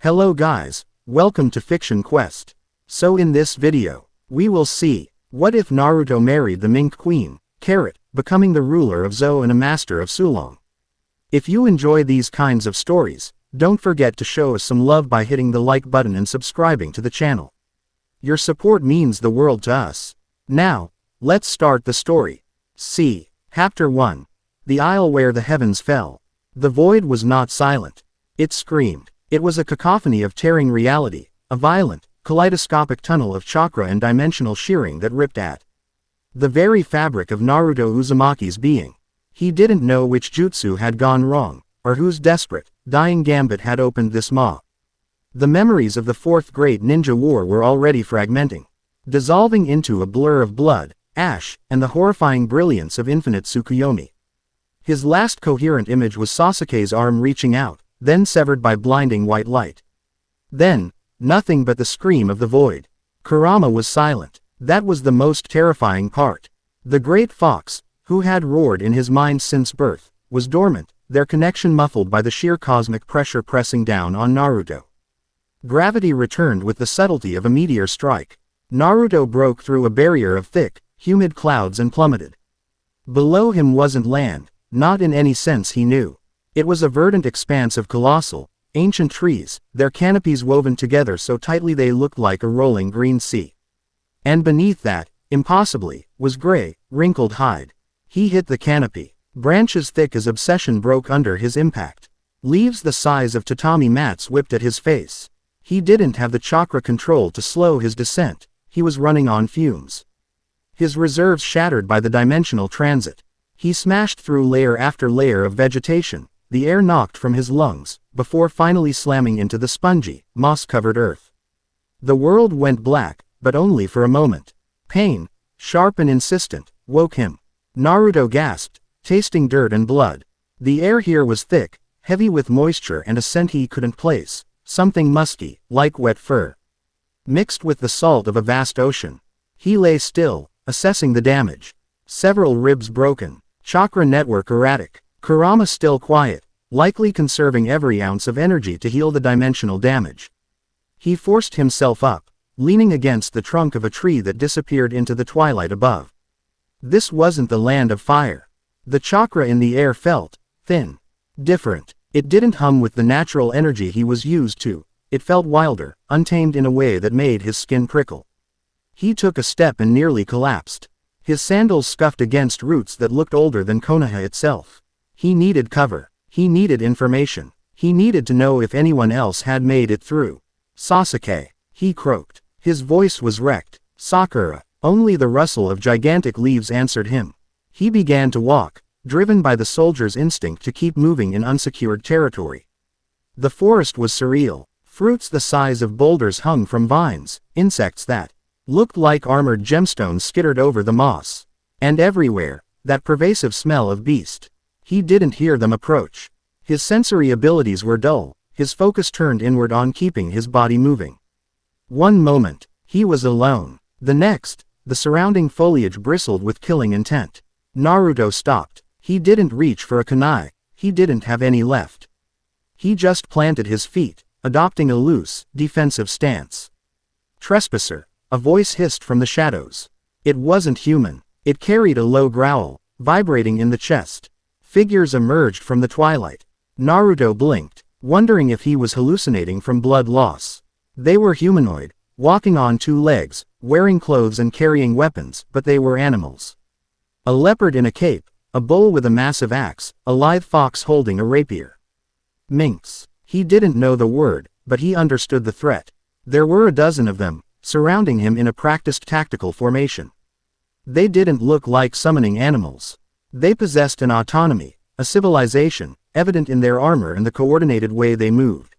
Hello guys, welcome to Fiction Quest. So in this video, we will see, what if Naruto married the Mink Queen, becoming the ruler of Zou and a master of Sulong. If you enjoy these kinds of stories, don't forget to show us some love by hitting the like button and subscribing to the channel. Your support means the world to us. Now, let's start the story. C. Chapter 1. The Isle Where the Heavens Fell. The void was not silent. It screamed. It was a cacophony of tearing reality, a violent, kaleidoscopic tunnel of chakra and dimensional shearing that ripped at the very fabric of Naruto Uzumaki's being. He didn't know which jutsu had gone wrong, or whose desperate, dying gambit had opened this maw. The memories of the Fourth Great Ninja War were already fragmenting, dissolving into a blur of blood, ash, and the horrifying brilliance of infinite Tsukuyomi. His last coherent image was Sasuke's arm reaching out, then severed by blinding white light. Then, nothing but the scream of the void. Kurama was silent. That was the most terrifying part. The great fox, who had roared in his mind since birth, was dormant, their connection muffled by the sheer cosmic pressure pressing down on Naruto. Gravity returned with the subtlety of a meteor strike. Naruto broke through a barrier of thick, humid clouds and plummeted. Below him wasn't land, not in any sense he knew. It was a verdant expanse of colossal, ancient trees, their canopies woven together so tightly they looked like a rolling green sea. And beneath that, impossibly, was gray, wrinkled hide. He hit the canopy. Branches thick as obsession broke under his impact. Leaves the size of tatami mats whipped at his face. He didn't have the chakra control to slow his descent. He was running on fumes. His reserves shattered by the dimensional transit. He smashed through layer after layer of vegetation. The air knocked from his lungs, before finally slamming into the spongy, moss-covered earth. The world went black, but only for a moment. Pain, sharp and insistent, woke him. Naruto gasped, tasting dirt and blood. The air here was thick, heavy with moisture and a scent he couldn't place, something musky, like wet fur, mixed with the salt of a vast ocean. He lay still, assessing the damage. Several ribs broken, chakra network erratic. Kurama still quiet, likely conserving every ounce of energy to heal the dimensional damage. He forced himself up, leaning against the trunk of a tree that disappeared into the twilight above. This wasn't the land of fire. The chakra in the air felt thin, different. It didn't hum with the natural energy he was used to. It felt wilder, untamed in a way that made his skin prickle. He took a step and nearly collapsed. His sandals scuffed against roots that looked older than Konoha itself. He needed cover. He needed information. He needed to know if anyone else had made it through. Sasuke, he croaked. His voice was wrecked. Sakura, only the rustle of gigantic leaves answered him. He began to walk, driven by the soldier's instinct to keep moving in unsecured territory. The forest was surreal. Fruits the size of boulders hung from vines, insects that looked like armored gemstones skittered over the moss. And everywhere, that pervasive smell of beast. He didn't hear them approach. His sensory abilities were dull, his focus turned inward on keeping his body moving. One moment, he was alone. The next, the surrounding foliage bristled with killing intent. Naruto stopped. He didn't reach for a kunai. He didn't have any left. He just planted his feet, adopting a loose, defensive stance. Trespasser, a voice hissed from the shadows. It wasn't human. It carried a low growl, vibrating in the chest. Figures emerged from the twilight. Naruto blinked, wondering if he was hallucinating from blood loss. They were humanoid, walking on two legs, wearing clothes and carrying weapons, but they were animals. A leopard in a cape, a bull with a massive axe, a lithe fox holding a rapier. Minks. He didn't know the word, but he understood the threat. There were a dozen of them, surrounding him in a practiced tactical formation. They didn't look like summoning animals. They possessed an autonomy, a civilization, evident in their armor and the coordinated way they moved.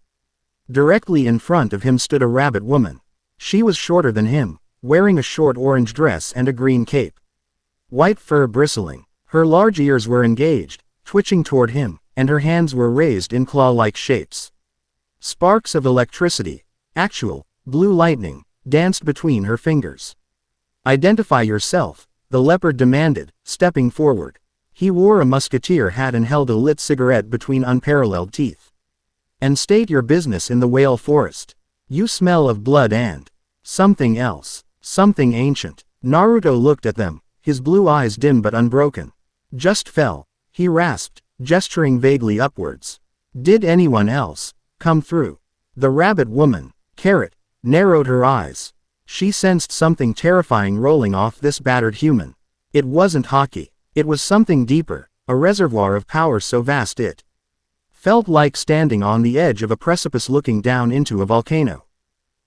Directly in front of him stood a rabbit woman. She was shorter than him, wearing a short orange dress and a green cape. White fur bristling. Her large ears were engaged, twitching toward him, and her hands were raised in claw-like shapes. Sparks of electricity, actual, blue lightning, danced between her fingers. "Identify yourself," the leopard demanded, stepping forward. He wore a musketeer hat and held a lit cigarette between unparalleled teeth. And state your business in the whale forest. You smell of blood and something else. Something ancient. Naruto looked at them, his blue eyes dim but unbroken. Just fell, he rasped, gesturing vaguely upwards. Did anyone else come through? The rabbit woman, Carrot, narrowed her eyes. She sensed something terrifying rolling off this battered human. It wasn't hockey. It was something deeper, a reservoir of power so vast it felt like standing on the edge of a precipice looking down into a volcano.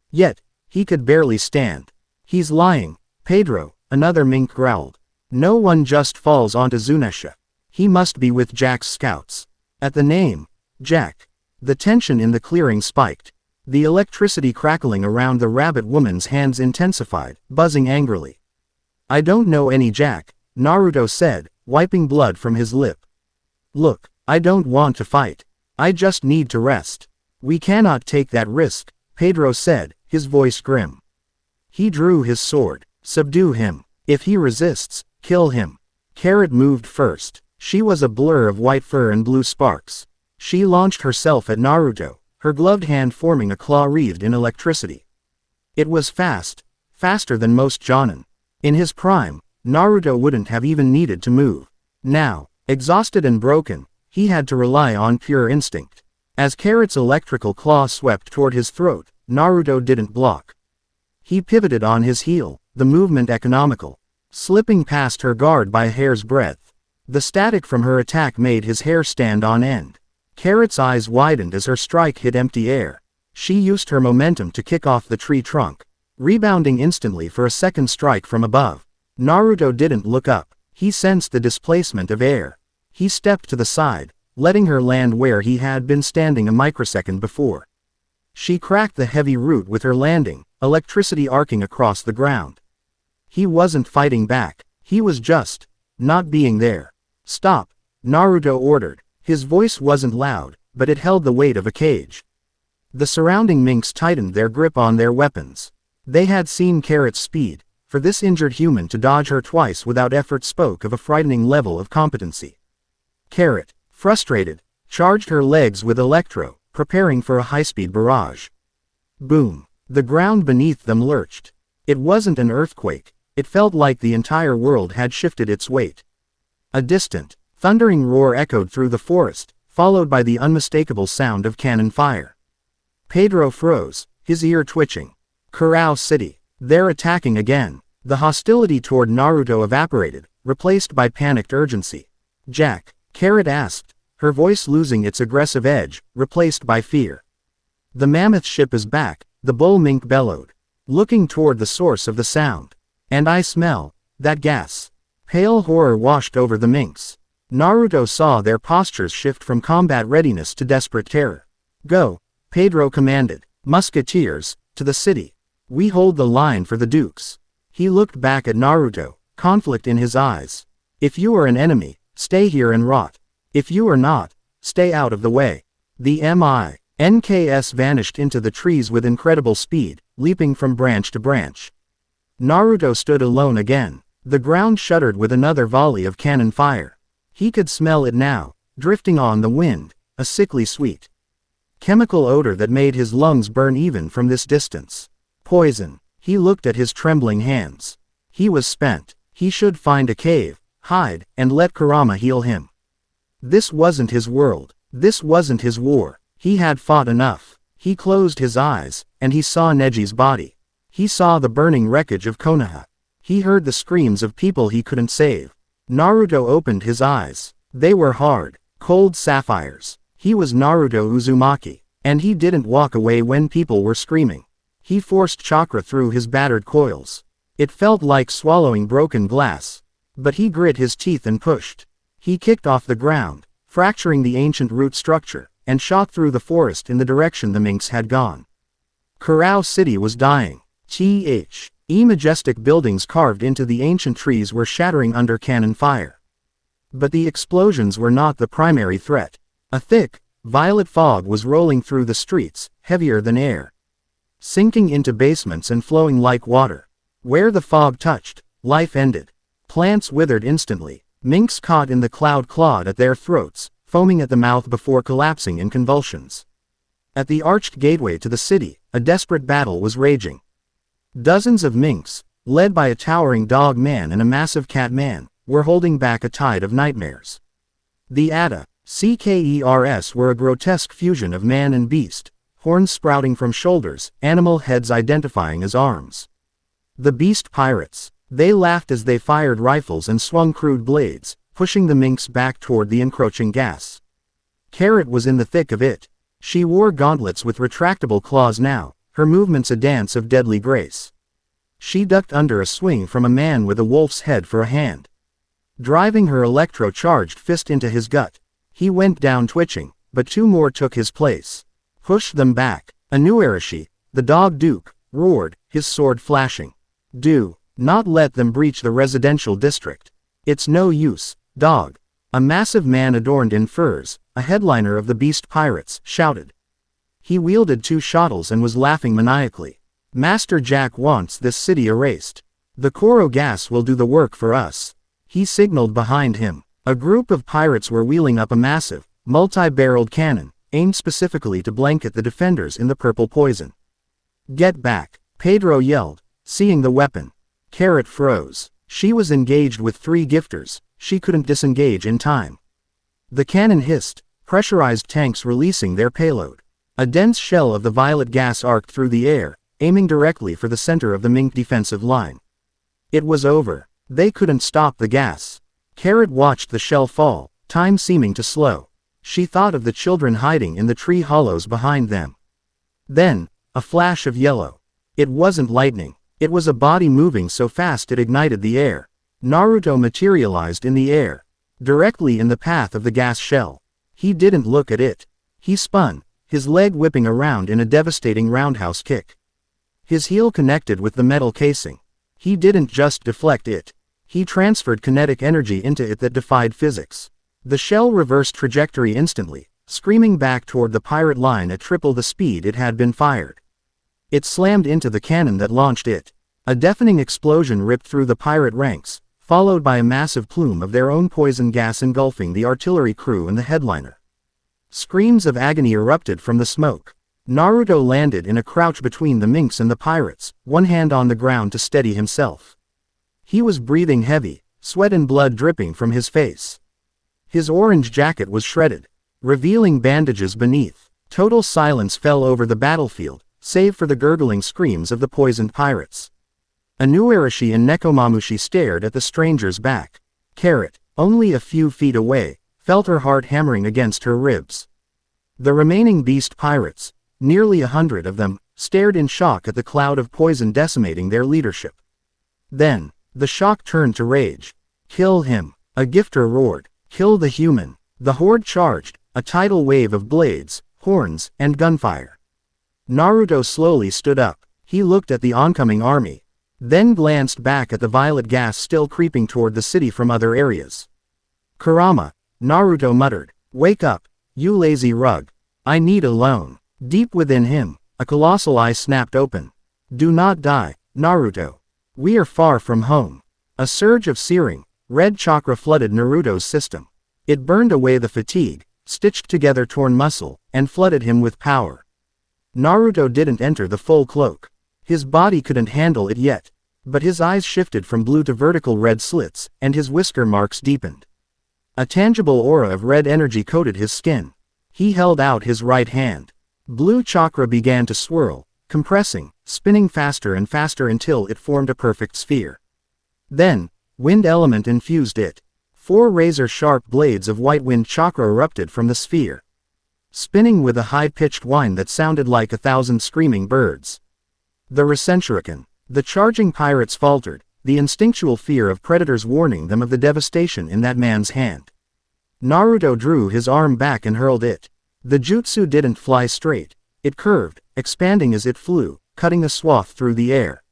Yet, he could barely stand. He's lying, Pedro, another mink growled. No one just falls onto Zunisha. He must be with Jack's scouts. At the name, Jack, the tension in the clearing spiked. The electricity crackling around the rabbit woman's hands intensified, buzzing angrily. I don't know any Jack, Naruto said, wiping blood from his lip. Look, I don't want to fight. I just need to rest. We cannot take that risk, Pedro said, his voice grim. He drew his sword. Subdue him. If he resists, kill him. Carrot moved first. She was a blur of white fur and blue sparks. She launched herself at Naruto, her gloved hand forming a claw wreathed in electricity. It was fast, faster than most Jonin. In his prime, Naruto wouldn't have even needed to move. Now, exhausted and broken, he had to rely on pure instinct. As Carrot's electrical claw swept toward his throat, Naruto didn't block. He pivoted on his heel, the movement economical, slipping past her guard by a hair's breadth. The static from her attack made his hair stand on end. Carrot's eyes widened as her strike hit empty air. She used her momentum to kick off the tree trunk, rebounding instantly for a second strike from above. Naruto didn't look up. He sensed the displacement of air. He stepped to the side, letting her land where he had been standing a microsecond before. She cracked the heavy root with her landing, electricity arcing across the ground. He wasn't fighting back. He was just not being there. Stop, Naruto ordered. His voice wasn't loud, but it held the weight of a cage. The surrounding minks tightened their grip on their weapons. They had seen Carrot's speed. For this injured human to dodge her twice without effort spoke of a frightening level of competency. Carrot, frustrated, charged her legs with electro, preparing for a high-speed barrage. Boom. The ground beneath them lurched. It wasn't an earthquake. It felt like the entire world had shifted its weight. A distant, thundering roar echoed through the forest, followed by the unmistakable sound of cannon fire. Pedro froze, his ear twitching. Kurao City. They're attacking again. The hostility toward Naruto evaporated, replaced by panicked urgency. Jack, Carrot asked, her voice losing its aggressive edge, replaced by fear. The mammoth ship is back, the bull mink bellowed, looking toward the source of the sound. And I smell that gas. Pale horror washed over the minks. Naruto saw their postures shift from combat readiness to desperate terror. Go, Pedro commanded. Musketeers, to the city. We hold the line for the dukes. He looked back at Naruto, conflict in his eyes. If you are an enemy, stay here and rot. If you are not, stay out of the way. The MINKs vanished into the trees with incredible speed, leaping from branch to branch. Naruto stood alone again. The ground shuddered with another volley of cannon fire. He could smell it now, drifting on the wind, a sickly sweet chemical odor that made his lungs burn even from this distance. Poison. He looked at his trembling hands. He was spent. He should find a cave, hide, and let Kurama heal him. This wasn't his world. This wasn't his war. He had fought enough. He closed his eyes, and he saw Neji's body. He saw the burning wreckage of Konoha. He heard the screams of people he couldn't save. Naruto opened his eyes. They were hard, cold sapphires. He was Naruto Uzumaki, and he didn't walk away when people were screaming. He forced chakra through his battered coils. It felt like swallowing broken glass. But he grit his teeth and pushed. He kicked off the ground, fracturing the ancient root structure, and shot through the forest in the direction the minks had gone. Kurao City was dying. Majestic buildings carved into the ancient trees were shattering under cannon fire. But the explosions were not the primary threat. A thick, violet fog was rolling through the streets, heavier than air, sinking into basements and flowing like water. Where the fog touched, life ended. Plants withered instantly. Minks caught in the cloud clawed at their throats, foaming at the mouth before collapsing in convulsions. At the arched gateway to the city, a desperate battle was raging. Dozens of minks, led by a towering dog man and a massive cat man, were holding back a tide of nightmares. The CKERS were a grotesque fusion of man and beast, horns sprouting from shoulders, animal heads identifying as arms. The beast pirates. They laughed as they fired rifles and swung crude blades, pushing the minks back toward the encroaching gas. Carrot was in the thick of it. She wore gauntlets with retractable claws now, her movements a dance of deadly grace. She ducked under a swing from a man with a wolf's head for a hand. Driving her electro-charged fist into his gut, he went down twitching, but two more took his place. Pushed them back. Anuarashi, the dog duke, roared, his sword flashing. Do not let them breach the residential district. It's no use, dog. A massive man adorned in furs, a headliner of the beast pirates, shouted. He wielded two shuttles and was laughing maniacally. Master Jack wants this city erased. The Koro gas will do the work for us. He signaled behind him. A group of pirates were wheeling up a massive, multi-barreled cannon, aimed specifically to blanket the defenders in the purple poison. Get back, Pedro yelled, seeing the weapon. Carrot froze. She was engaged with three gifters, she couldn't disengage in time. The cannon hissed, pressurized tanks releasing their payload. A dense shell of the violet gas arced through the air, aiming directly for the center of the Mink defensive line. It was over. They couldn't stop the gas. Carrot watched the shell fall, time seeming to slow. She thought of the children hiding in the tree hollows behind them. Then, a flash of yellow. It wasn't lightning. It was a body moving so fast it ignited the air. Naruto materialized in the air, directly in the path of the gas shell. He didn't look at it. He spun, his leg whipping around in a devastating roundhouse kick. His heel connected with the metal casing. He didn't just deflect it. He transferred kinetic energy into it that defied physics. The shell reversed trajectory instantly, screaming back toward the pirate line at triple the speed it had been fired. It slammed into the cannon that launched it. A deafening explosion ripped through the pirate ranks, followed by a massive plume of their own poison gas engulfing the artillery crew and the headliner. Screams of agony erupted from the smoke. Naruto landed in a crouch between the minks and the pirates, one hand on the ground to steady himself. He was breathing heavy, sweat and blood dripping from his face. His orange jacket was shredded, revealing bandages beneath. Total silence fell over the battlefield, save for the gurgling screams of the poisoned pirates. Anuarashi and Nekomamushi stared at the stranger's back. Carrot, only a few feet away, felt her heart hammering against her ribs. The remaining beast pirates, nearly 100 of them, stared in shock at the cloud of poison decimating their leadership. Then, the shock turned to rage. Kill him, a gifter roared. Kill the human. The horde charged, a tidal wave of blades, horns, and gunfire. Naruto slowly stood up. He looked at the oncoming army, then glanced back at the violet gas still creeping toward the city from other areas. Kurama, Naruto muttered. Wake up, you lazy rug. I need a loan. Deep within him, a colossal eye snapped open. Do not die, Naruto. We are far from home. A surge of searing, red chakra flooded Naruto's system. It burned away the fatigue, stitched together torn muscle, and flooded him with power. Naruto didn't enter the full cloak. His body couldn't handle it yet, but his eyes shifted from blue to vertical red slits, and his whisker marks deepened. A tangible aura of red energy coated his skin. He held out his right hand. Blue chakra began to swirl, compressing, spinning faster and faster until it formed a perfect sphere. Then, wind element infused it. 4 razor-sharp blades of white wind chakra erupted from the sphere, spinning with a high-pitched whine that sounded like 1,000 screaming birds. The Recentrican. The charging pirates faltered, the instinctual fear of predators warning them of the devastation in that man's hand. Naruto drew his arm back and hurled it. The jutsu didn't fly straight. It curved, expanding as it flew, cutting a swath through the air.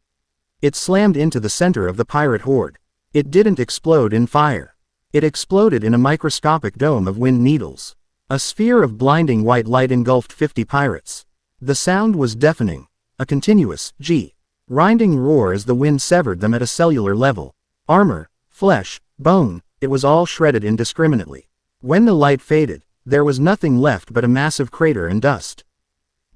It slammed into the center of the pirate horde. It didn't explode in fire. It exploded in a microscopic dome of wind needles. A sphere of blinding white light engulfed 50 pirates. The sound was deafening, a continuous, grinding roar as the wind severed them at a cellular level. Armor, flesh, bone, it was all shredded indiscriminately. When the light faded, there was nothing left but a massive crater and dust.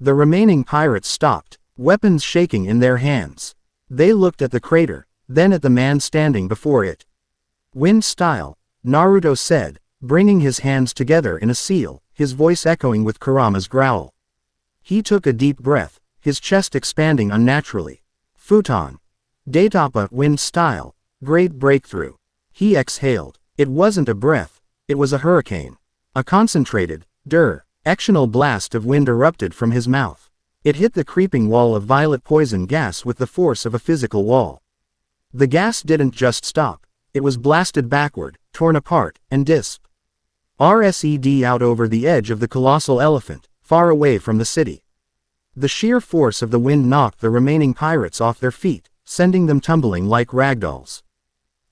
The remaining pirates stopped, weapons shaking in their hands. They looked at the crater, then at the man standing before it. Wind style, Naruto said, bringing his hands together in a seal, his voice echoing with Kurama's growl. He took a deep breath, his chest expanding unnaturally. Futon. Daitapa wind style, great breakthrough. He exhaled. It wasn't a breath, it was a hurricane. A concentrated, actional blast of wind erupted from his mouth. It hit the creeping wall of violet poison gas with the force of a physical wall. The gas didn't just stop, it was blasted backward, torn apart, and RSED out over the edge of the colossal elephant, far away from the city. The sheer force of the wind knocked the remaining pirates off their feet, sending them tumbling like ragdolls.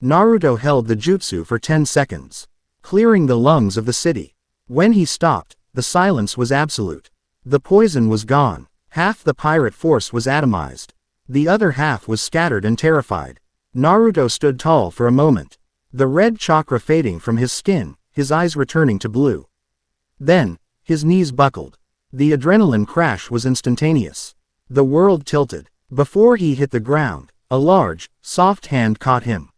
Naruto held the jutsu for 10 seconds, clearing the lungs of the city. When he stopped, the silence was absolute. The poison was gone. Half the pirate force was atomized. The other half was scattered and terrified. Naruto stood tall for a moment, the red chakra fading from his skin, his eyes returning to blue. Then, his knees buckled. The adrenaline crash was instantaneous. The world tilted. Before he hit the ground, a large, soft hand caught him.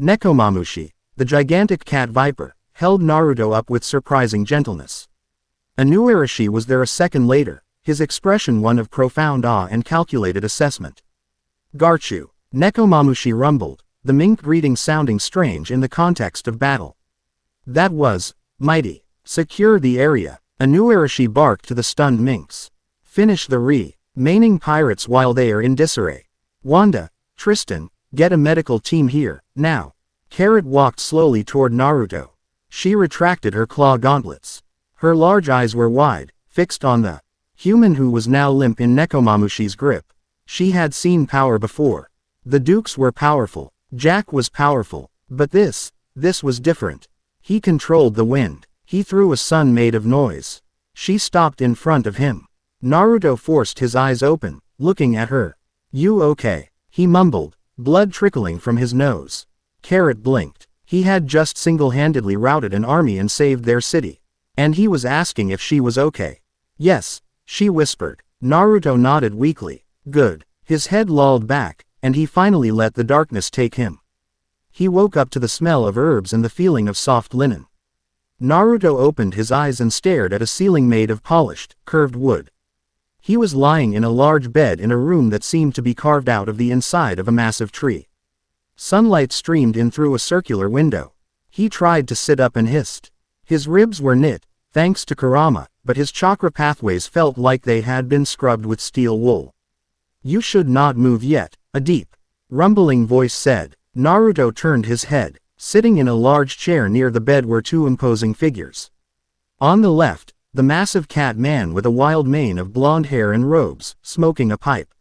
Nekomamushi, the gigantic cat viper, held Naruto up with surprising gentleness. Inuarashi was there a second later, his expression one of profound awe and calculated assessment. Garchu, Nekomamushi rumbled, the mink greeting sounding strange in the context of battle. That was mighty. Secure the area, Inuarashi barked to the stunned minks. Finish the remaining pirates while they are in disarray. Wanda, Tristan, get a medical team here, now. Carrot walked slowly toward Naruto. She retracted her claw gauntlets. Her large eyes were wide, fixed on the human who was now limp in Nekomamushi's grip. She had seen power before. The Dukes were powerful, Jack was powerful, but this was different. He controlled the wind. He threw a sun made of noise. She stopped in front of him. Naruto forced his eyes open, looking at her. You okay? He mumbled, blood trickling from his nose. Carrot blinked. He had just single-handedly routed an army and saved their city. And he was asking if she was okay. Yes, she whispered. Naruto nodded weakly. Good. His head lolled back, and he finally let the darkness take him. He woke up to the smell of herbs and the feeling of soft linen. Naruto opened his eyes and stared at a ceiling made of polished, curved wood. He was lying in a large bed in a room that seemed to be carved out of the inside of a massive tree. Sunlight streamed in through a circular window. He tried to sit up and hissed. His ribs were knit, thanks to Kurama, but his chakra pathways felt like they had been scrubbed with steel wool. You should not move yet, a deep, rumbling voice said. Naruto turned his head. Sitting in a large chair near the bed were two imposing figures. On the left, the massive cat man with a wild mane of blonde hair and robes, smoking a pipe.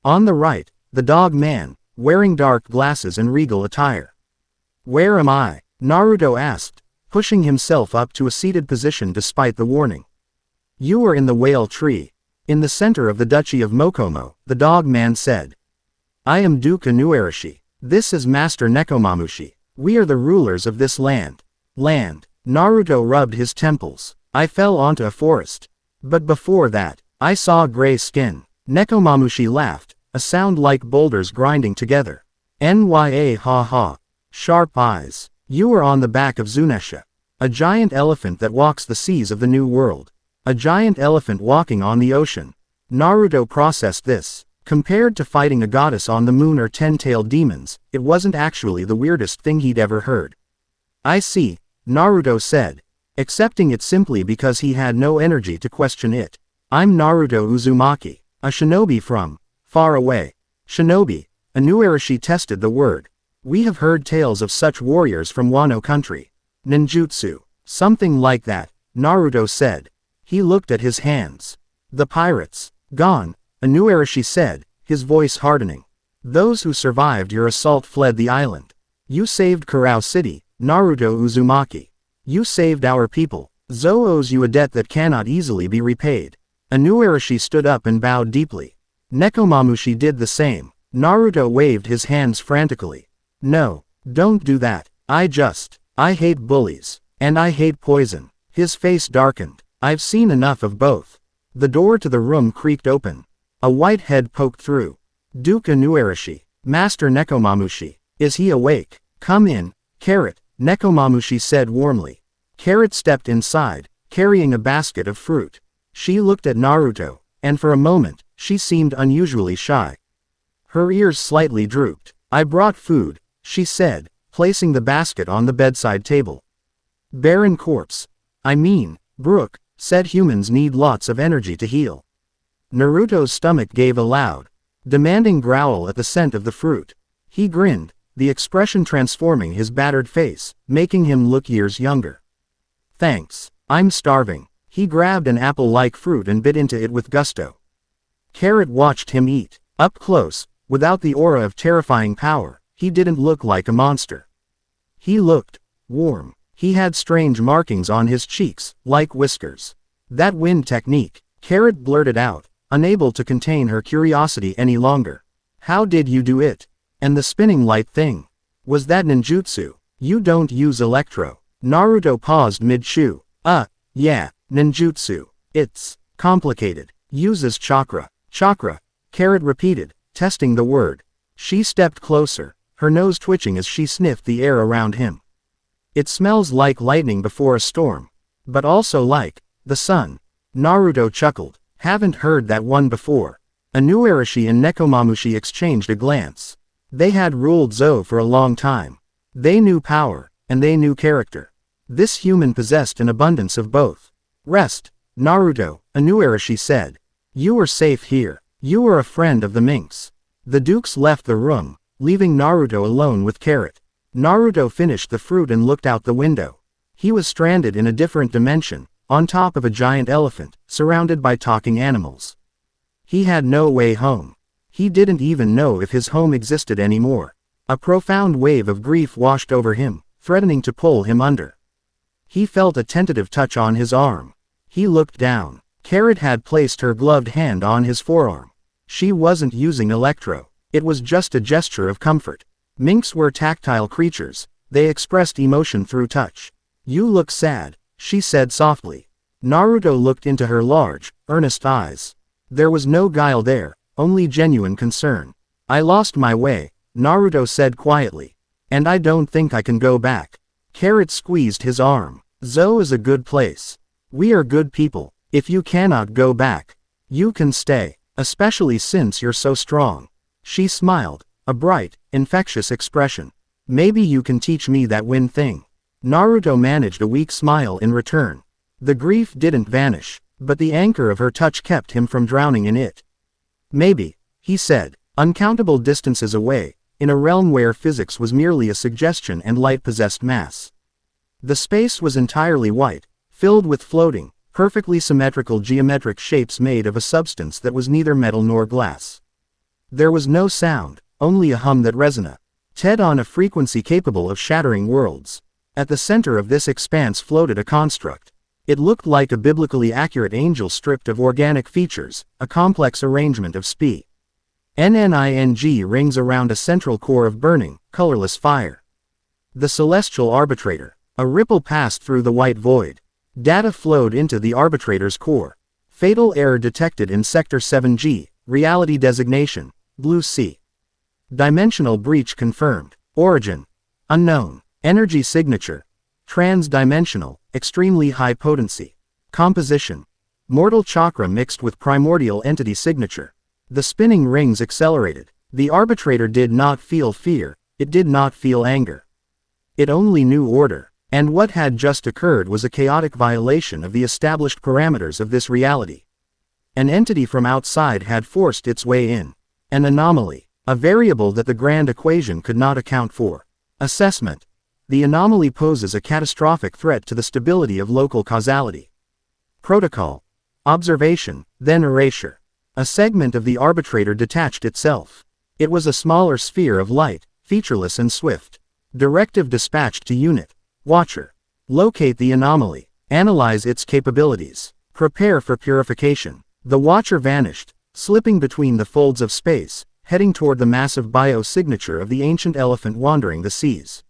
On the right, the dog man, wearing dark glasses and regal attire. Where am I? Naruto asked, pushing himself up to a seated position despite the warning. You are in the whale tree. In the center of the duchy of Mokomo, the dog man said. I am Duke Inuarashi. This is Master Nekomamushi. We are the rulers of this land. Naruto rubbed his temples. I fell onto a forest. But before that, I saw gray skin. Nekomamushi laughed, a sound like boulders grinding together. Nya ha ha. Sharp eyes. You were on the back of Zunesha. A giant elephant that walks the seas of the New World. A giant elephant walking on the ocean. Naruto processed this. Compared to fighting a goddess on the moon or 10-tailed demons, it wasn't actually the weirdest thing he'd ever heard. I see, Naruto said, accepting it simply because he had no energy to question it. I'm Naruto Uzumaki, a shinobi from far away. Shinobi, Inuarashi tested the word. We have heard tales of such warriors from Wano country. Ninjutsu, something like that, Naruto said. He looked at his hands. The pirates, gone. Inuarashi said, his voice hardening. Those who survived your assault fled the island. You saved Kurao City, Naruto Uzumaki. You saved our people. Zou owes you a debt that cannot easily be repaid. Inuarashi stood up and bowed deeply. Nekomamushi did the same. Naruto waved his hands frantically. No, don't do that. I hate bullies. And I hate poison. His face darkened. I've seen enough of both. The door to the room creaked open. A white head poked through. Duke Inuarashi. Master Nekomamushi. Is he awake? Come in, Carrot, Nekomamushi said warmly. Carrot stepped inside, carrying a basket of fruit. She looked at Naruto, and for a moment, she seemed unusually shy. Her ears slightly drooped. I brought food, she said, placing the basket on the bedside table. Barren corpse. I mean, Brook, said humans need lots of energy to heal. Naruto's stomach gave a loud, demanding growl at the scent of the fruit. He grinned, the expression transforming his battered face, making him look years younger. Thanks, I'm starving. He grabbed an apple-like fruit and bit into it with gusto. Carrot watched him eat. Up close, without the aura of terrifying power, he didn't look like a monster. He looked warm. He had strange markings on his cheeks, like whiskers. That wind technique, Carrot blurted out, unable to contain her curiosity any longer. How did you do it? And the spinning light thing? Was that ninjutsu? You don't use electro. Naruto paused mid-chew. Yeah, ninjutsu. It's complicated. Uses chakra. Chakra, Carrot repeated, testing the word. She stepped closer, her nose twitching as she sniffed the air around him. It smells like lightning before a storm. But also like the sun. Naruto chuckled. Haven't heard that one before. Inuarashi and Nekomamushi exchanged a glance. They had ruled Zou for a long time. They knew power, and they knew character. This human possessed an abundance of both. Rest, Naruto, Inuarashi said. You are safe here. You are a friend of the minks. The dukes left the room, leaving Naruto alone with Carrot. Naruto finished the fruit and looked out the window. He was stranded in a different dimension, on top of a giant elephant, surrounded by talking animals. He had no way home. He didn't even know if his home existed anymore. A profound wave of grief washed over him, threatening to pull him under. He felt a tentative touch on his arm. He looked down. Carrot had placed her gloved hand on his forearm. She wasn't using electro. It was just a gesture of comfort. Minks were tactile creatures. They expressed emotion through touch. You look sad, she said softly. Naruto looked into her large, earnest eyes. There was no guile there, only genuine concern. I lost my way, Naruto said quietly. And I don't think I can go back. Carrot squeezed his arm. Zou is a good place. We are good people. If you cannot go back, you can stay, especially since you're so strong. She smiled, a bright, infectious expression. Maybe you can teach me that wind thing. Naruto managed a weak smile in return. The grief didn't vanish, but the anchor of her touch kept him from drowning in it. Maybe, he said, uncountable distances away, in a realm where physics was merely a suggestion and light possessed mass. The space was entirely white, filled with floating, perfectly symmetrical geometric shapes made of a substance that was neither metal nor glass. There was no sound, only a hum that resonated on a frequency capable of shattering worlds. At the center of this expanse floated a construct. It looked like a biblically accurate angel stripped of organic features, a complex arrangement of NNING rings around a central core of burning, colorless fire. The celestial arbitrator. A ripple passed through the white void. Data flowed into the arbitrator's core. Fatal error detected in Sector 7G, reality designation, Blue Sea. Dimensional breach confirmed. Origin. Unknown. Energy signature. Trans-dimensional, extremely high potency. Composition. Mortal chakra mixed with primordial entity signature. The spinning rings accelerated. The arbitrator did not feel fear, it did not feel anger. It only knew order. And what had just occurred was a chaotic violation of the established parameters of this reality. An entity from outside had forced its way in. An anomaly. A variable that the grand equation could not account for. Assessment. The anomaly poses a catastrophic threat to the stability of local causality. Protocol. Observation, then erasure. A segment of the arbitrator detached itself. It was a smaller sphere of light, featureless and swift. Directive dispatched to Unit. Watcher. Locate the anomaly. Analyze its capabilities. Prepare for purification. The Watcher vanished, slipping between the folds of space, heading toward the massive biosignature of the ancient elephant wandering the seas.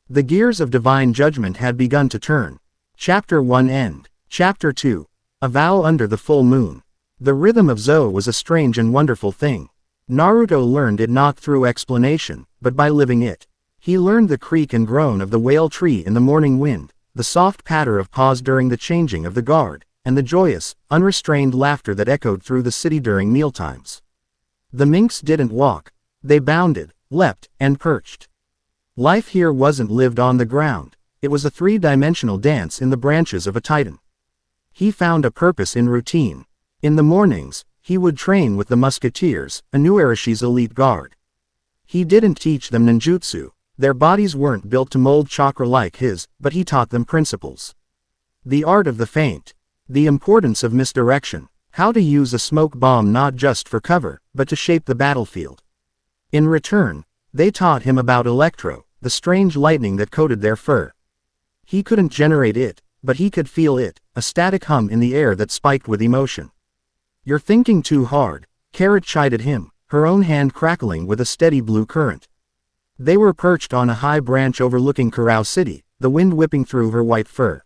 The gears of divine judgment had begun to turn. Chapter 1 End. Chapter 2. A vow under the full moon. The rhythm of Zo was a strange and wonderful thing. Naruto learned it not through explanation, but by living it. He learned the creak and groan of the whale tree in the morning wind, the soft patter of paws during the changing of the guard, and the joyous, unrestrained laughter that echoed through the city during mealtimes. The minks didn't walk. They bounded, leapt, and perched. Life here wasn't lived on the ground. It was a three-dimensional dance in the branches of a titan. He found a purpose in routine. In the mornings, he would train with the musketeers, Inuarashi's elite guard. He didn't teach them ninjutsu. Their bodies weren't built to mold chakra like his, but he taught them principles. The art of the feint. The importance of misdirection. How to use a smoke bomb not just for cover, but to shape the battlefield. In return, they taught him about electro, the strange lightning that coated their fur. He couldn't generate it, but he could feel it, a static hum in the air that spiked with emotion. "You're thinking too hard," Carrot chided him, her own hand crackling with a steady blue current. They were perched on a high branch overlooking Kurao City, the wind whipping through her white fur.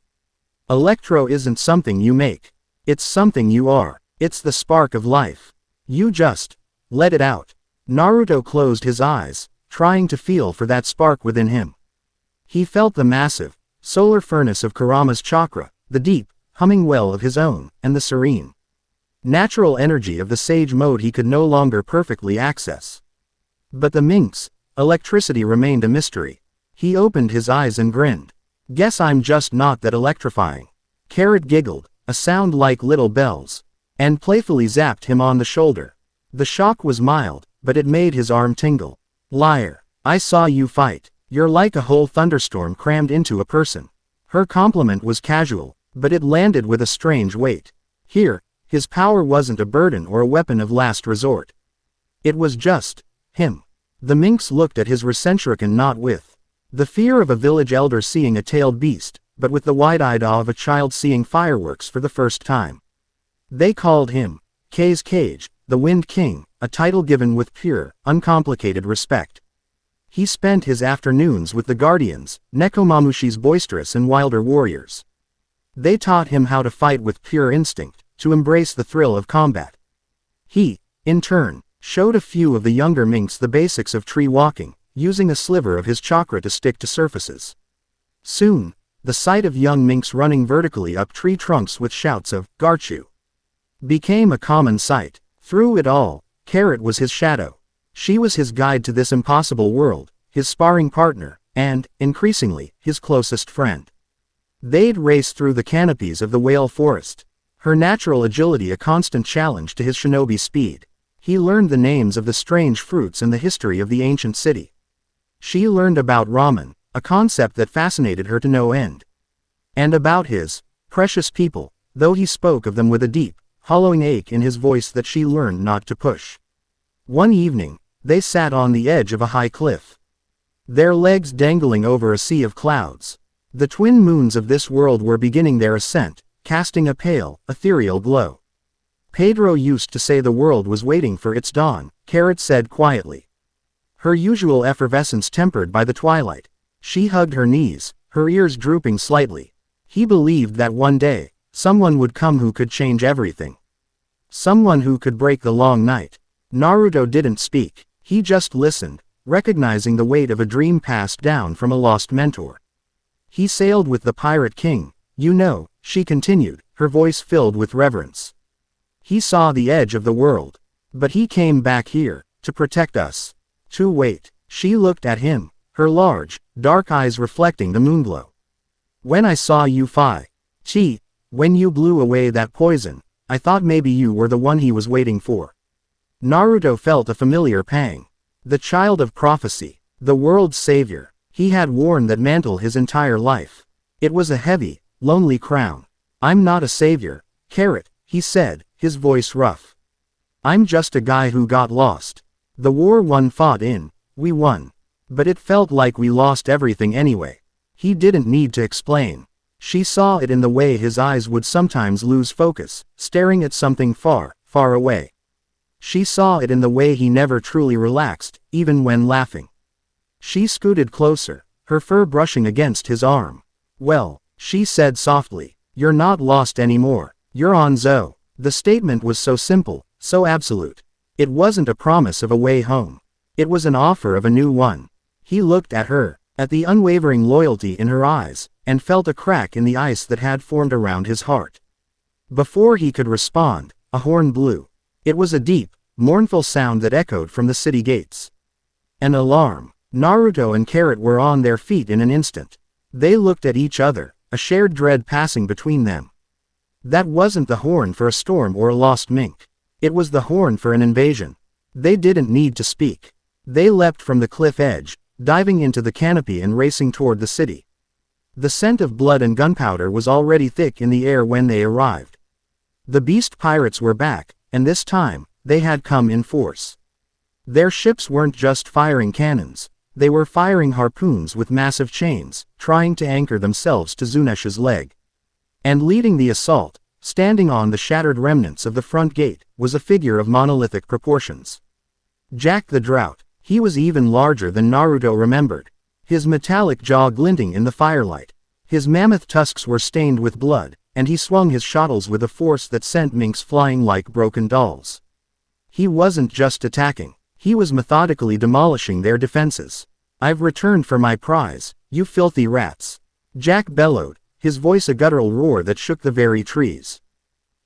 "Electro isn't something you make. It's something you are. It's the spark of life. You just let it out." Naruto closed his eyes, trying to feel for that spark within him. He felt the massive, solar furnace of Kurama's chakra, the deep, humming well of his own, and the serene, natural energy of the sage mode he could no longer perfectly access. But the minks, electricity remained a mystery. He opened his eyes and grinned. "Guess I'm just not that electrifying." Carrot giggled, a sound like little bells, and playfully zapped him on the shoulder. The shock was mild, but it made his arm tingle. "Liar. I saw you fight. You're like a whole thunderstorm crammed into a person." Her compliment was casual, but it landed with a strange weight. Here, his power wasn't a burden or a weapon of last resort. It was just him. The minks looked at his Rasenshuriken not with the fear of a village elder seeing a tailed beast, but with the wide-eyed awe of a child seeing fireworks for the first time. They called him K's Cage, the Wind King, a title given with pure, uncomplicated respect. He spent his afternoons with the Guardians, Nekomamushi's boisterous and wilder warriors. They taught him how to fight with pure instinct, to embrace the thrill of combat. He, in turn, showed a few of the younger minks the basics of tree walking, using a sliver of his chakra to stick to surfaces. Soon, the sight of young minks running vertically up tree trunks with shouts of "Garchu" became a common sight. Through it all, Carrot was his shadow. She was his guide to this impossible world, his sparring partner, and, increasingly, his closest friend. They'd race through the canopies of the whale forest, her natural agility a constant challenge to his shinobi speed. He learned the names of the strange fruits and the history of the ancient city. She learned about ramen, a concept that fascinated her to no end. And about his precious people, though he spoke of them with a deep, hollowing ache in his voice that she learned not to push. One evening, they sat on the edge of a high cliff, their legs dangling over a sea of clouds. The twin moons of this world were beginning their ascent, casting a pale, ethereal glow. "Pedro used to say the world was waiting for its dawn," Carrot said quietly. Her usual effervescence tempered by the twilight. She hugged her knees, her ears drooping slightly. He believed that one day, someone would come who could change everything. Someone who could break the long night. Naruto didn't speak. He just listened, recognizing the weight of a dream passed down from a lost mentor. "He sailed with the Pirate King, you know," she continued, her voice filled with reverence. "He saw the edge of the world. But he came back here, to protect us. To wait." She looked at him, her large, dark eyes reflecting the moonglow. "When I saw you when you blew away that poison, I thought maybe you were the one he was waiting for." Naruto felt a familiar pang. The child of prophecy, the world's savior. He had worn that mantle his entire life. It was a heavy, lonely crown. "I'm not a savior, Carrot," he said, his voice rough. "I'm just a guy who got lost. The war one fought in, we won. But it felt like we lost everything anyway." He didn't need to explain. She saw it in the way his eyes would sometimes lose focus, staring at something far, far away. She saw it in the way he never truly relaxed, even when laughing. She scooted closer, her fur brushing against his arm. "Well," she said softly, "you're not lost anymore. You're on Zoe. The statement was so simple, so absolute. It wasn't a promise of a way home. It was an offer of a new one. He looked at her, at the unwavering loyalty in her eyes, and felt a crack in the ice that had formed around his heart. Before he could respond, a horn blew. It was a deep, mournful sound that echoed from the city gates. An alarm. Naruto and Carrot were on their feet in an instant. They looked at each other, a shared dread passing between them. That wasn't the horn for a storm or a lost mink. It was the horn for an invasion. They didn't need to speak. They leapt from the cliff edge, diving into the canopy and racing toward the city. The scent of blood and gunpowder was already thick in the air when they arrived. The beast pirates were back, and this time, they had come in force. Their ships weren't just firing cannons. They were firing harpoons with massive chains, trying to anchor themselves to Zunesh's leg. And leading the assault, standing on the shattered remnants of the front gate, was a figure of monolithic proportions. Jack the Drought. He was even larger than Naruto remembered. His metallic jaw glinting in the firelight. His mammoth tusks were stained with blood, and he swung his shuttles with a force that sent minks flying like broken dolls. He wasn't just attacking. He was methodically demolishing their defenses. I've returned for my prize, you filthy rats. Jack bellowed, his voice a guttural roar that shook the very trees.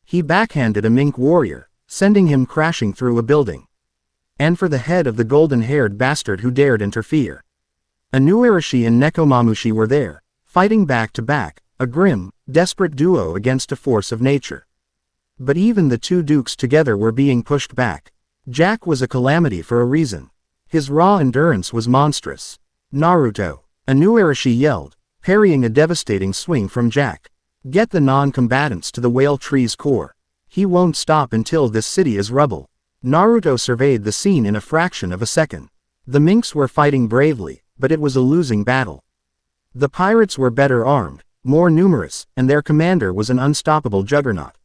He backhanded a mink warrior, sending him crashing through a building. And for the head of the golden-haired bastard who dared interfere. Inuarashi and Nekomamushi were there, fighting back to back, a grim, desperate duo against a force of nature. But even the two dukes together were being pushed back. Jack was a calamity for a reason. His raw endurance was monstrous. Naruto. Inuarashi yelled, parrying a devastating swing from Jack. Get the non-combatants to the whale tree's core. He won't stop until this city is rubble. Naruto surveyed the scene in a fraction of a second. The minks were fighting bravely, but it was a losing battle. The pirates were better armed, more numerous, and their commander was an unstoppable juggernaut.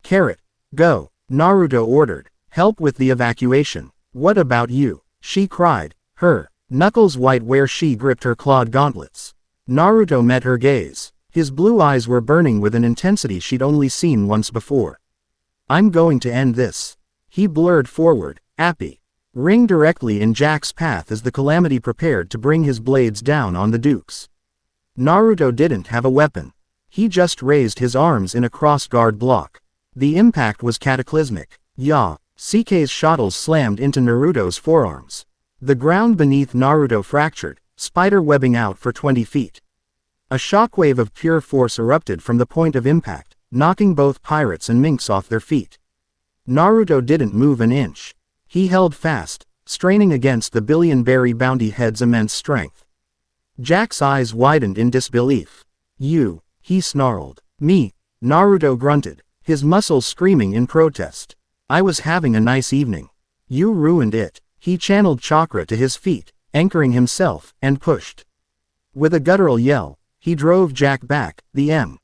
Carrot, go, Naruto ordered. Help with the evacuation. What about you? She cried, her knuckles white where she gripped her clawed gauntlets. Naruto met her gaze. His blue eyes were burning with an intensity she'd only seen once before. I'm going to end this. He blurred forward, Appy. Ring directly in Jack's path as the calamity prepared to bring his blades down on the dukes. Naruto didn't have a weapon. He just raised his arms in a cross-guard block. The impact was cataclysmic. CK's shuttles slammed into Naruto's forearms. The ground beneath Naruto fractured, spider webbing out for 20 feet. A shockwave of pure force erupted from the point of impact, knocking both pirates and minks off their feet. Naruto didn't move an inch. He held fast, straining against the billion-berry bounty head's immense strength. Jack's eyes widened in disbelief. You, he snarled. Me, Naruto grunted, his muscles screaming in protest. I was having a nice evening. You ruined it. He channeled chakra to his feet, anchoring himself, and pushed. With a guttural yell, he drove Jack back, the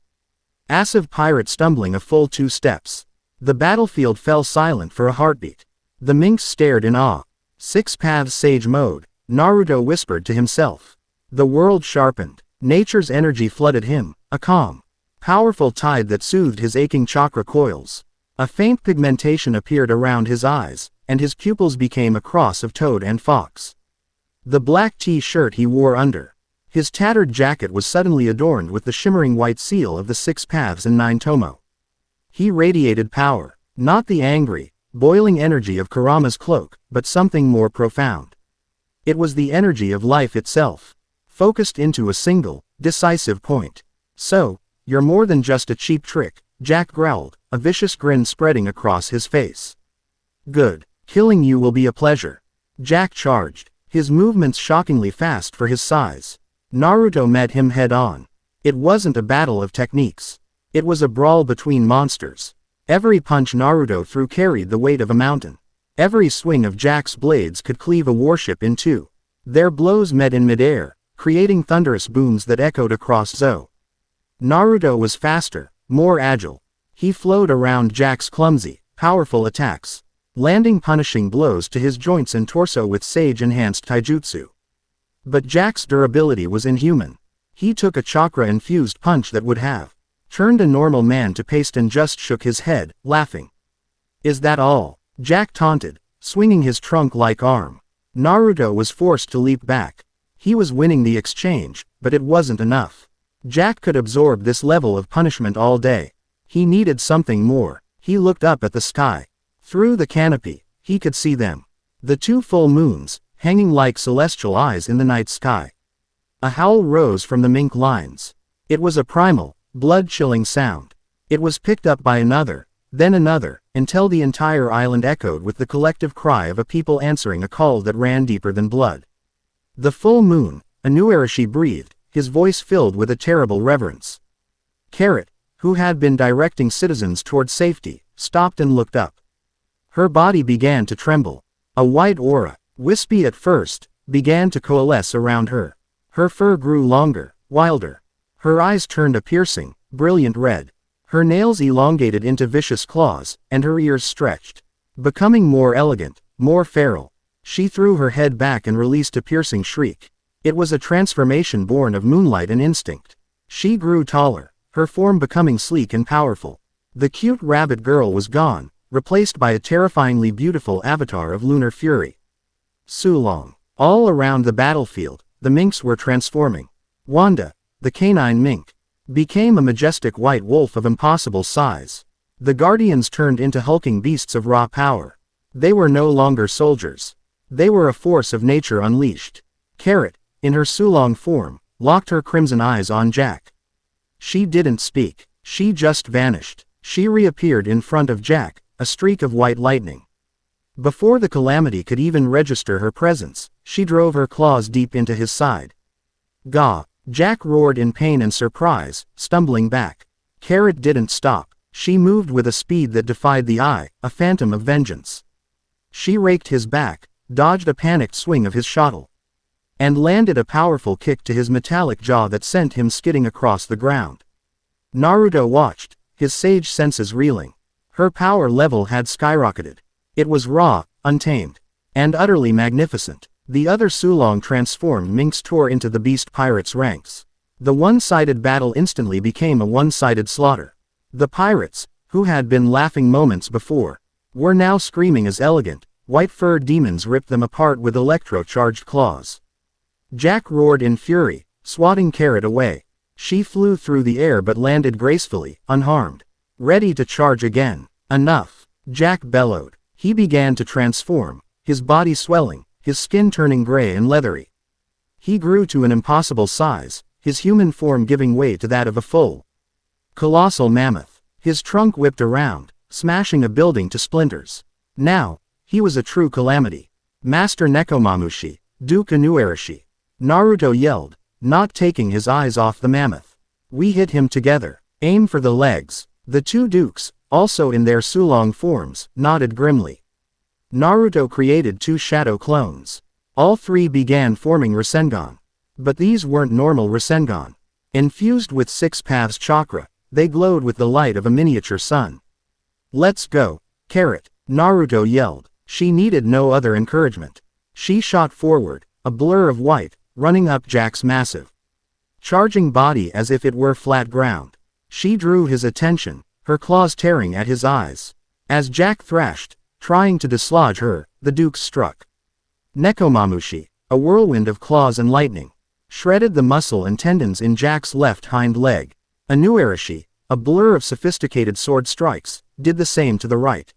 massive pirate stumbling a full 2 steps. The battlefield fell silent for a heartbeat. The minks stared in awe. 6 paths sage mode, Naruto whispered to himself. The world sharpened. Nature's energy flooded him, a calm, powerful tide that soothed his aching chakra coils. A faint pigmentation appeared around his eyes, and his pupils became a cross of toad and fox. The black t-shirt he wore under his tattered jacket was suddenly adorned with the shimmering white seal of the 6 paths and 9 tomo. He radiated power, not the angry, boiling energy of Kurama's cloak, but something more profound. It was the energy of life itself, focused into a single, decisive point. So, you're more than just a cheap trick, Jack growled, a vicious grin spreading across his face. Good. Killing you will be a pleasure. Jack charged, his movements shockingly fast for his size. Naruto met him head-on. It wasn't a battle of techniques. It was a brawl between monsters. Every punch Naruto threw carried the weight of a mountain. Every swing of Jack's blades could cleave a warship in 2. Their blows met in midair, creating thunderous booms that echoed across Zoe. Naruto was faster, more agile. He flowed around Jack's clumsy, powerful attacks, landing punishing blows to his joints and torso with sage-enhanced taijutsu. But Jack's durability was inhuman. He took a chakra-infused punch that would have turned a normal man to paste and just shook his head, laughing. Is that all? Jack taunted, swinging his trunk-like arm. Naruto was forced to leap back. He was winning the exchange, but it wasn't enough. Jack could absorb this level of punishment all day. He needed something more. He looked up at the sky. Through the canopy, he could see them. The two full moons, hanging like celestial eyes in the night sky. A howl rose from the mink lines. It was a primal, blood-chilling sound. It was picked up by another, then another, until the entire island echoed with the collective cry of a people answering a call that ran deeper than blood. The full moon, Inuarashi breathed, his voice filled with a terrible reverence. Carrot, who had been directing citizens toward safety, stopped and looked up. Her body began to tremble. A white aura, wispy at first, began to coalesce around her. Her fur grew longer, wilder. Her eyes turned a piercing, brilliant red. Her nails elongated into vicious claws, and her ears stretched. Becoming more elegant, more feral. She threw her head back and released a piercing shriek. It was a transformation born of moonlight and instinct. She grew taller, her form becoming sleek and powerful. The cute rabbit girl was gone, replaced by a terrifyingly beautiful avatar of lunar fury. Sulong. All around the battlefield, the minks were transforming. Wanda, the canine mink, became a majestic white wolf of impossible size. The guardians turned into hulking beasts of raw power. They were no longer soldiers. They were a force of nature unleashed. Carrot, in her Sulong form, locked her crimson eyes on Jack. She didn't speak. She just vanished. She reappeared in front of Jack, a streak of white lightning. Before the calamity could even register her presence, she drove her claws deep into his side. Gah! Jack roared in pain and surprise, stumbling back. Carrot didn't stop. She moved with a speed that defied the eye, a phantom of vengeance. She raked his back, dodged a panicked swing of his shuttle, and landed a powerful kick to his metallic jaw that sent him skidding across the ground. Naruto watched, his sage senses reeling. Her power level had skyrocketed. It was raw, untamed, and utterly magnificent. The other Sulong transformed minks tore into the beast pirates' ranks. The one-sided battle instantly became a one-sided slaughter. The pirates, who had been laughing moments before, were now screaming as elegant, white-furred demons ripped them apart with electro-charged claws. Jack roared in fury, swatting Carrot away. She flew through the air but landed gracefully, unharmed. Ready to charge again. Enough! Jack bellowed. He began to transform, his body swelling, his skin turning gray and leathery. He grew to an impossible size, his human form giving way to that of a full, colossal mammoth. His trunk whipped around, smashing a building to splinters. Now, he was a true calamity. Master Nekomamushi, Duke Inuarashi. Naruto yelled, not taking his eyes off the mammoth. We hit him together. Aim for the legs. The two dukes, also in their Sulong forms, nodded grimly. Naruto created two shadow clones. All three began forming Rasengan. But these weren't normal Rasengan. Infused with Six Paths chakra, they glowed with the light of a miniature sun. Let's go, Carrot, Naruto yelled. She needed no other encouragement. She shot forward, a blur of white, running up Jack's massive, charging body as if it were flat ground. She drew his attention, her claws tearing at his eyes. As Jack thrashed, trying to dislodge her, the dukes struck. Nekomamushi, a whirlwind of claws and lightning, shredded the muscle and tendons in Jack's left hind leg. Inuarashi, a blur of sophisticated sword strikes, did the same to the right.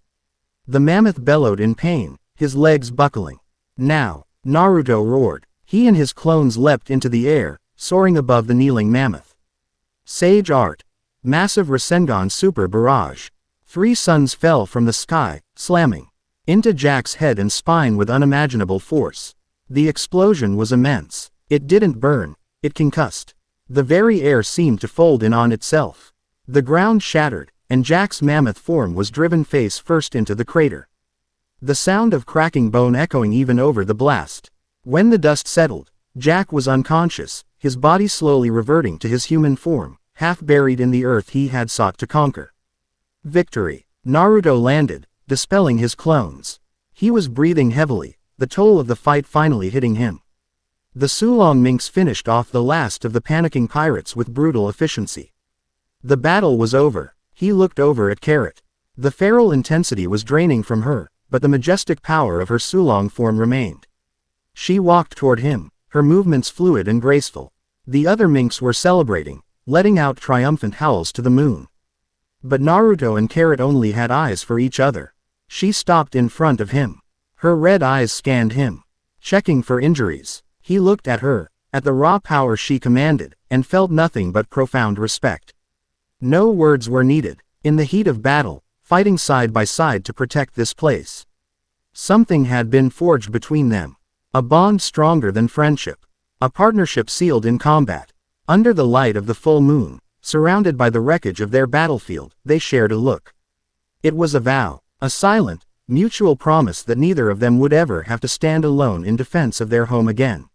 The mammoth bellowed in pain, his legs buckling. Now, Naruto roared. He and his clones leapt into the air, soaring above the kneeling mammoth. Sage Art. Massive Rasengan Super Barrage. 3 suns fell from the sky, slamming into Jack's head and spine with unimaginable force. The explosion was immense. It didn't burn, it concussed. The very air seemed to fold in on itself. The ground shattered, and Jack's mammoth form was driven face first into the crater. The sound of cracking bone echoing even over the blast. When the dust settled, Jack was unconscious, his body slowly reverting to his human form, half buried in the earth he had sought to conquer. Victory. Naruto landed, dispelling his clones. He was breathing heavily, the toll of the fight finally hitting him. The Sulong minks finished off the last of the panicking pirates with brutal efficiency. The battle was over. He looked over at Carrot. The feral intensity was draining from her, but the majestic power of her Sulong form remained. She walked toward him, her movements fluid and graceful. The other minks were celebrating, letting out triumphant howls to the moon. But Naruto and Carrot only had eyes for each other. She stopped in front of him. Her red eyes scanned him, checking for injuries. He looked at her, at the raw power she commanded, and felt nothing but profound respect. No words were needed. In the heat of battle, fighting side by side to protect this place, something had been forged between them. A bond stronger than friendship. A partnership sealed in combat. Under the light of the full moon, surrounded by the wreckage of their battlefield, they shared a look. It was a vow, a silent, mutual promise that neither of them would ever have to stand alone in defense of their home again.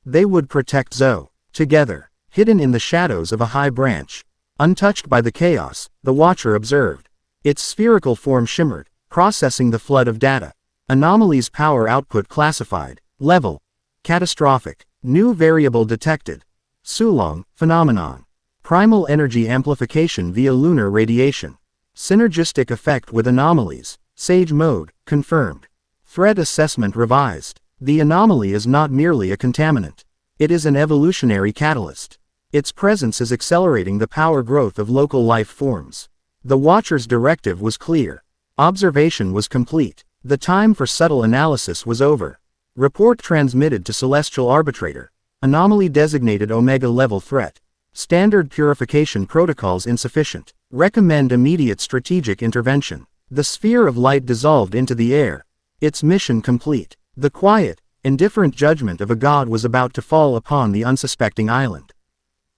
They would protect Zoe, together, hidden in the shadows of a high branch. Untouched by the chaos, the Watcher observed. Its spherical form shimmered, processing the flood of data. Anomalies power output classified. Level. Catastrophic. New variable detected. Sulong, phenomenon. Primal energy amplification via lunar radiation. Synergistic effect with anomalies. Sage mode, confirmed. Threat assessment revised. The anomaly is not merely a contaminant. It is an evolutionary catalyst. Its presence is accelerating the power growth of local life forms. The Watcher's directive was clear. Observation was complete. The time for subtle analysis was over. Report transmitted to Celestial Arbitrator. Anomaly designated Omega level threat. Standard purification protocols insufficient. Recommend immediate strategic intervention. The sphere of light dissolved into the air. Its mission complete. The quiet, indifferent judgment of a god was about to fall upon the unsuspecting island.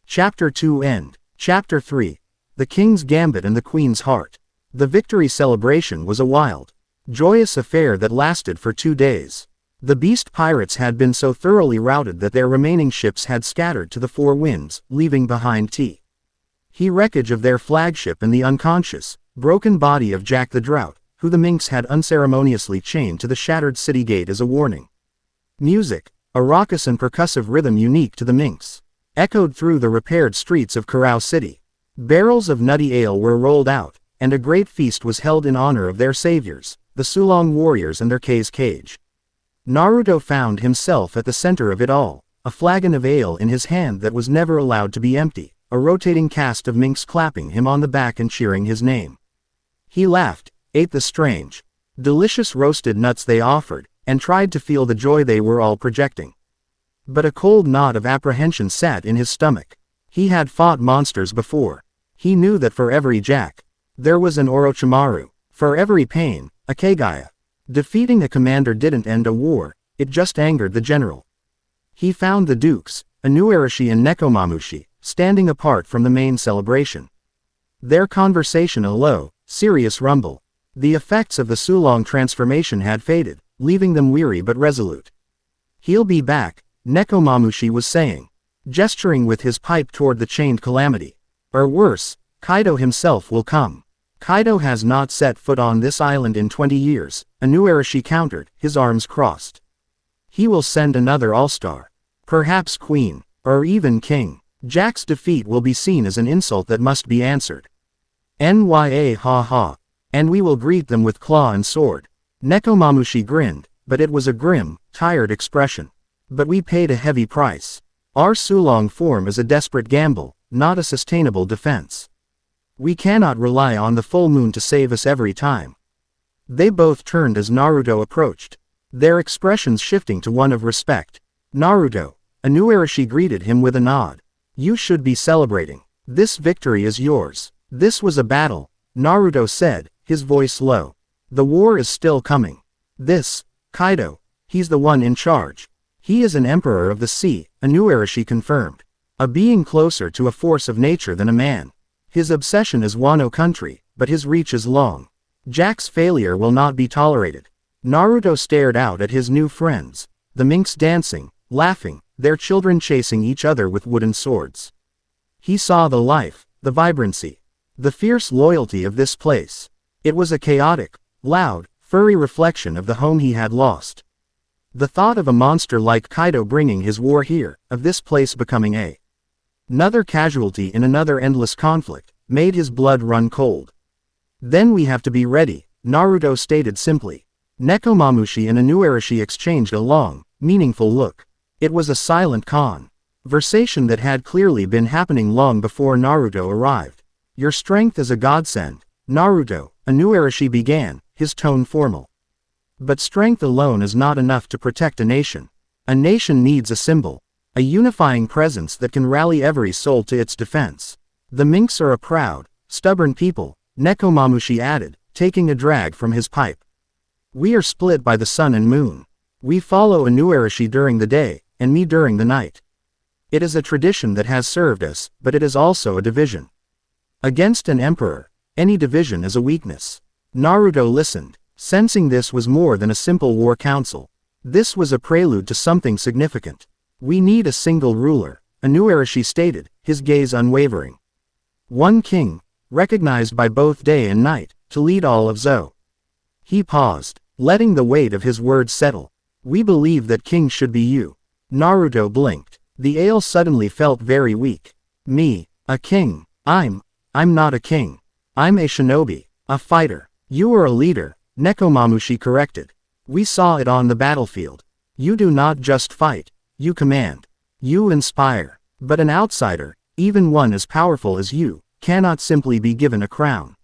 Chapter 2 End. Chapter 3. The King's Gambit and the Queen's Heart. The victory celebration was a wild, joyous affair that lasted for 2 days. The beast pirates had been so thoroughly routed that their remaining ships had scattered to the four winds, leaving behind the wreckage of their flagship and the unconscious, broken body of Jack the Drought, who the minks had unceremoniously chained to the shattered city gate as a warning. Music, a raucous and percussive rhythm unique to the minks, echoed through the repaired streets of Kurao City. Barrels of nutty ale were rolled out, and a great feast was held in honor of their saviors, the Sulong warriors and their cage. Naruto found himself at the center of it all, a flagon of ale in his hand that was never allowed to be empty, a rotating cast of minks clapping him on the back and cheering his name. He laughed, ate the strange, delicious roasted nuts they offered, and tried to feel the joy they were all projecting. But a cold knot of apprehension sat in his stomach. He had fought monsters before. He knew that for every Jack, there was an Orochimaru. For every pain, a Kagaya. Defeating a commander didn't end a war, it just angered the general. He found the dukes, Inuarashi and Nekomamushi, standing apart from the main celebration. Their conversation a low, serious rumble. The effects of the Sulong transformation had faded, leaving them weary but resolute. "He'll be back," Nekomamushi was saying, gesturing with his pipe toward the chained calamity. "Or worse, Kaido himself will come." "Kaido has not set foot on this island in 20 years, Inuarashi countered, his arms crossed. "He will send another all-star. Perhaps queen, or even king. Jack's defeat will be seen as an insult that must be answered. Nya ha ha. And we will greet them with claw and sword." Nekomamushi grinned, but it was a grim, tired expression. "But we paid a heavy price. Our Sulong form is a desperate gamble, not a sustainable defense. We cannot rely on the full moon to save us every time." They both turned as Naruto approached, their expressions shifting to one of respect. "Naruto," Inuarashi greeted him with a nod. "You should be celebrating. This victory is yours." "This was a battle," Naruto said, his voice low. "The war is still coming. This, Kaido, he's the one in charge. He is an emperor of the sea," Inuarashi confirmed. "A being closer to a force of nature than a man. His obsession is Wano country, but his reach is long. Jack's failure will not be tolerated." Naruto stared out at his new friends, the minks dancing, laughing, their children chasing each other with wooden swords. He saw the life, the vibrancy, the fierce loyalty of this place. It was a chaotic, loud, furry reflection of the home he had lost. The thought of a monster like Kaido bringing his war here, of this place becoming another casualty in another endless conflict, made his blood run cold. Then we have to be ready, Naruto stated simply. Nekomamushi and Inuarashi exchanged a long, meaningful look. It was a silent conversation that had clearly been happening long before Naruto arrived. Your strength is a godsend, Naruto, Inuarashi began, his tone formal. But strength alone is not enough to protect a nation. A nation needs a symbol, a unifying presence that can rally every soul to its defense. The Minks are a proud, stubborn people, Nekomamushi added, taking a drag from his pipe. We are split by the sun and moon. We follow Inuarashi during the day, and me during the night. It is a tradition that has served us, but it is also a division. Against an emperor, any division is a weakness. Naruto listened, sensing this was more than a simple war council. This was a prelude to something significant. We need a single ruler, Inuarashi stated, his gaze unwavering. One king, recognized by both day and night, to lead all of Zou. He paused, letting the weight of his words settle. We believe that king should be you. Naruto blinked. The ale suddenly felt very weak. Me, a king. I'm not a king. I'm a shinobi, a fighter. You are a leader, Nekomamushi corrected. We saw it on the battlefield. You do not just fight, you command. You inspire. But an outsider, even one as powerful as you, cannot simply be given a crown.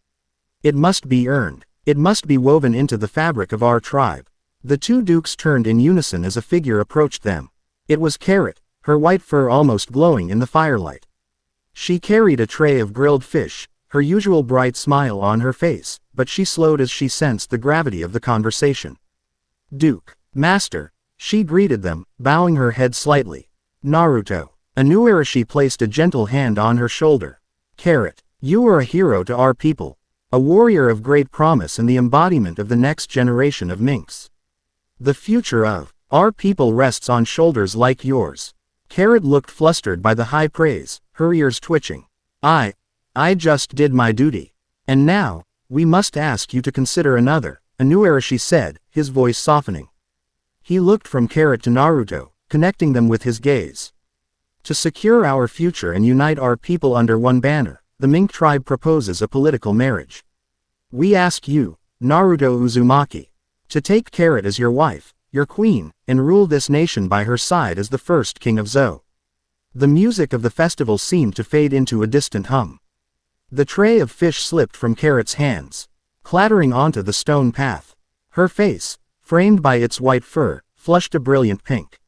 It must be earned. It must be woven into the fabric of our tribe. The two dukes turned in unison as a figure approached them. It was Carrot, her white fur almost glowing in the firelight. She carried a tray of grilled fish, her usual bright smile on her face, but she slowed as she sensed the gravity of the conversation. Duke, Master, she greeted them, bowing her head slightly. Naruto. Inuarashi placed a gentle hand on her shoulder. Carrot, you are a hero to our people. A warrior of great promise and the embodiment of the next generation of Minks. The future of our people rests on shoulders like yours. Carrot looked flustered by the high praise, her ears twitching. I just did my duty. And now, we must ask you to consider another, Inuarashi said, his voice softening. He looked from Carrot to Naruto, connecting them with his gaze. To secure our future and unite our people under one banner, the Mink tribe proposes a political marriage. We ask you, Naruto Uzumaki, to take Carrot as your wife, your queen, and rule this nation by her side as the first king of Zou. The music of the festival seemed to fade into a distant hum. The tray of fish slipped from Carrot's hands, clattering onto the stone path. Her face, framed by its white fur, flushed a brilliant pink.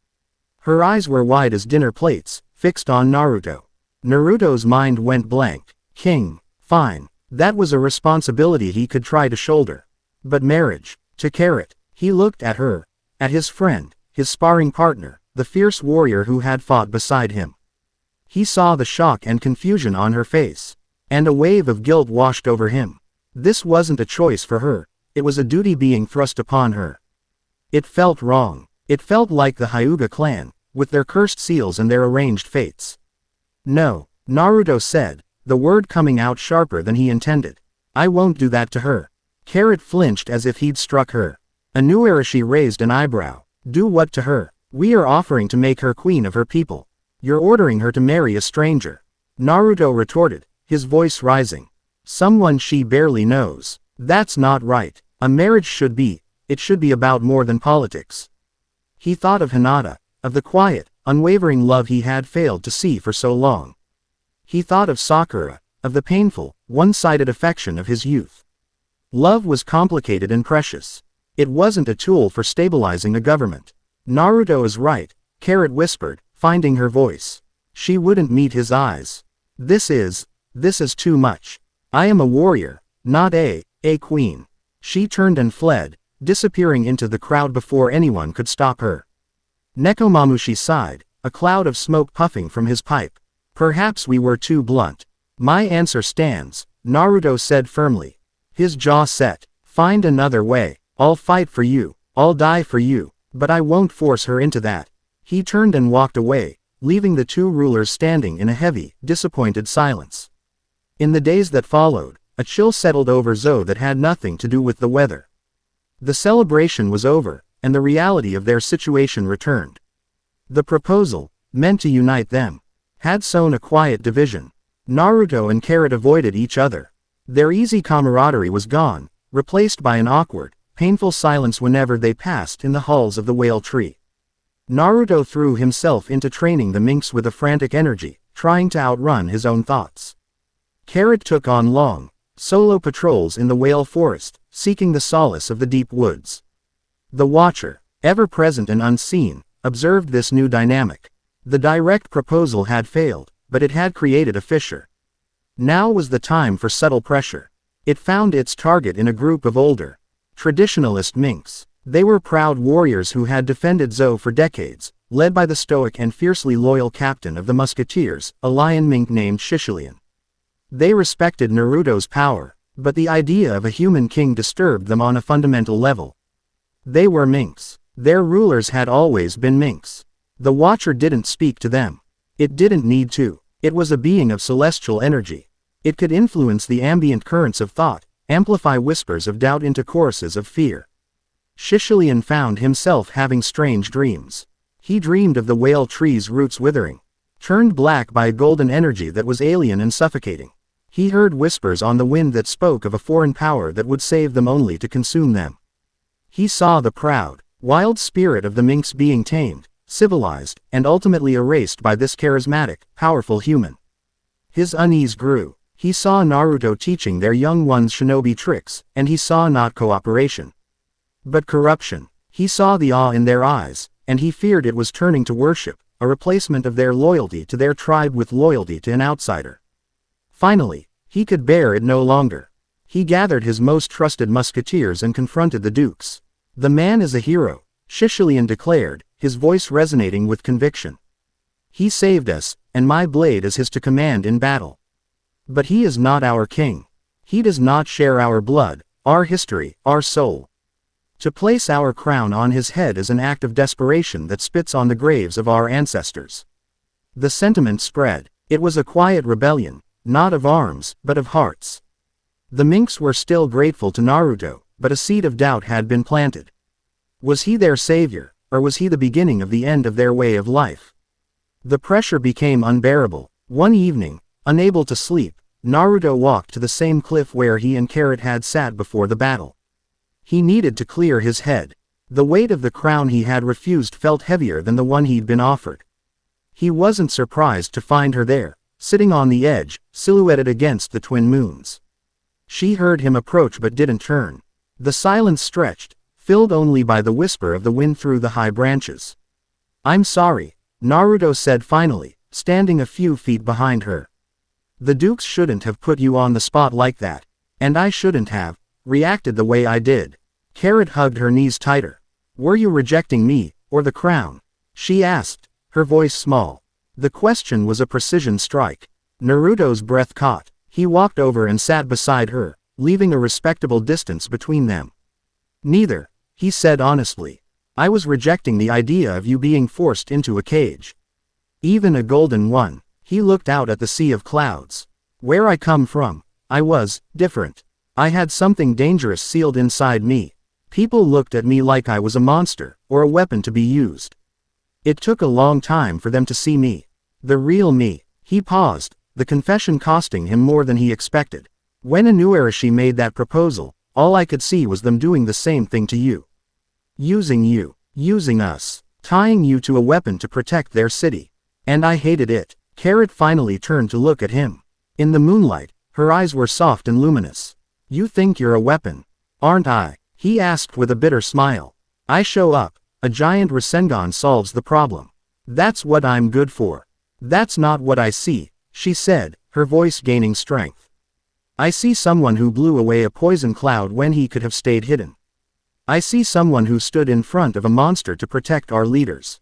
Her eyes were wide as dinner plates, fixed on Naruto. Naruto's mind went blank. King, fine, that was a responsibility he could try to shoulder. But marriage, to Carrot, he looked at her, at his friend, his sparring partner, the fierce warrior who had fought beside him. He saw the shock and confusion on her face, and a wave of guilt washed over him. This wasn't a choice for her, it was a duty being thrust upon her. It felt wrong. It felt like the Hyuga clan, with their cursed seals and their arranged fates. No, Naruto said, the word coming out sharper than he intended. I won't do that to her. Carrot flinched as if he'd struck her. Inuarashi raised an eyebrow. Do what to her? We are offering to make her queen of her people. You're ordering her to marry a stranger. Naruto retorted, his voice rising. Someone she barely knows. That's not right. A marriage should be about more than politics. He thought of Hinata, of the quiet, unwavering love he had failed to see for so long. He thought of Sakura, of the painful, one-sided affection of his youth. Love was complicated and precious. It wasn't a tool for stabilizing a government. Naruto is right, Carrot whispered, finding her voice. She wouldn't meet his eyes. This is too much. I am a warrior, not a queen. She turned and fled, disappearing into the crowd before anyone could stop her. Nekomamushi sighed, a cloud of smoke puffing from his pipe. Perhaps we were too blunt. My answer stands, Naruto said firmly. His jaw set. Find another way. I'll fight for you. I'll die for you. But I won't force her into that. He turned and walked away, leaving the two rulers standing in a heavy, disappointed silence. In the days that followed, a chill settled over Zou that had nothing to do with the weather. The celebration was over, and the reality of their situation returned. The proposal, meant to unite them, had sown a quiet division. Naruto and Carrot avoided each other. Their easy camaraderie was gone, replaced by an awkward, painful silence whenever they passed in the halls of the whale tree. Naruto threw himself into training the minks with a frantic energy, trying to outrun his own thoughts. Carrot took on long, solo patrols in the whale forest, seeking the solace of the deep woods. The Watcher, ever present and unseen, observed this new dynamic. The direct proposal had failed, but it had created a fissure. Now was the time for subtle pressure. It found its target in a group of older, traditionalist minks. They were proud warriors who had defended Zou for decades, led by the stoic and fiercely loyal captain of the Musketeers, a lion mink named Sulong. They respected Naruto's power, but the idea of a human king disturbed them on a fundamental level. They were minks. Their rulers had always been minks. The Watcher didn't speak to them. It didn't need to. It was a being of celestial energy. It could influence the ambient currents of thought, amplify whispers of doubt into choruses of fear. Sulong found himself having strange dreams. He dreamed of the whale tree's roots withering, turned black by a golden energy that was alien and suffocating. He heard whispers on the wind that spoke of a foreign power that would save them only to consume them. He saw the proud, wild spirit of the minks being tamed, civilized, and ultimately erased by this charismatic, powerful human. His unease grew. He saw Naruto teaching their young ones shinobi tricks, and he saw not cooperation, but corruption. He saw the awe in their eyes, and he feared it was turning to worship, a replacement of their loyalty to their tribe with loyalty to an outsider. Finally, he could bear it no longer. He gathered his most trusted musketeers and confronted the dukes. "The man is a hero," Sulong declared, his voice resonating with conviction. "He saved us, and my blade is his to command in battle. But he is not our king. He does not share our blood, our history, our soul. To place our crown on his head is an act of desperation that spits on the graves of our ancestors." The sentiment spread. It was a quiet rebellion, not of arms, but of hearts. The minks were still grateful to Naruto, but a seed of doubt had been planted. Was he their savior, or was he the beginning of the end of their way of life? The pressure became unbearable. One evening, unable to sleep, Naruto walked to the same cliff where he and Carrot had sat before the battle. He needed to clear his head. The weight of the crown he had refused felt heavier than the one he'd been offered. He wasn't surprised to find her there, sitting on the edge, silhouetted against the twin moons. She heard him approach but didn't turn. The silence stretched, filled only by the whisper of the wind through the high branches. "I'm sorry," Naruto said finally, standing a few feet behind her. "The dukes shouldn't have put you on the spot like that, and I shouldn't have reacted the way I did." Carrot hugged her knees tighter. "Were you rejecting me, or the crown?" she asked, her voice small. The question was a precision strike. Naruto's breath caught. He walked over and sat beside her, leaving a respectable distance between them. "Neither," he said honestly. "I was rejecting the idea of you being forced into a cage. Even a golden one." He looked out at the sea of clouds. "Where I come from, I was different. I had something dangerous sealed inside me. People looked at me like I was a monster, or a weapon to be used. It took a long time for them to see me. The real me." He paused, the confession costing him more than he expected. "When Inuarashi made that proposal, all I could see was them doing the same thing to you. Using you, using us, tying you to a weapon to protect their city. And I hated it." Carrot finally turned to look at him. In the moonlight, her eyes were soft and luminous. "You think you're a weapon, aren't I?" he asked with a bitter smile. "I show up, a giant Rasengan solves the problem. That's what I'm good for." "That's not what I see," she said, her voice gaining strength. "I see someone who blew away a poison cloud when he could have stayed hidden. I see someone who stood in front of a monster to protect our leaders.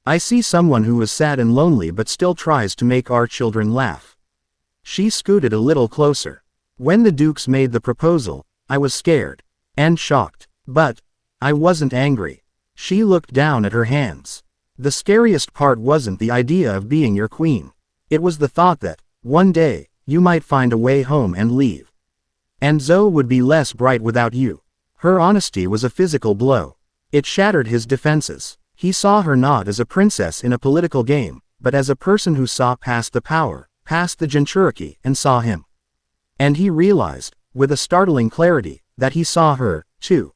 I see someone who is sad and lonely but still tries to make our children laugh." She scooted a little closer. "When the dukes made the proposal, I was scared. And shocked. But I wasn't angry." She looked down at her hands. "The scariest part wasn't the idea of being your queen. It was the thought that, one day, you might find a way home and leave. And Zou would be less bright without you." Her honesty was a physical blow. It shattered his defenses. He saw her not as a princess in a political game, but as a person who saw past the power, past the Jinchuriki, and saw him. And he realized, with a startling clarity, that he saw her, too.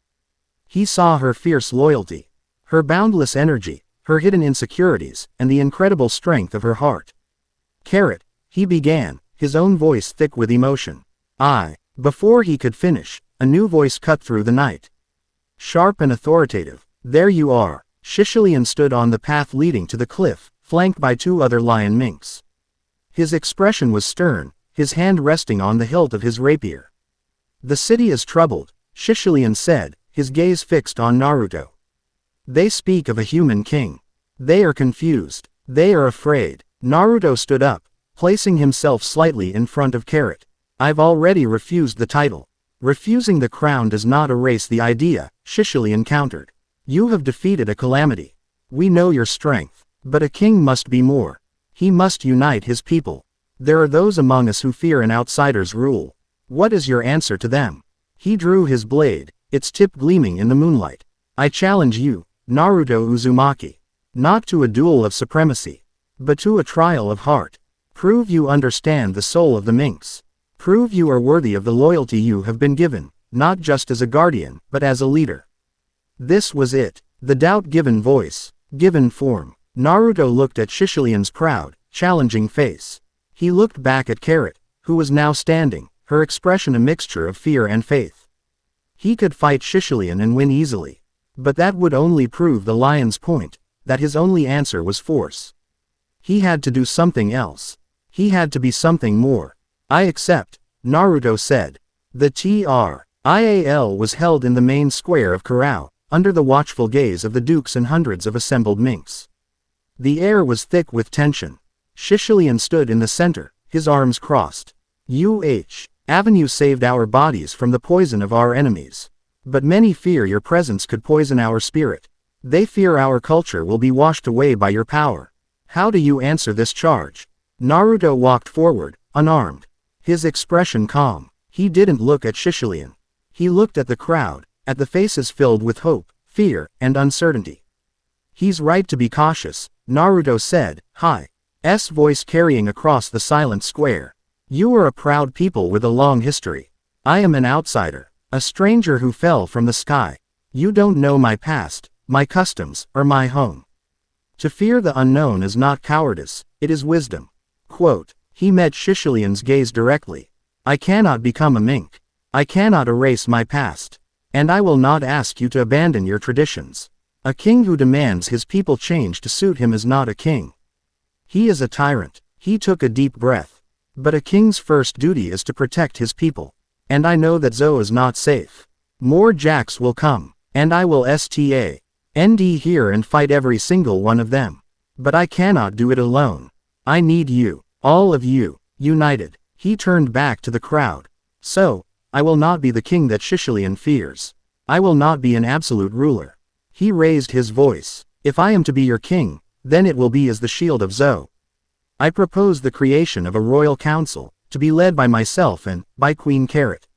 He saw her fierce loyalty, her boundless energy, her hidden insecurities, and the incredible strength of her heart. Carrot, he began, his own voice thick with emotion. Before he could finish, a new voice cut through the night. Sharp and authoritative. There you are. Shishilian stood on the path leading to the cliff, flanked by 2 other lion minks. His expression was stern, his hand resting on the hilt of his rapier. The city is troubled, Shishilian said, his gaze fixed on Naruto. They speak of a human king. They are confused. They are afraid. Naruto stood up, placing himself slightly in front of Carrot. I've already refused the title. Refusing the crown does not erase the idea, Shishilian countered. You have defeated a calamity. We know your strength. But a king must be more. He must unite his people. There are those among us who fear an outsider's rule. What is your answer to them? He drew his blade, its tip gleaming in the moonlight. I challenge you, Naruto Uzumaki. Not to a duel of supremacy, but to a trial of heart. Prove you understand the soul of the minks. Prove you are worthy of the loyalty you have been given, not just as a guardian, but as a leader. This was it, the doubt given voice, given form. Naruto looked at Shishilian's proud, challenging face. He looked back at Carrot, who was now standing, her expression a mixture of fear and faith. He could fight Shishilian and win easily. But that would only prove the lion's point, that his only answer was force. He had to do something else. He had to be something more. I accept, Naruto said. The trial was held in the main square of Kurao, under the watchful gaze of the dukes and hundreds of assembled minks. The air was thick with tension. Shishilian stood in the center, his arms crossed. Avenue saved our bodies from the poison of our enemies. But many fear your presence could poison our spirit. They fear our culture will be washed away by your power. How do you answer this charge? Naruto walked forward, unarmed. His expression calm. He didn't look at Shishilian. He looked at the crowd, at the faces filled with hope, fear, and uncertainty. He's right to be cautious, Naruto said, his voice carrying across the silent square. You are a proud people with a long history. I am an outsider, a stranger who fell from the sky. You don't know my past, my customs, or my home. To fear the unknown is not cowardice, it is wisdom. Quote, he met Shishilian's gaze directly. I cannot become a mink. I cannot erase my past. And I will not ask you to abandon your traditions. A king who demands his people change to suit him is not a king. He is a tyrant. He took a deep breath. But a king's first duty is to protect his people. And I know that Zou is not safe. More jacks will come, and I will stand here and fight every single one of them. But I cannot do it alone. I need you, all of you, united. He turned back to the crowd. So, I will not be the king that Shishilian fears. I will not be an absolute ruler. He raised his voice. If I am to be your king, then it will be as the shield of Zou. I propose the creation of a royal council, to be led by myself and, by Queen Carrot.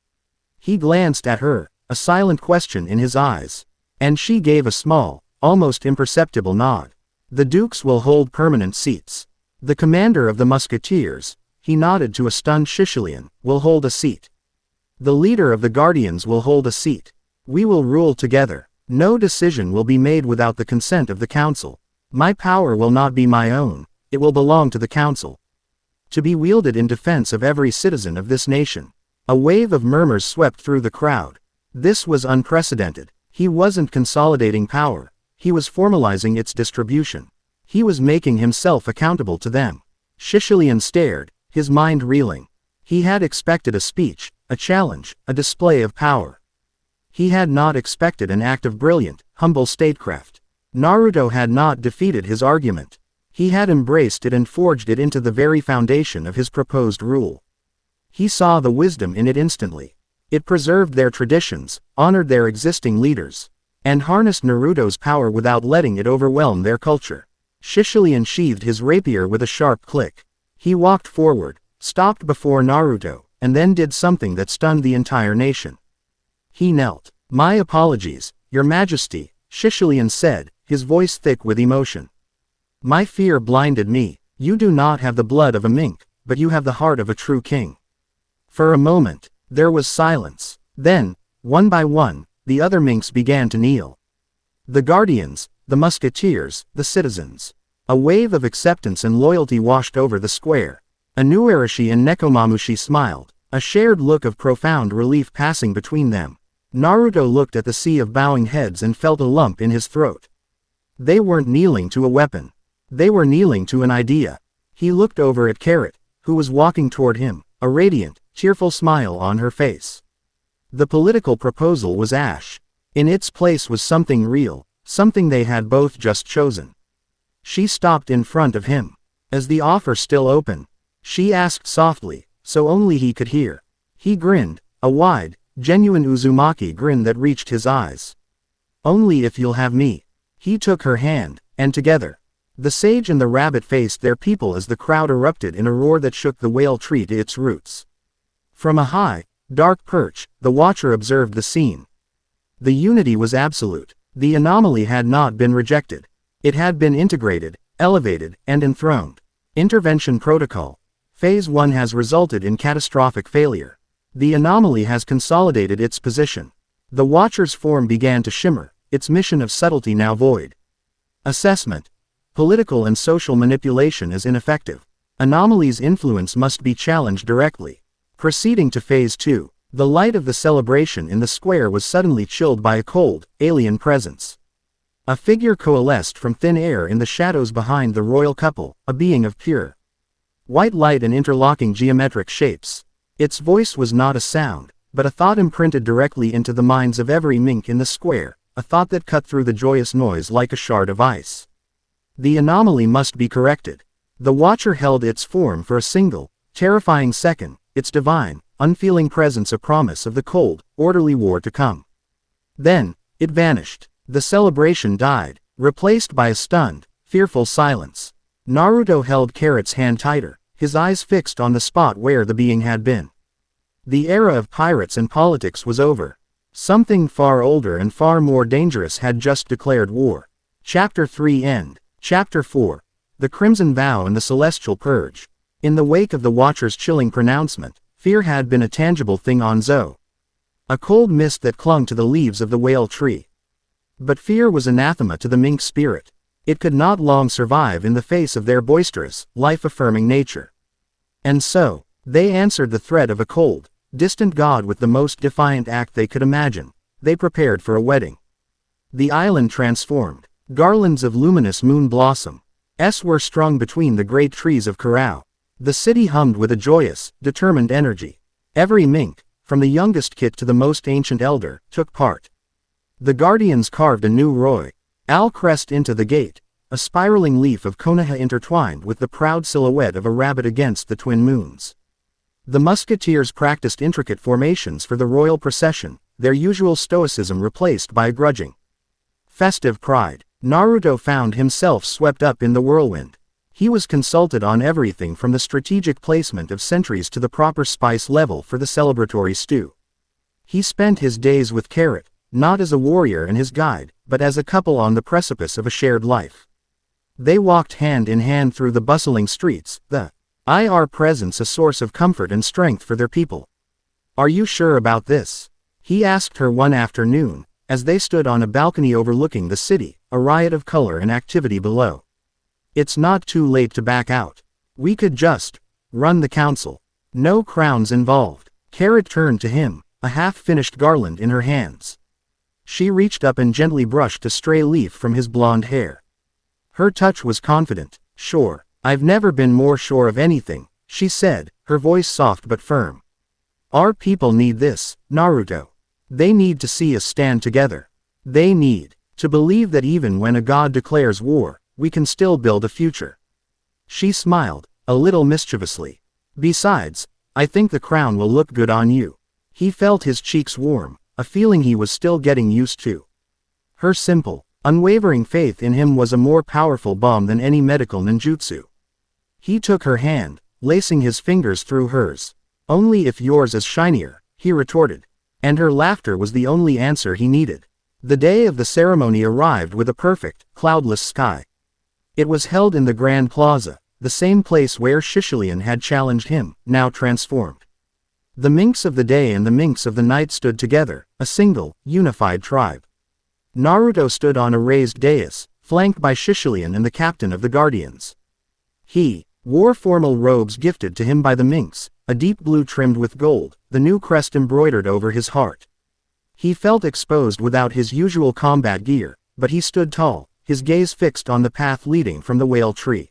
He glanced at her, a silent question in his eyes. And she gave a small, almost imperceptible nod. The dukes will hold permanent seats. The commander of the musketeers, he nodded to a stunned Shishilian, will hold a seat. The leader of the guardians will hold a seat. We will rule together. No decision will be made without the consent of the council. My power will not be my own, it will belong to the council. To be wielded in defense of every citizen of this nation. A wave of murmurs swept through the crowd. This was unprecedented. He wasn't consolidating power. He was formalizing its distribution. He was making himself accountable to them. Shishilian stared, his mind reeling. He had expected a speech, a challenge, a display of power. He had not expected an act of brilliant, humble statecraft. Naruto had not defeated his argument. He had embraced it and forged it into the very foundation of his proposed rule. He saw the wisdom in it instantly. It preserved their traditions, honored their existing leaders, and harnessed Naruto's power without letting it overwhelm their culture. Shishilian sheathed his rapier with a sharp click. He walked forward, stopped before Naruto, and then did something that stunned the entire nation. He knelt. My apologies, Your Majesty, Shishilian said, his voice thick with emotion. My fear blinded me. You do not have the blood of a mink, but you have the heart of a true king." For a moment, there was silence. Then, one by one, the other minks began to kneel. The guardians, the musketeers, the citizens. A wave of acceptance and loyalty washed over the square. Inuarashi and Nekomamushi smiled, a shared look of profound relief passing between them. Naruto looked at the sea of bowing heads and felt a lump in his throat. They weren't kneeling to a weapon. They were kneeling to an idea. He looked over at Carrot, who was walking toward him, a radiant, cheerful smile on her face. The political proposal was ash. In its place was something real, something they had both just chosen. She stopped in front of him. As the offer still open, she asked softly, so only he could hear. He grinned, a wide, genuine Uzumaki grin that reached his eyes. "Only if you'll have me." He took her hand, and together, the sage and the rabbit faced their people as the crowd erupted in a roar that shook the whale tree to its roots. From a high, dark perch, the watcher observed the scene. The unity was absolute. The anomaly had not been rejected. It had been integrated, elevated, and enthroned. Intervention protocol. Phase 1 has resulted in catastrophic failure. The anomaly has consolidated its position. The watcher's form began to shimmer, its mission of subtlety now void. Assessment. Political and social manipulation is ineffective. Anomaly's influence must be challenged directly. Proceeding to Phase 2, the light of the celebration in the square was suddenly chilled by a cold, alien presence. A figure coalesced from thin air in the shadows behind the royal couple, a being of pure white light and interlocking geometric shapes. Its voice was not a sound, but a thought imprinted directly into the minds of every mink in the square, a thought that cut through the joyous noise like a shard of ice. The anomaly must be corrected. The watcher held its form for a single, terrifying second, its divine, unfeeling presence a promise of the cold, orderly war to come. Then, it vanished. The celebration died, replaced by a stunned, fearful silence. Naruto held Carrot's hand tighter, his eyes fixed on the spot where the being had been. The era of pirates and politics was over. Something far older and far more dangerous had just declared war. Chapter 3 End. Chapter 4. The Crimson Vow and the Celestial Purge. In the wake of the Watcher's chilling pronouncement, fear had been a tangible thing on Zou. A cold mist that clung to the leaves of the whale tree. But fear was anathema to the mink spirit. It could not long survive in the face of their boisterous, life-affirming nature. And so, they answered the threat of a cold, distant god with the most defiant act they could imagine. They prepared for a wedding. The island transformed. Garlands of luminous moon blossom were strung between the great trees of Kurao. The city hummed with a joyous, determined energy. Every mink, from the youngest kit to the most ancient elder, took part. The guardians carved a new royal crest into the gate, a spiraling leaf of Konoha intertwined with the proud silhouette of a rabbit against the twin moons. The musketeers practiced intricate formations for the royal procession, their usual stoicism replaced by a grudging, festive pride. Naruto found himself swept up in the whirlwind. He was consulted on everything from the strategic placement of sentries to the proper spice level for the celebratory stew. He spent his days with Carrot, not as a warrior and his guide, but as a couple on the precipice of a shared life. They walked hand in hand through the bustling streets, the IR presence a source of comfort and strength for their people. "Are you sure about this?" he asked her one afternoon, as they stood on a balcony overlooking the city, a riot of color and activity below. "It's not too late to back out. We could just run the council. No crowns involved." Carrot turned to him, a half-finished garland in her hands. She reached up and gently brushed a stray leaf from his blonde hair. Her touch was confident. "Sure. I've never been more sure of anything," she said, her voice soft but firm. "Our people need this, Naruto. They need to see us stand together. They need to believe that even when a god declares war, we can still build a future." She smiled, a little mischievously. "Besides, I think the crown will look good on you." He felt his cheeks warm, a feeling he was still getting used to. Her simple, unwavering faith in him was a more powerful balm than any medical ninjutsu. He took her hand, lacing his fingers through hers. "Only if yours is shinier," he retorted. And her laughter was the only answer he needed. The day of the ceremony arrived with a perfect, cloudless sky. It was held in the Grand Plaza, the same place where Shishilian had challenged him, now transformed. The minks of the day and the minks of the night stood together, a single, unified tribe. Naruto stood on a raised dais, flanked by Shishilian and the captain of the Guardians. He wore formal robes gifted to him by the minks, a deep blue trimmed with gold, the new crest embroidered over his heart. He felt exposed without his usual combat gear, but he stood tall, his gaze fixed on the path leading from the whale tree.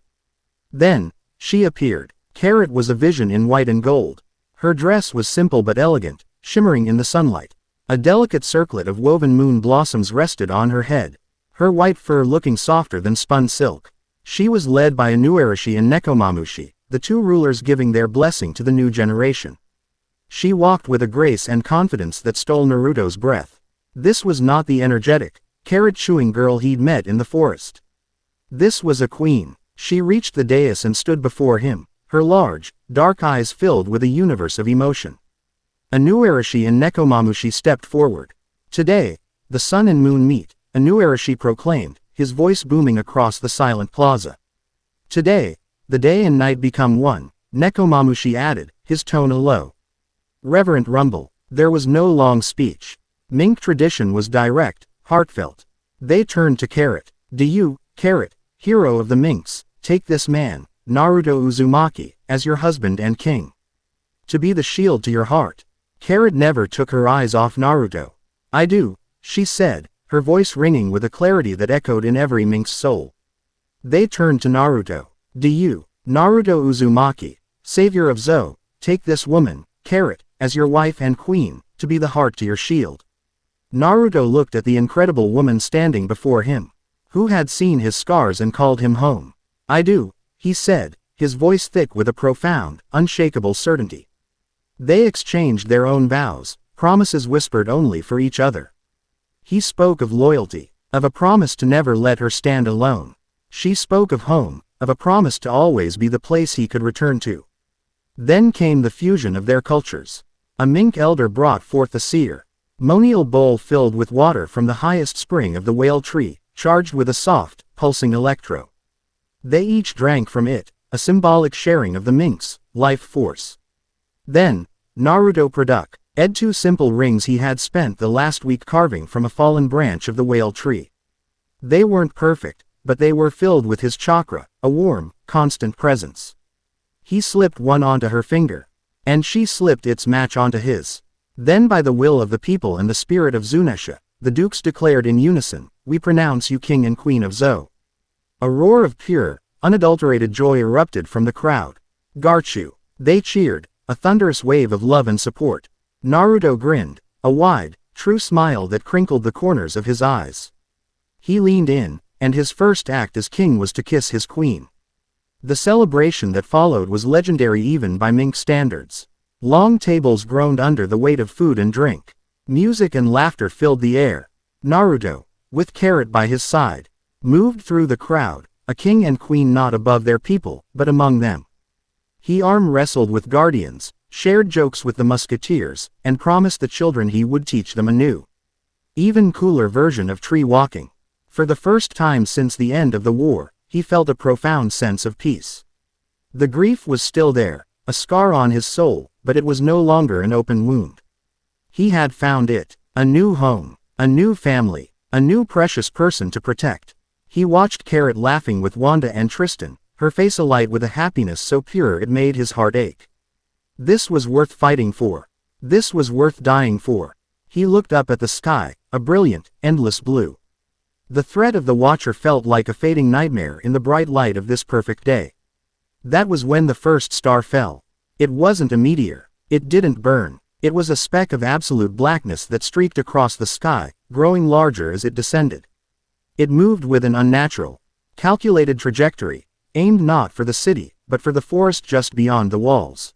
Then, she appeared. Carrot was a vision in white and gold. Her dress was simple but elegant, shimmering in the sunlight. A delicate circlet of woven moon blossoms rested on her head, her white fur looking softer than spun silk. She was led by Inuarashi and Nekomamushi, the two rulers giving their blessing to the new generation. She walked with a grace and confidence that stole Naruto's breath. This was not the energetic, carrot-chewing girl he'd met in the forest. This was a queen. She reached the dais and stood before him, her large, dark eyes filled with a universe of emotion. Inuarashi and Nekomamushi stepped forward. Today, the sun and moon meet, Inuarashi proclaimed, his voice booming across the silent plaza. Today, the day and night become one, Nekomamushi added, his tone a low, reverent rumble. There was no long speech. Mink tradition was direct, heartfelt. They turned to Carrot. Do you, Carrot, hero of the minks, take this man, Naruto Uzumaki, as your husband and king? To be the shield to your heart. Carrot never took her eyes off Naruto. I do, she said, her voice ringing with a clarity that echoed in every mink's soul. They turned to Naruto. Do you, Naruto Uzumaki, savior of Zou, take this woman, Carrot, as your wife and queen, to be the heart to your shield? Naruto looked at the incredible woman standing before him, who had seen his scars and called him home. I do, he said, his voice thick with a profound, unshakable certainty. They exchanged their own vows, promises whispered only for each other. He spoke of loyalty, of a promise to never let her stand alone. She spoke of home, of a promise to always be the place he could return to. Then came the fusion of their cultures. A mink elder brought forth a seer, monial bowl filled with water from the highest spring of the whale tree, charged with a soft, pulsing electro. They each drank from it, a symbolic sharing of the mink's life force. Then, Naruto product, ed two simple rings he had spent the last week carving from a fallen branch of the whale tree. They weren't perfect, but they were filled with his chakra, a warm, constant presence. He slipped one onto her finger, and she slipped its match onto his. Then by the will of the people and the spirit of Zunisha, the dukes declared in unison, we pronounce you king and queen of Zou. A roar of pure, unadulterated joy erupted from the crowd. Garchu. They cheered, a thunderous wave of love and support. Naruto grinned, a wide, true smile that crinkled the corners of his eyes. He leaned in, and his first act as king was to kiss his queen. The celebration that followed was legendary even by mink standards. Long tables groaned under the weight of food and drink. Music and laughter filled the air. Naruto, with Carrot by his side, moved through the crowd, a king and queen not above their people, but among them. He arm wrestled with guardians, shared jokes with the musketeers, and promised the children he would teach them a new, even cooler version of tree walking. For the first time since the end of the war, he felt a profound sense of peace. The grief was still there, a scar on his soul, but it was no longer an open wound. He had found it, a new home, a new family, a new precious person to protect. He watched Carrot laughing with Wanda and Tristan, her face alight with a happiness so pure it made his heart ache. This was worth fighting for. This was worth dying for. He looked up at the sky, a brilliant, endless blue. The threat of the Watcher felt like a fading nightmare in the bright light of this perfect day. That was when the first star fell. It wasn't a meteor. It didn't burn. It was a speck of absolute blackness that streaked across the sky, growing larger as it descended. It moved with an unnatural, calculated trajectory, aimed not for the city, but for the forest just beyond the walls.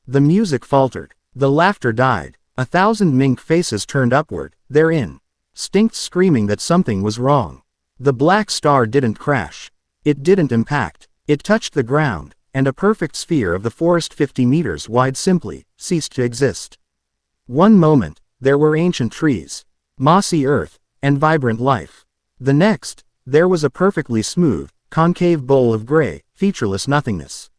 The music faltered. The laughter died. 1,000 mink faces turned upward, their instincts screaming that something was wrong. The black star didn't crash. It didn't impact. It touched the ground, and a perfect sphere of the forest 50 meters wide simply ceased to exist. One moment, there were ancient trees, mossy earth, and vibrant life. The next, there was a perfectly smooth, concave bowl of gray, featureless nothingness.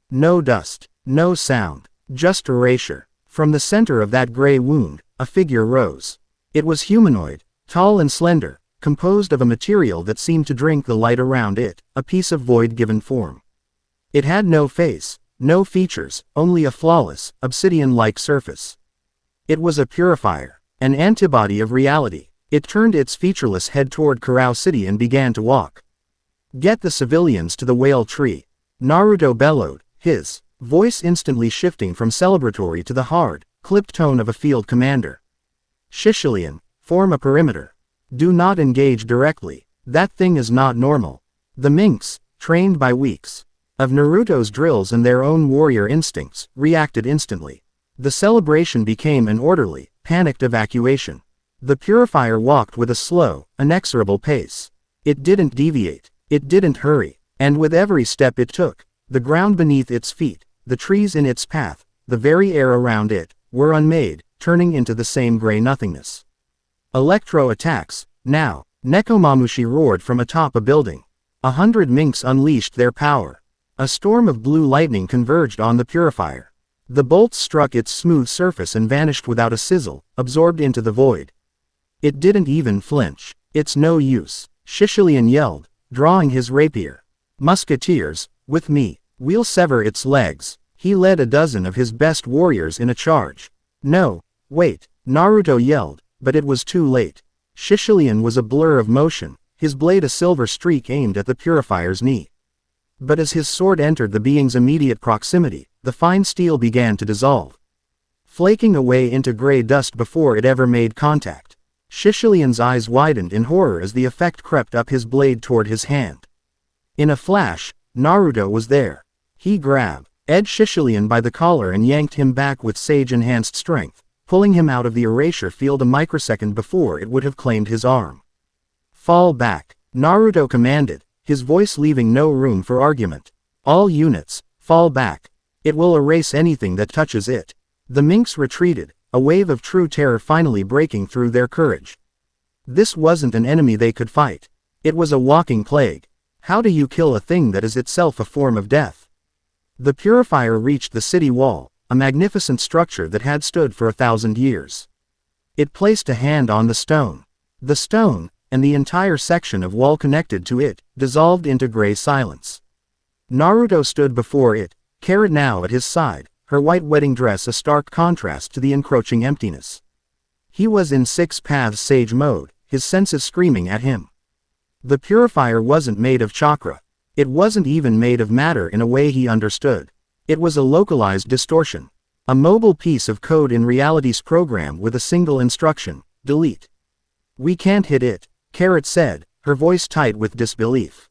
No dust, no sound, just erasure. From the center of that gray wound, a figure rose. It was humanoid, tall and slender, composed of a material that seemed to drink the light around it, a piece of void-given form. It had no face, no features, only a flawless, obsidian-like surface. It was a purifier, an antibody of reality. It turned its featureless head toward Karao City and began to walk. "Get the civilians to the whale tree," Naruto bellowed, his voice instantly shifting from celebratory to the hard, clipped tone of a field commander. "Shishilian, form a perimeter. Do not engage directly. That thing is not normal." The minks, trained by weeks of Naruto's drills and their own warrior instincts, reacted instantly. The celebration became an orderly, panicked evacuation. The purifier walked with a slow, inexorable pace. It didn't deviate, it didn't hurry, and with every step it took, the ground beneath its feet, the trees in its path, the very air around it, were unmade, turning into the same gray nothingness. "Electro attacks, now!" Nekomamushi roared from atop a building. 100 minks unleashed their power. A storm of blue lightning converged on the purifier. The bolts struck its smooth surface and vanished without a sizzle, absorbed into the void. It didn't even flinch. "It's no use," Shishilian yelled, drawing his rapier. "Musketeers, with me. We'll sever its legs." He led a dozen of his best warriors in a charge. "No, wait," Naruto yelled, but it was too late. Shishilian was a blur of motion, his blade a silver streak aimed at the purifier's knee. But as his sword entered the being's immediate proximity, the fine steel began to dissolve, flaking away into gray dust before it ever made contact. Shishilian's eyes widened in horror as the effect crept up his blade toward his hand. In a flash, Naruto was there. He grabbed Ed Shishilian by the collar and yanked him back with sage-enhanced strength, pulling him out of the erasure field a microsecond before it would have claimed his arm. "Fall back," Naruto commanded, his voice leaving no room for argument. "All units, fall back. It will erase anything that touches it." The minks retreated, a wave of true terror finally breaking through their courage. This wasn't an enemy they could fight. It was a walking plague. How do you kill a thing that is itself a form of death? The purifier reached the city wall, a magnificent structure that had stood for 1,000 years. It placed a hand on the stone. The stone, and the entire section of wall connected to it, dissolved into gray silence. Naruto stood before it, Carrot now at his side, her white wedding dress a stark contrast to the encroaching emptiness. He was in Six Paths Sage mode, his senses screaming at him. The purifier wasn't made of chakra. It wasn't even made of matter in a way he understood. It was a localized distortion. A mobile piece of code in reality's program with a single instruction: delete. "We can't hit it," Carrot said, her voice tight with disbelief.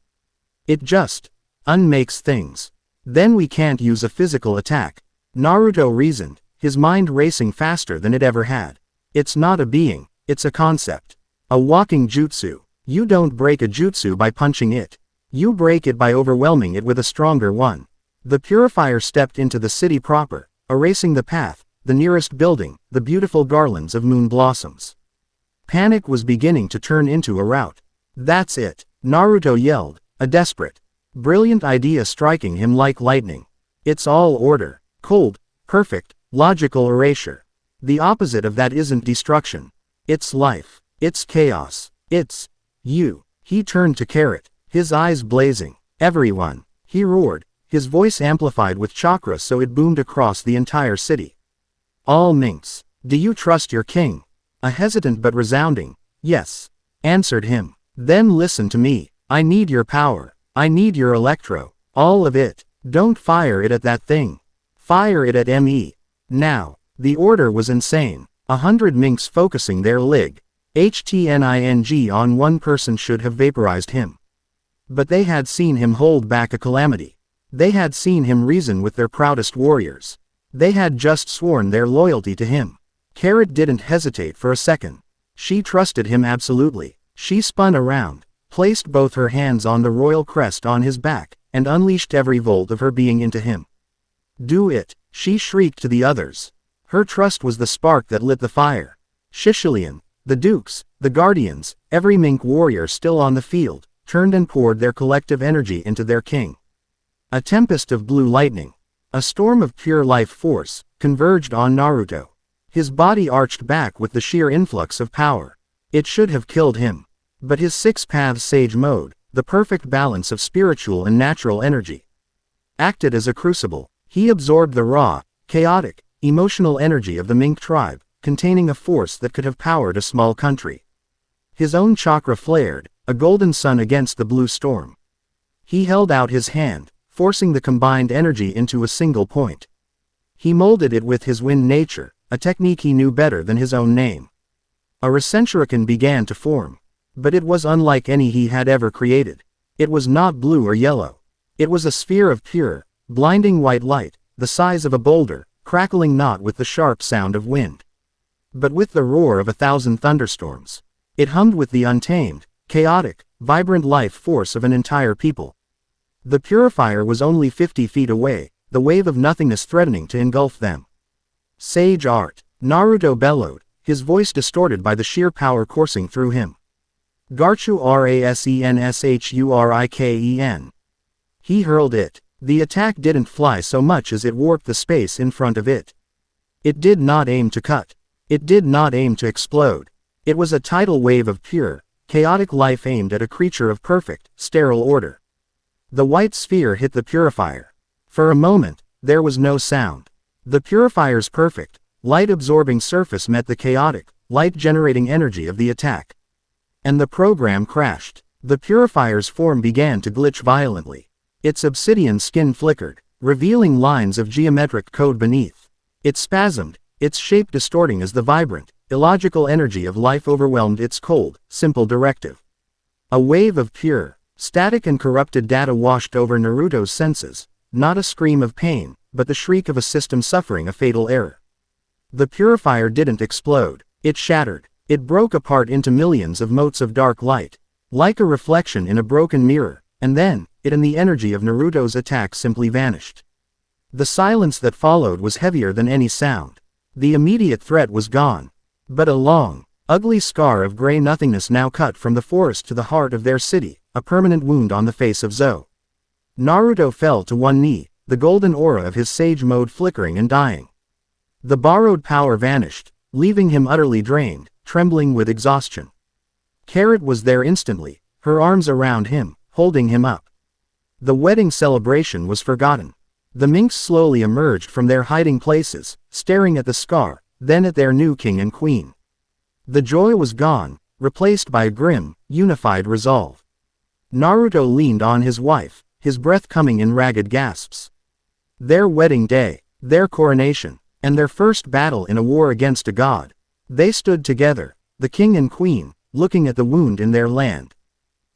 "It just unmakes things. Then we can't use a physical attack," Naruto reasoned, his mind racing faster than it ever had. "It's not a being, it's a concept. A walking jutsu. You don't break a jutsu by punching it. You break it by overwhelming it with a stronger one." The purifier stepped into the city proper, erasing the path, the nearest building, the beautiful garlands of moon blossoms. Panic was beginning to turn into a rout. "That's it," Naruto yelled, a desperate, brilliant idea striking him like lightning. "It's all order. Cold, perfect, logical erasure. The opposite of that isn't destruction. It's life. It's chaos. It's you." He turned to Carrot, his eyes blazing. "Everyone," he roared, his voice amplified with chakra so it boomed across the entire city. "All minks, do you trust your king?" A hesitant but resounding "yes" answered him. "Then listen to me. I need your power. I need your electro. All of it. Don't fire it at that thing. Fire it at me. Now." The order was insane. 100 minks focusing their HTNING on one person should have vaporized him. But they had seen him hold back a calamity. They had seen him reason with their proudest warriors. They had just sworn their loyalty to him. Carrot didn't hesitate for a second. She trusted him absolutely. She spun around, placed both her hands on the royal crest on his back, and unleashed every volt of her being into him. "Do it," she shrieked to the others. Her trust was the spark that lit the fire. Shishilian, the Dukes, the Guardians, every mink warrior still on the field, turned and poured their collective energy into their king. A tempest of blue lightning, a storm of pure life force, converged on Naruto. His body arched back with the sheer influx of power. It should have killed him. But his six-paths sage mode, the perfect balance of spiritual and natural energy, acted as a crucible. He absorbed the raw, chaotic, emotional energy of the Mink tribe, containing a force that could have powered a small country. His own chakra flared, a golden sun against the blue storm. He held out his hand, forcing the combined energy into a single point. He molded it with his wind nature, a technique he knew better than his own name. A Rasenshuriken began to form. But it was unlike any he had ever created. It was not blue or yellow. It was a sphere of pure, blinding white light, the size of a boulder, crackling not with the sharp sound of wind, but with the roar of 1,000 thunderstorms. It hummed with the untamed, chaotic, vibrant life force of an entire people. The purifier was only 50 feet away, the wave of nothingness threatening to engulf them. Sage art, Naruto bellowed, his voice distorted by the sheer power coursing through him. Garchu Rasenshuriken. He hurled it. The attack didn't fly so much as it warped the space in front of it. It did not aim to cut. It did not aim to explode. It was a tidal wave of pure, chaotic life aimed at a creature of perfect, sterile order. The white sphere hit the purifier. For a moment, there was no sound. The purifier's perfect, light-absorbing surface met the chaotic, light-generating energy of the attack. And the program crashed. The purifier's form began to glitch violently. Its obsidian skin flickered, revealing lines of geometric code beneath. It spasmed, its shape distorting as the vibrant, illogical energy of life overwhelmed its cold, simple directive. A wave of pure, static and corrupted data washed over Naruto's senses, not a scream of pain, but the shriek of a system suffering a fatal error. The purifier didn't explode. It shattered. It broke apart into millions of motes of dark light, like a reflection in a broken mirror, and then, it and the energy of Naruto's attack simply vanished. The silence that followed was heavier than any sound. The immediate threat was gone. But a long, ugly scar of gray nothingness now cut from the forest to the heart of their city, a permanent wound on the face of Zou. Naruto fell to one knee, the golden aura of his sage mode flickering and dying. The borrowed power vanished, leaving him utterly drained, trembling with exhaustion. Carrot was there instantly, her arms around him, holding him up. The wedding celebration was forgotten. The Minks slowly emerged from their hiding places, staring at the scar, then at their new king and queen. The joy was gone, replaced by a grim, unified resolve. Naruto leaned on his wife, his breath coming in ragged gasps. Their wedding day, their coronation, and their first battle in a war against a god. They stood together, the king and queen, looking at the wound in their land.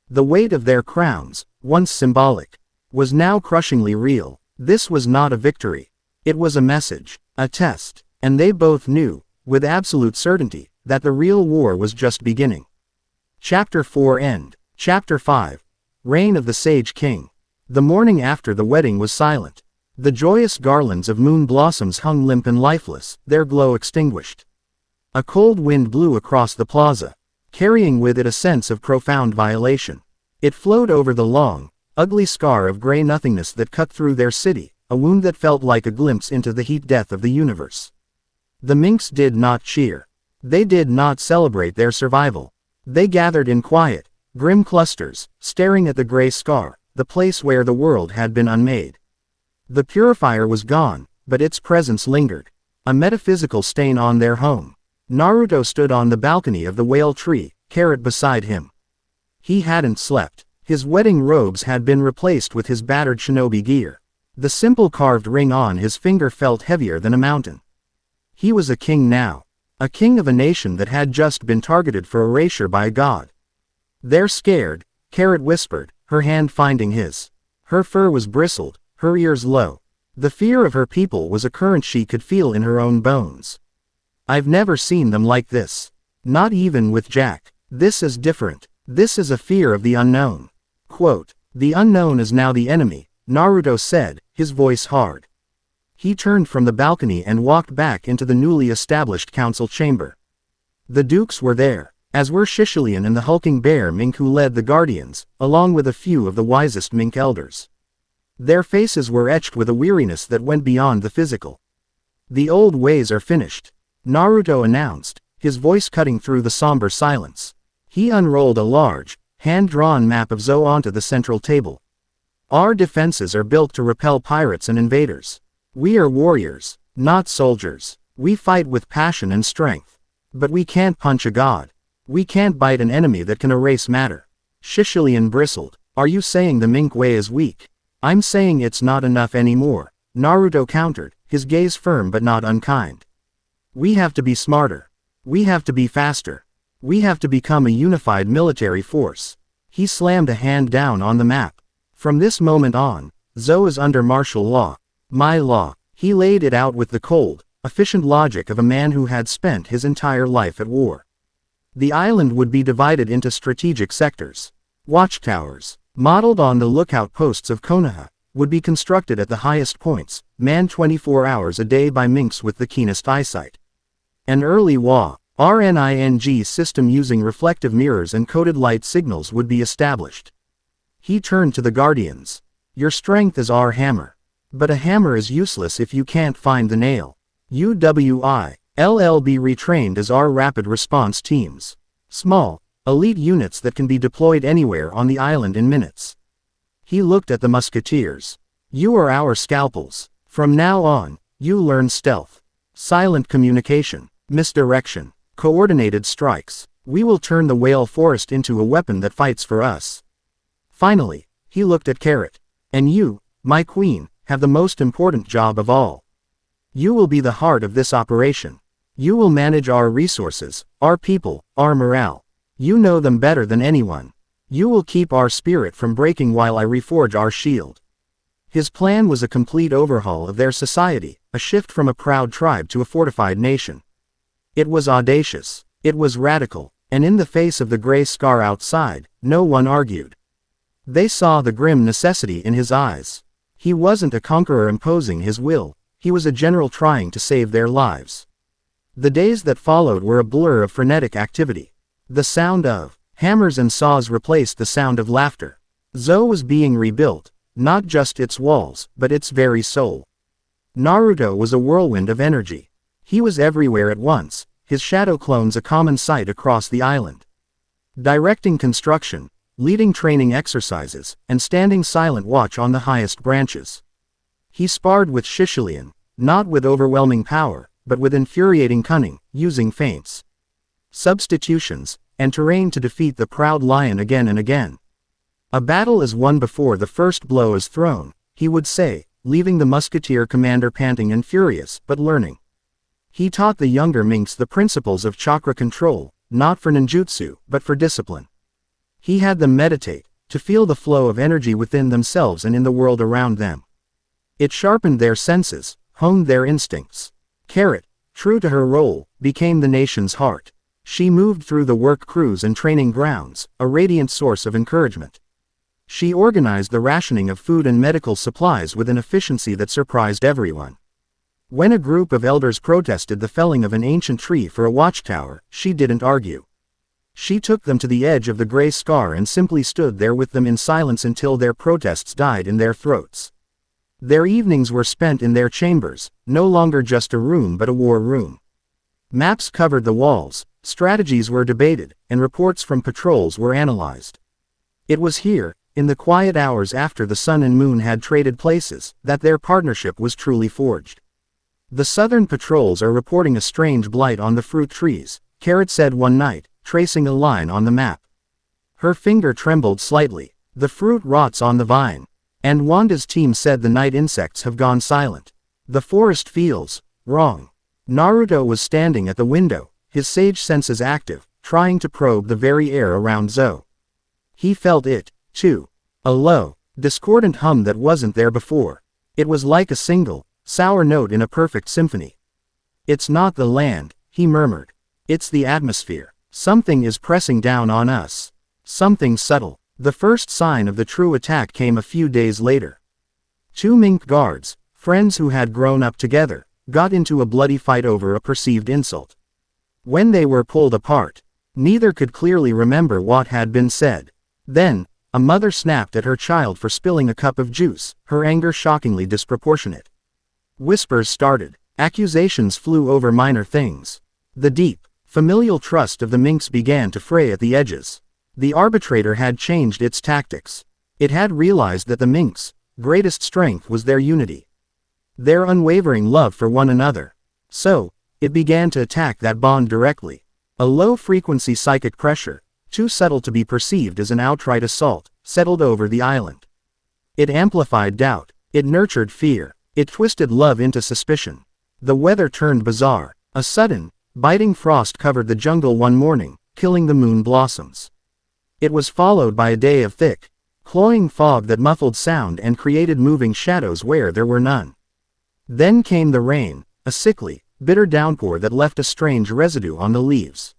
The weight of their crowns, once symbolic, was now crushingly real. This was not a victory. It was a message, a test, and they both knew, with absolute certainty, that the real war was just beginning. Chapter 4 End. Chapter 5. Reign of the Sage King. The morning after the wedding was silent. The joyous garlands of moon blossoms hung limp and lifeless, their glow extinguished. A cold wind blew across the plaza, carrying with it a sense of profound violation. It flowed over the long, ugly scar of gray nothingness that cut through their city, a wound that felt like a glimpse into the heat death of the universe. The Minks did not cheer. They did not celebrate their survival. They gathered in quiet, grim clusters, staring at the gray scar, the place where the world had been unmade. The purifier was gone, but its presence lingered, a metaphysical stain on their home. Naruto stood on the balcony of the whale tree, Carrot beside him. He hadn't slept. His wedding robes had been replaced with his battered shinobi gear. The simple carved ring on his finger felt heavier than a mountain. He was a king now. A king of a nation that had just been targeted for erasure by a god. "They're scared," Carrot whispered, her hand finding his. Her fur was bristled, her ears low. The fear of her people was a current she could feel in her own bones. "I've never seen them like this. Not even with Jack. This is different. This is a fear of the unknown." Quote, "The unknown is now the enemy," Naruto said, his voice hard. He turned from the balcony and walked back into the newly established council chamber. The dukes were there, as were Shishilian and the hulking bear Mink who led the guardians, along with a few of the wisest Mink elders. Their faces were etched with a weariness that went beyond the physical. The old ways are finished, Naruto announced, his voice cutting through the somber silence. He unrolled a large, hand-drawn map of Zou onto the central table. Our defenses are built to repel pirates and invaders. We are warriors, not soldiers. We fight with passion and strength. But we can't punch a god. We can't bite an enemy that can erase matter. Shishilian bristled. Are you saying the Mink way is weak? I'm saying it's not enough anymore, Naruto countered, his gaze firm but not unkind. We have to be smarter. We have to be faster. We have to become a unified military force. He slammed a hand down on the map. From this moment on, Zou is under martial law. My law. He laid it out with the cold, efficient logic of a man who had spent his entire life at war. The island would be divided into strategic sectors. Watchtowers, modeled on the lookout posts of Konoha, would be constructed at the highest points, manned 24 hours a day by minks with the keenest eyesight. An early RNING system using reflective mirrors and coded light signals would be established. He turned to the Guardians. Your strength is our hammer. But a hammer is useless if you can't find the nail. UWI, LLB retrained as our rapid response teams. Small, elite units that can be deployed anywhere on the island in minutes. He looked at the musketeers. You are our scalpels. From now on, you learn stealth, silent communication, misdirection, coordinated strikes. We will turn the whale forest into a weapon that fights for us. Finally, he looked at Carrot. And you, my queen, have the most important job of all. You will be the heart of this operation. You will manage our resources, our people, our morale. You know them better than anyone. You will keep our spirit from breaking while I reforge our shield. His plan was a complete overhaul of their society, a shift from a proud tribe to a fortified nation. It was audacious, it was radical, and in the face of the gray scar outside, no one argued. They saw the grim necessity in his eyes. He wasn't a conqueror imposing his will, he was a general trying to save their lives. The days that followed were a blur of frenetic activity. The sound of hammers and saws replaced the sound of laughter. Zou was being rebuilt, not just its walls, but its very soul. Naruto was a whirlwind of energy. He was everywhere at once, his shadow clones a common sight across the island. Directing construction, leading training exercises, and standing silent watch on the highest branches. He sparred with Shishilian, not with overwhelming power, but with infuriating cunning, using feints, substitutions, and terrain to defeat the proud lion again and again. A battle is won before the first blow is thrown, he would say, leaving the musketeer commander panting and furious, but learning. He taught the younger minks the principles of chakra control, not for ninjutsu, but for discipline. He had them meditate, to feel the flow of energy within themselves and in the world around them. It sharpened their senses, honed their instincts. Carrot, true to her role, became the nation's heart. She moved through the work crews and training grounds, a radiant source of encouragement. She organized the rationing of food and medical supplies with an efficiency that surprised everyone. When a group of elders protested the felling of an ancient tree for a watchtower, she didn't argue. She took them to the edge of the gray scar and simply stood there with them in silence until their protests died in their throats. Their evenings were spent in their chambers, no longer just a room but a war room. Maps covered the walls, strategies were debated, and reports from patrols were analyzed. It was here, in the quiet hours after the sun and moon had traded places, that their partnership was truly forged. The southern patrols are reporting a strange blight on the fruit trees, Carrot said one night, tracing a line on the map. Her finger trembled slightly. The fruit rots on the vine. And Wanda's team said the night insects have gone silent. The forest feels wrong. Naruto was standing at the window, his sage senses active, trying to probe the very air around Zou. He felt it, too. A low, discordant hum that wasn't there before. It was like a single, sour note in a perfect symphony. It's not the land, he murmured. It's the atmosphere. Something is pressing down on us. Something subtle. The first sign of the true attack came a few days later. Two mink guards, friends who had grown up together, got into a bloody fight over a perceived insult. When they were pulled apart, neither could clearly remember what had been said. Then, A mother snapped at her child for spilling a cup of juice, her anger shockingly disproportionate. Whispers started. Accusations flew over minor things. The deep, familial trust of the minks began to fray at the edges. The arbitrator had changed its tactics. It had realized that the minks' greatest strength was their unity, their unwavering love for one another. So, it began to attack that bond directly. A low-frequency psychic pressure, too subtle to be perceived as an outright assault, settled over the island. It amplified doubt. It nurtured fear. It twisted love into suspicion. The weather turned bizarre. A sudden, biting frost covered the jungle one morning, killing the moon blossoms. It was followed by a day of thick, cloying fog that muffled sound and created moving shadows where there were none. Then came the rain, a sickly, bitter downpour that left a strange residue on the leaves.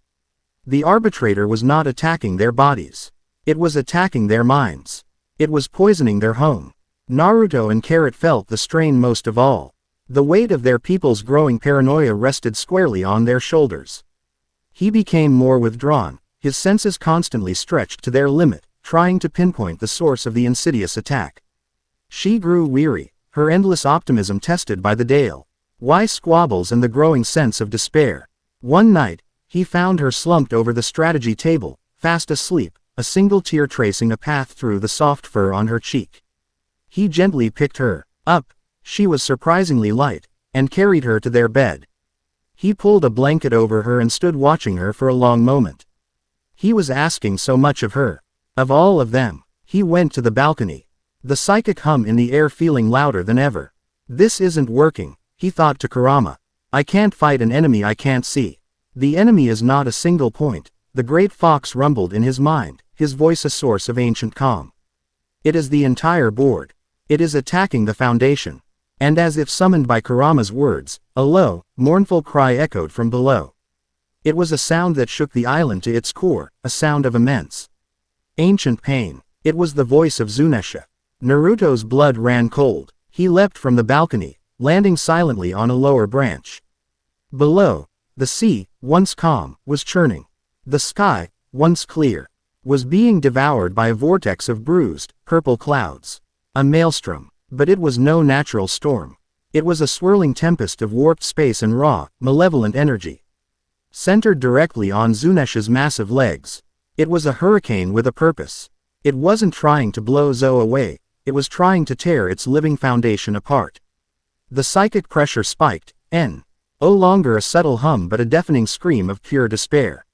The arbitrator was not attacking their bodies. It was attacking their minds. It was poisoning their home. Naruto and Carrot felt the strain most of all. The weight of their people's growing paranoia rested squarely on their shoulders. He became more withdrawn, his senses constantly stretched to their limit, trying to pinpoint the source of the insidious attack. She grew weary, her endless optimism tested by the Dale. Why squabbles and the growing sense of despair. One night, he found her slumped over the strategy table, fast asleep, a single tear tracing a path through the soft fur on her cheek. He gently picked her up. She was surprisingly light, and carried her to their bed. He pulled a blanket over her and stood watching her for a long moment. He was asking so much of her. Of all of them. He went to the balcony. The psychic hum in the air feeling louder than ever. This isn't working, he thought to Kurama. I can't fight an enemy I can't see. The enemy is not a single point. The great fox rumbled in his mind, his voice a source of ancient calm. It is the entire board. It is attacking the foundation. And as if summoned by Kurama's words, a low, mournful cry echoed from below. It was a sound that shook the island to its core, a sound of immense, ancient pain. It was the voice of Zunesha. Naruto's blood ran cold. He leapt from the balcony, landing silently on a lower branch. Below, the sea, once calm, was churning. The sky, once clear, was being devoured by a vortex of bruised, purple clouds. A maelstrom. But it was no natural storm. It was a swirling tempest of warped space and raw, malevolent energy. Centered directly on Zunesha's massive legs. It was a hurricane with a purpose. It wasn't trying to blow Zo away, it was trying to tear its living foundation apart. The psychic pressure spiked, no longer a subtle hum but a deafening scream of pure despair.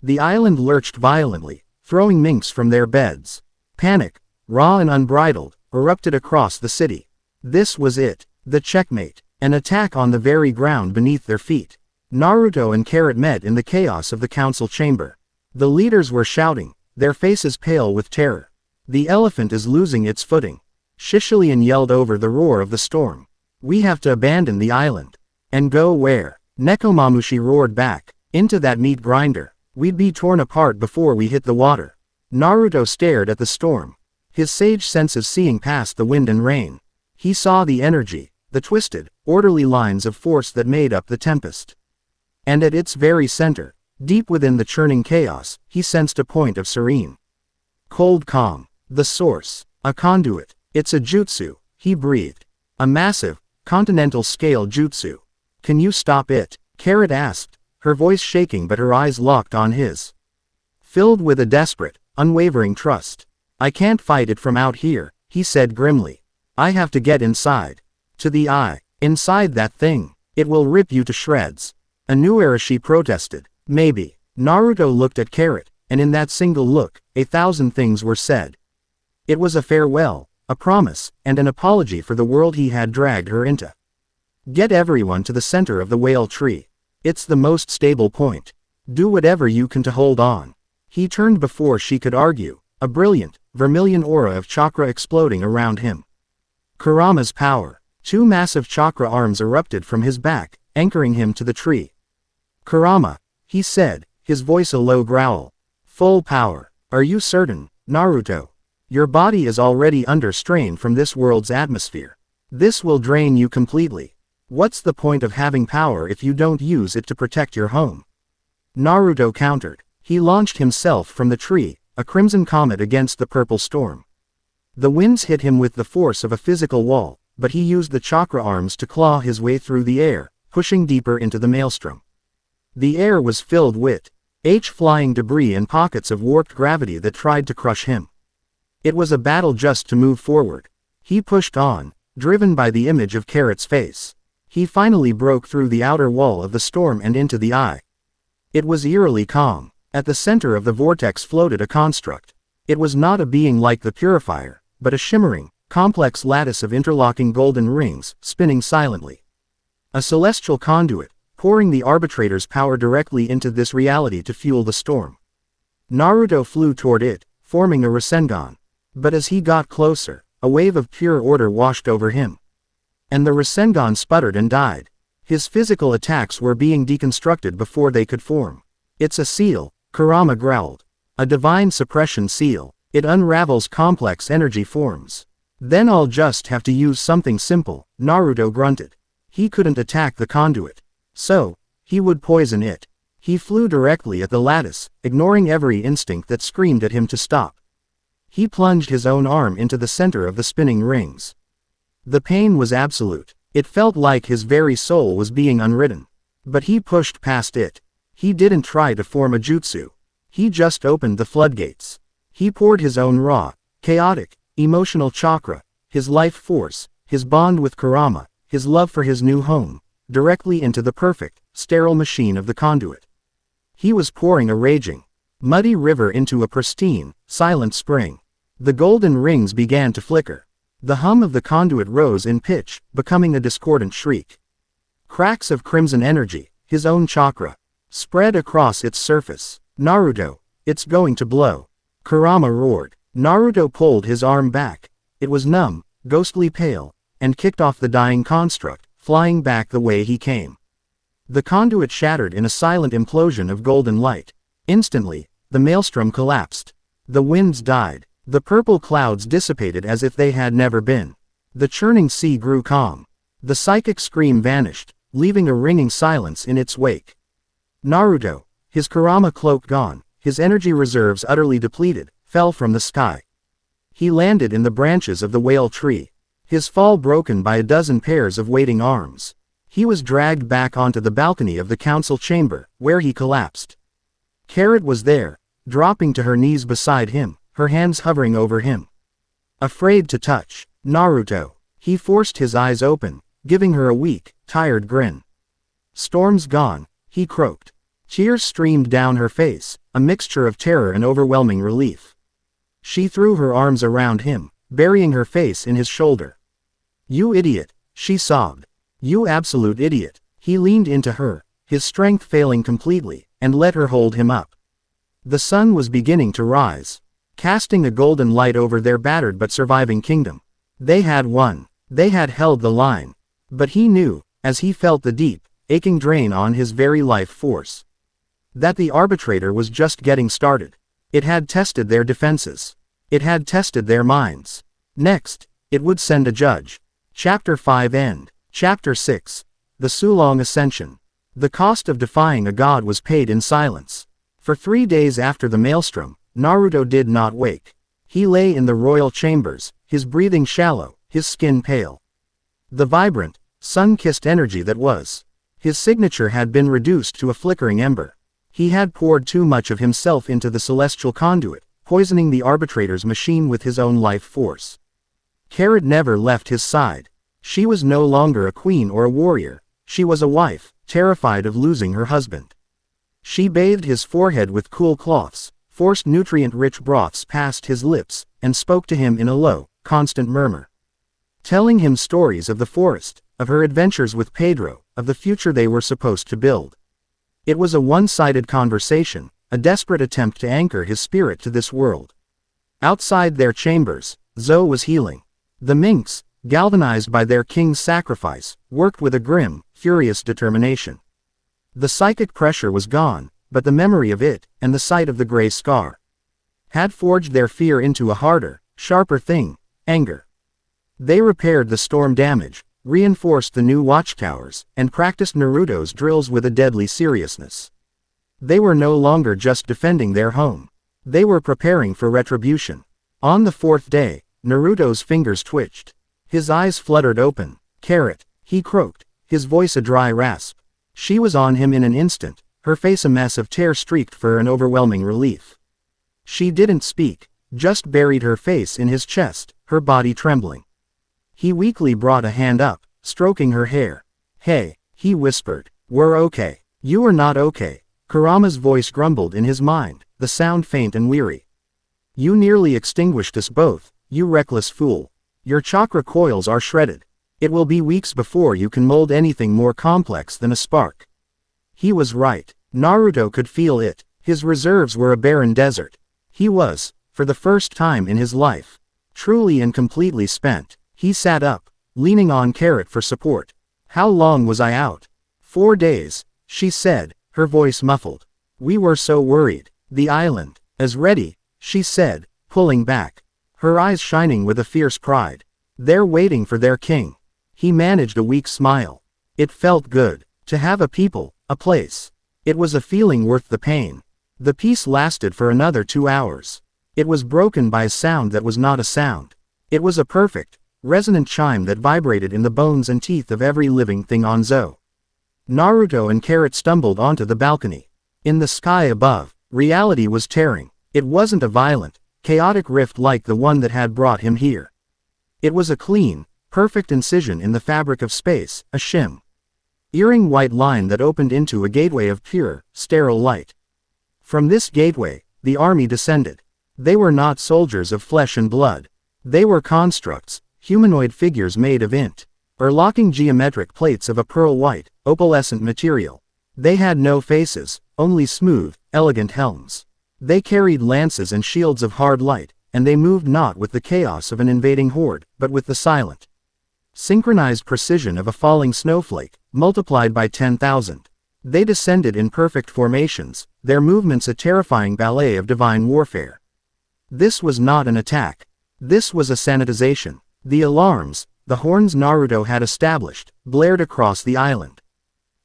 The island lurched violently, throwing minks from their beds. Panic, raw and unbridled, erupted across the city. This was it, the checkmate, an attack on the very ground beneath their feet. Naruto and Carrot met in the chaos of the council chamber. The leaders were shouting, their faces pale with terror. The elephant is losing its footing. Shishilian yelled over the roar of the storm. We have to abandon the island. And go where? Nekomamushi roared back. Into that meat grinder. We'd be torn apart before we hit the water. Naruto stared at the storm, his sage senses seeing past the wind and rain. He saw the energy, the twisted, orderly lines of force that made up the tempest. And at its very center, deep within the churning chaos, he sensed a point of serene, cold calm. The source. A conduit. It's a jutsu, he breathed. A massive, continental-scale jutsu. Can you stop it? Carrot asked, her voice shaking but her eyes locked on his, filled with a desperate, unwavering trust. I can't fight it from out here, he said grimly. I have to get inside. To the eye. Inside that thing. It will rip you to shreds. Inuarashi protested. Maybe. Naruto looked at Carrot, and in that single look, 1,000 things were said. It was a farewell, a promise, and an apology for the world he had dragged her into. Get everyone to the center of the whale tree. It's the most stable point. Do whatever you can to hold on. He turned before she could argue, a brilliant, vermilion aura of chakra exploding around him. Kurama's power. 2 massive chakra arms erupted from his back, anchoring him to the tree. Kurama, he said, his voice a low growl. Full power. Are you certain, Naruto? Your body is already under strain from this world's atmosphere. This will drain you completely. What's the point of having power if you don't use it to protect your home? Naruto countered. He launched himself from the tree, a crimson comet against the purple storm. The winds hit him with the force of a physical wall, but he used the chakra arms to claw his way through the air, pushing deeper into the maelstrom. The air was filled with flying debris and pockets of warped gravity that tried to crush him. It was a battle just to move forward. He pushed on, driven by the image of Carrot's face. He finally broke through the outer wall of the storm and into the eye. It was eerily calm. At the center of the vortex floated a construct. It was not a being like the purifier, but a shimmering, complex lattice of interlocking golden rings, spinning silently. A celestial conduit, pouring the arbitrator's power directly into this reality to fuel the storm. Naruto flew toward it, forming a Rasengan. But as he got closer, a wave of pure order washed over him. And the Rasengan sputtered and died. His physical attacks were being deconstructed before they could form. It's a seal, Kurama growled. A divine suppression seal. It unravels complex energy forms. Then I'll just have to use something simple, Naruto grunted. He couldn't attack the conduit. So, he would poison it. He flew directly at the lattice, ignoring every instinct that screamed at him to stop. He plunged his own arm into the center of the spinning rings. The pain was absolute. It felt like his very soul was being unwritten. But he pushed past it. He didn't try to form a jutsu. He just opened the floodgates. He poured his own raw, chaotic, emotional chakra, his life force, his bond with Kurama, his love for his new home, directly into the perfect, sterile machine of the conduit. He was pouring a raging, muddy river into a pristine, silent spring. The golden rings began to flicker. The hum of the conduit rose in pitch, becoming a discordant shriek. Cracks of crimson energy, his own chakra, spread across its surface. Naruto, it's going to blow. Kurama roared. Naruto pulled his arm back. It was numb, ghostly pale, and kicked off the dying construct, flying back the way he came. The conduit shattered in a silent implosion of golden light. Instantly, the maelstrom collapsed. The winds died. The purple clouds dissipated as if they had never been. The churning sea grew calm. The psychic scream vanished, leaving a ringing silence in its wake. Naruto, his Kurama cloak gone, his energy reserves utterly depleted, fell from the sky. He landed in the branches of the whale tree, his fall broken by a dozen pairs of waiting arms. He was dragged back onto the balcony of the council chamber, where he collapsed. Carrot was there, dropping to her knees beside him, her hands hovering over him. Afraid to touch Naruto, he forced his eyes open, giving her a weak, tired grin. Storm's gone, he croaked. Tears streamed down her face, a mixture of terror and overwhelming relief. She threw her arms around him, burying her face in his shoulder. You idiot, she sobbed. You absolute idiot. He leaned into her, his strength failing completely, and let her hold him up. The sun was beginning to rise, casting a golden light over their battered but surviving kingdom. They had won. They had held the line. But he knew, as he felt the deep, aching drain on his very life force, that the arbitrator was just getting started. It had tested their defenses. It had tested their minds. Next, it would send a judge. Chapter 5 End. Chapter 6. The Sulong Ascension. The cost of defying a god was paid in silence. For 3 days after the maelstrom, Naruto did not wake. He lay in the royal chambers, his breathing shallow, his skin pale. The vibrant, sun-kissed energy that was his signature had been reduced to a flickering ember. He had poured too much of himself into the celestial conduit, poisoning the arbitrator's machine with his own life force. Carrot never left his side. She was no longer a queen or a warrior. She was a wife, terrified of losing her husband. She bathed his forehead with cool cloths, forced nutrient-rich broths past his lips, and spoke to him in a low, constant murmur. Telling him stories of the forest, of her adventures with Pedro, of the future they were supposed to build. It was a one-sided conversation, a desperate attempt to anchor his spirit to this world. Outside their chambers, Zoe was healing. The minks, galvanized by their king's sacrifice, worked with a grim, furious determination. The psychic pressure was gone, but the memory of it, and the sight of the gray scar, had forged their fear into a harder, sharper thing, anger. They repaired the storm damage, reinforced the new watchtowers, and practiced Naruto's drills with a deadly seriousness. They were no longer just defending their home. They were preparing for retribution. On the fourth day, Naruto's fingers twitched. His eyes fluttered open. "Carrot," he croaked, his voice a dry rasp. She was on him in an instant, her face a mess of tear-streaked fur and overwhelming relief. She didn't speak, just buried her face in his chest, her body trembling. He weakly brought a hand up, stroking her hair. "Hey," he whispered, "we're okay." "You are not okay," Kurama's voice grumbled in his mind, the sound faint and weary. "You nearly extinguished us both, you reckless fool. Your chakra coils are shredded. It will be weeks before you can mold anything more complex than a spark." He was right. Naruto could feel it. His reserves were a barren desert. He was, for the first time in his life, truly and completely spent. He sat up, leaning on Carrot for support. "How long was I out?" "4 days, she said, her voice muffled. "We were so worried." "The island is ready," she said, pulling back, her eyes shining with a fierce pride. "They're waiting for their king." He managed a weak smile. It felt good to have a people, a place. It was a feeling worth the pain. The peace lasted for another 2 hours. It was broken by a sound that was not a sound. It was a perfect, resonant chime that vibrated in the bones and teeth of every living thing on Zou. Naruto and Carrot stumbled onto the balcony. In the sky above, reality was tearing. It wasn't a violent, chaotic rift like the one that had brought him here. It was a clean, perfect incision in the fabric of space, a shimmering white line that opened into a gateway of pure, sterile light. From this gateway, the army descended. They were not soldiers of flesh and blood. They were constructs, humanoid figures made of interlocking geometric plates of a pearl-white, opalescent material. They had no faces, only smooth, elegant helms. They carried lances and shields of hard light, and they moved not with the chaos of an invading horde, but with the silent, synchronized precision of a falling snowflake, multiplied by 10,000. They descended in perfect formations, their movements a terrifying ballet of divine warfare. This was not an attack. This was a sanitization. The alarms, the horns Naruto had established, blared across the island.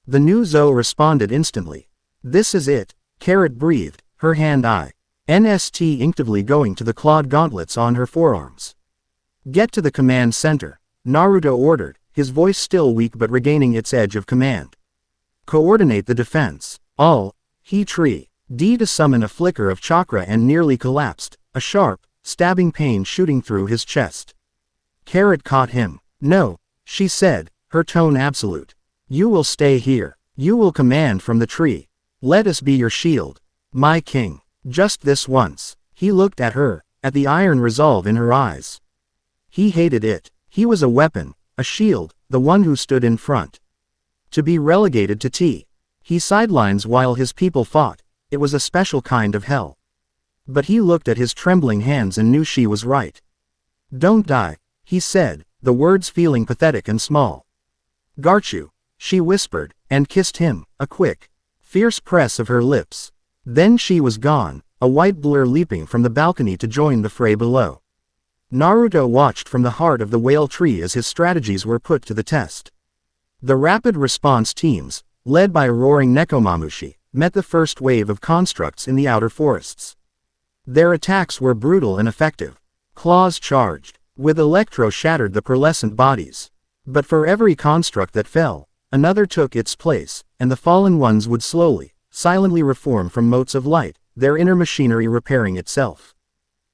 The new Zou responded instantly. "This is it," Carrot breathed, her hand-eye instinctively going to the clawed gauntlets on her forearms. "Get to the command center," Naruto ordered, his voice still weak but regaining its edge of command. "Coordinate the defense." All, he tree, D to summon a flicker of chakra and nearly collapsed, a sharp, stabbing pain shooting through his chest. Carrot caught him. "No," she said, her tone absolute. "You will stay here. You will command from the tree. Let us be your shield. My king." Just this once. He looked at her, at the iron resolve in her eyes. He hated it. He was a weapon, a shield, the one who stood in front. To be relegated to he sidelines while his people fought, it was a special kind of hell. But he looked at his trembling hands and knew she was right. "Don't die," he said, the words feeling pathetic and small. "Garchu," she whispered, and kissed him, a quick, fierce press of her lips. Then she was gone, a white blur leaping from the balcony to join the fray below. Naruto watched from the heart of the whale tree as his strategies were put to the test. The rapid response teams, led by roaring Nekomamushi, met the first wave of constructs in the outer forests. Their attacks were brutal and effective. Claws charged, with electro shattered the pearlescent bodies. But for every construct that fell, another took its place, and the fallen ones would slowly, silently reform from motes of light, their inner machinery repairing itself.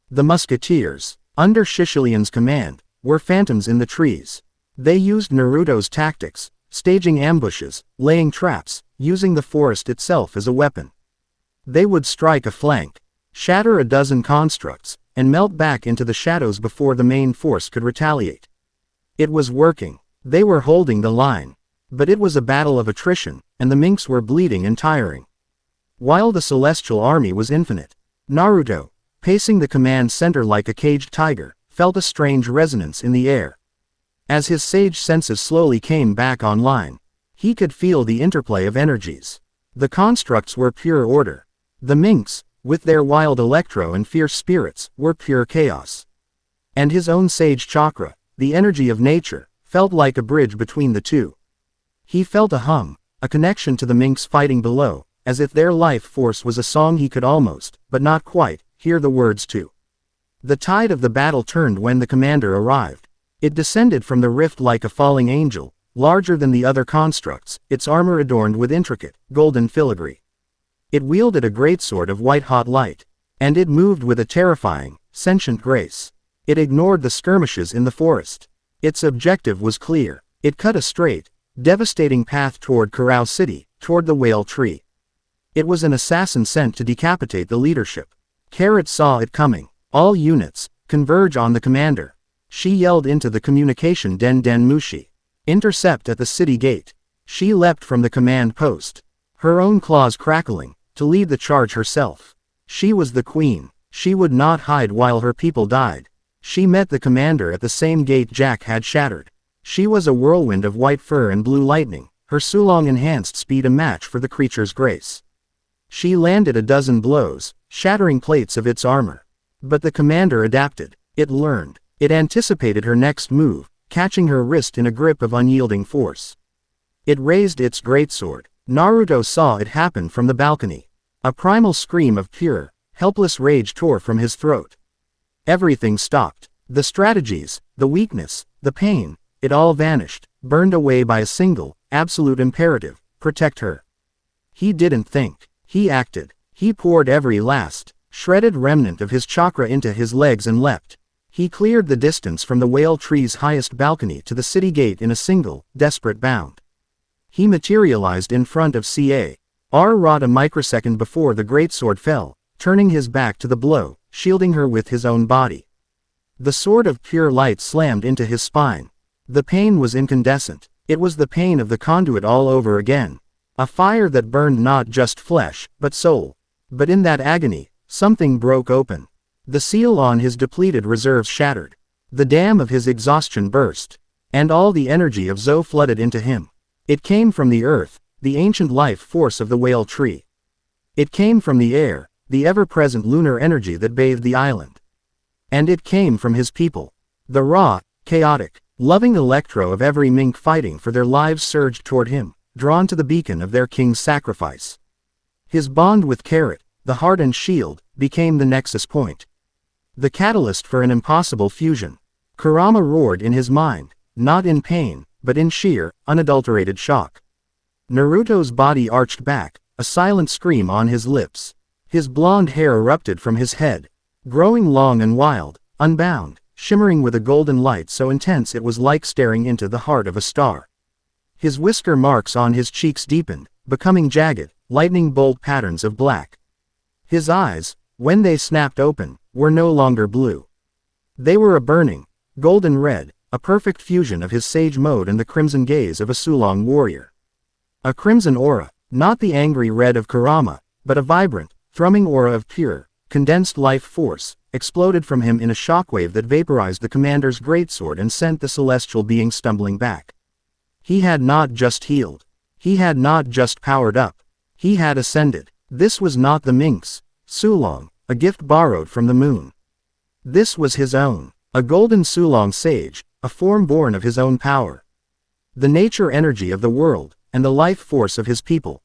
The musketeers, under Shishilian's command, were phantoms in the trees. They used Naruto's tactics, staging ambushes, laying traps, using the forest itself as a weapon. They would strike a flank, shatter a dozen constructs, and melt back into the shadows before the main force could retaliate. It was working. They were holding the line. But it was a battle of attrition, and the minks were bleeding and tiring. While the celestial army was infinite, Naruto, pacing the command center like a caged tiger, felt a strange resonance in the air. As his sage senses slowly came back online, he could feel the interplay of energies. The constructs were pure order. The minks, with their wild electro and fierce spirits, were pure chaos. And his own sage chakra, the energy of nature, felt like a bridge between the two. He felt a hum, a connection to the minks fighting below, as if their life force was a song he could almost, but not quite, hear the words too. The tide of the battle turned when the commander arrived. It descended from the rift like a falling angel, larger than the other constructs, its armor adorned with intricate, golden filigree. It wielded a greatsword of white-hot light. And it moved with a terrifying, sentient grace. It ignored the skirmishes in the forest. Its objective was clear. It cut a straight, devastating path toward Karao City, toward the whale tree. It was an assassin sent to decapitate the leadership. Carrot saw it coming. All units, converge on the commander. She yelled into the communication Den Mushi. Intercept at the city gate. She leapt from the command post. Her own claws crackling, to lead the charge herself. She was the queen. She would not hide while her people died. She met the commander at the same gate Jack had shattered. She was a whirlwind of white fur and blue lightning, her Sulong enhanced speed a match for the creature's grace. She landed a dozen blows, shattering plates of its armor. But the commander adapted. It learned. It anticipated her next move, catching her wrist in a grip of unyielding force. It raised its greatsword. Naruto saw it happen from the balcony. A primal scream of pure, helpless rage tore from his throat. Everything stopped. The strategies, the weakness, the pain, it all vanished, burned away by a single, absolute imperative: protect her. He didn't think. He acted. He poured every last, shredded remnant of his chakra into his legs and leapt. He cleared the distance from the whale tree's highest balcony to the city gate in a single, desperate bound. He materialized in front of Ca.R. a microsecond before the greatsword fell, turning his back to the blow, shielding her with his own body. The sword of pure light slammed into his spine. The pain was incandescent. It was the pain of the conduit all over again. A fire that burned not just flesh, but soul. But in that agony, something broke open. The seal on his depleted reserves shattered. The dam of his exhaustion burst. And all the energy of Zo flooded into him. It came from the earth, the ancient life force of the whale tree. It came from the air, the ever-present lunar energy that bathed the island. And it came from his people. The raw, chaotic, loving electro of every mink fighting for their lives surged toward him, drawn to the beacon of their king's sacrifice. His bond with Carrot, the heart and shield, became the nexus point. The catalyst for an impossible fusion. Kurama roared in his mind, not in pain, but in sheer, unadulterated shock. Naruto's body arched back, a silent scream on his lips. His blonde hair erupted from his head, growing long and wild, unbound, shimmering with a golden light so intense it was like staring into the heart of a star. His whisker marks on his cheeks deepened, becoming jagged, lightning bolt patterns of black. His eyes, when they snapped open, were no longer blue. They were a burning, golden red, a perfect fusion of his sage mode and the crimson gaze of a Sulong warrior. A crimson aura, not the angry red of Kurama, but a vibrant, thrumming aura of pure, condensed life force, exploded from him in a shockwave that vaporized the commander's greatsword and sent the celestial being stumbling back. He had not just healed. He had not just powered up. He had ascended. This was not the mink's, Sulong, a gift borrowed from the moon. This was his own, a golden Sulong sage, a form born of his own power. The nature energy of the world, and the life force of his people.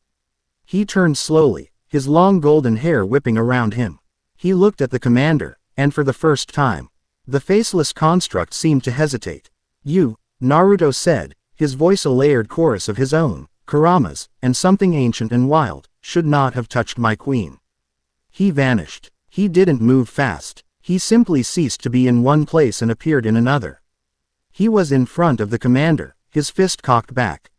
He turned slowly, his long golden hair whipping around him. He looked at the commander, and for the first time, the faceless construct seemed to hesitate. "You," Naruto said, his voice a layered chorus of his own, Kurama's, and something ancient and wild, "should not have touched my queen." He vanished. He didn't move fast. He simply ceased to be in one place and appeared in another. He was in front of the commander, his fist cocked back.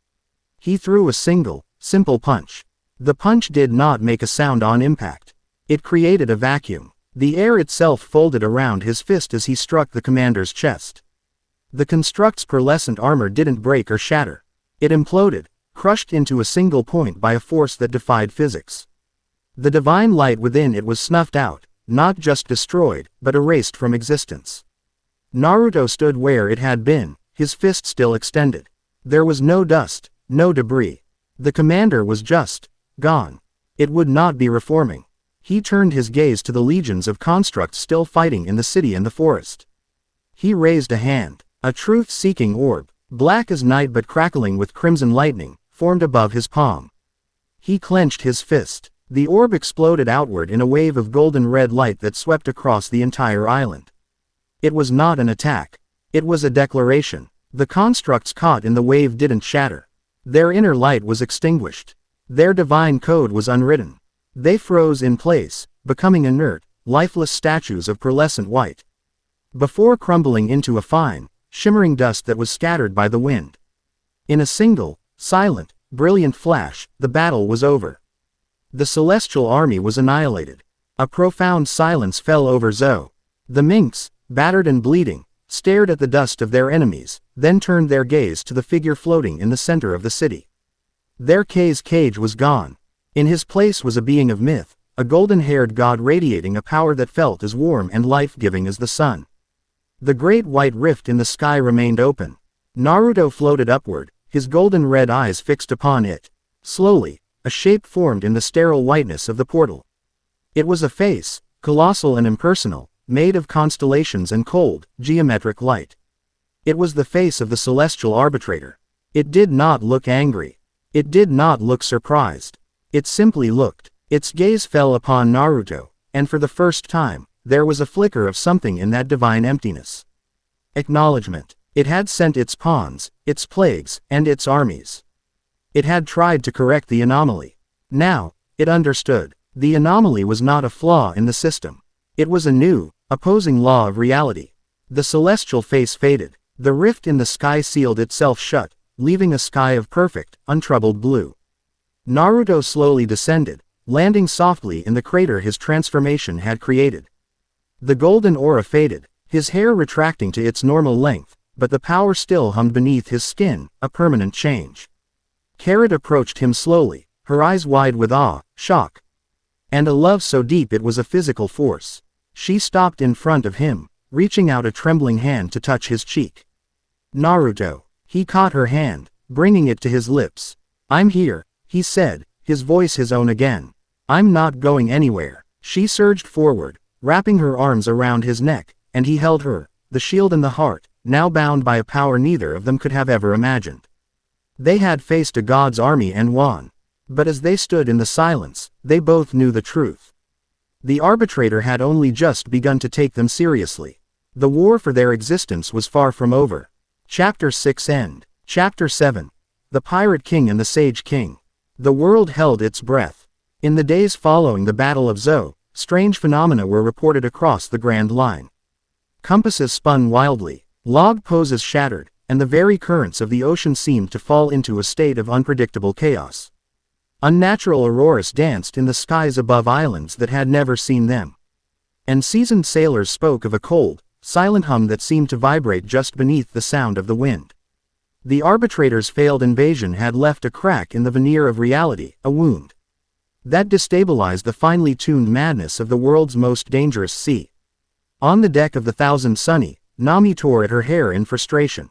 He threw a single, simple punch. The punch did not make a sound on impact. It created a vacuum. The air itself folded around his fist as he struck the commander's chest. The construct's pearlescent armor didn't break or shatter. It imploded, crushed into a single point by a force that defied physics. The divine light within it was snuffed out, not just destroyed, but erased from existence. Naruto stood where it had been, his fist still extended. There was no dust, no debris. The commander was just gone. It would not be reforming. He turned his gaze to the legions of constructs still fighting in the city and the forest. He raised a hand. A truth-seeking orb, black as night but crackling with crimson lightning, formed above his palm. He clenched his fist. The orb exploded outward in a wave of golden red light that swept across the entire island. It was not an attack. It was a declaration. The constructs caught in the wave didn't shatter. Their inner light was extinguished. Their divine code was unwritten. They froze in place, becoming inert, lifeless statues of pearlescent white. Before crumbling into a fine, shimmering dust that was scattered by the wind. In a single, silent, brilliant flash, the battle was over. The celestial army was annihilated. A profound silence fell over Zou. The minks, battered and bleeding, stared at the dust of their enemies, then turned their gaze to the figure floating in the center of the city. Their cage was gone. In his place was a being of myth, a golden-haired god radiating a power that felt as warm and life-giving as the sun. The great white rift in the sky remained open. Naruto floated upward, his golden-red eyes fixed upon it. Slowly, a shape formed in the sterile whiteness of the portal. It was a face, colossal and impersonal, made of constellations and cold, geometric light. It was the face of the celestial arbitrator. It did not look angry. It did not look surprised. It simply looked. Its gaze fell upon Naruto, and for the first time, there was a flicker of something in that divine emptiness. Acknowledgement. It had sent its pawns, its plagues, and its armies. It had tried to correct the anomaly. Now, it understood. The anomaly was not a flaw in the system. It was a new, opposing law of reality. The celestial face faded. The rift in the sky sealed itself shut, leaving a sky of perfect, untroubled blue. Naruto slowly descended, landing softly in the crater his transformation had created. The golden aura faded, his hair retracting to its normal length, but the power still hummed beneath his skin, a permanent change. Carrot approached him slowly, her eyes wide with awe, shock, and a love so deep it was a physical force. She stopped in front of him, reaching out a trembling hand to touch his cheek. Naruto. He caught her hand, bringing it to his lips. "I'm here," he said, his voice his own again. "I'm not going anywhere." She surged forward, wrapping her arms around his neck, and he held her, the shield and the heart, now bound by a power neither of them could have ever imagined. They had faced a god's army and won. But as they stood in the silence, they both knew the truth. The arbitrator had only just begun to take them seriously. The war for their existence was far from over. Chapter 6 End. Chapter 7. The Pirate King and the Sage King. The world held its breath. In the days following the Battle of Zou, strange phenomena were reported across the Grand Line. Compasses spun wildly, log poses shattered, and the very currents of the ocean seemed to fall into a state of unpredictable chaos. Unnatural auroras danced in the skies above islands that had never seen them. And seasoned sailors spoke of a cold, silent hum that seemed to vibrate just beneath the sound of the wind. The arbitrator's failed invasion had left a crack in the veneer of reality, a wound that destabilized the finely tuned madness of the world's most dangerous sea. On the deck of the Thousand Sunny, Nami tore at her hair in frustration.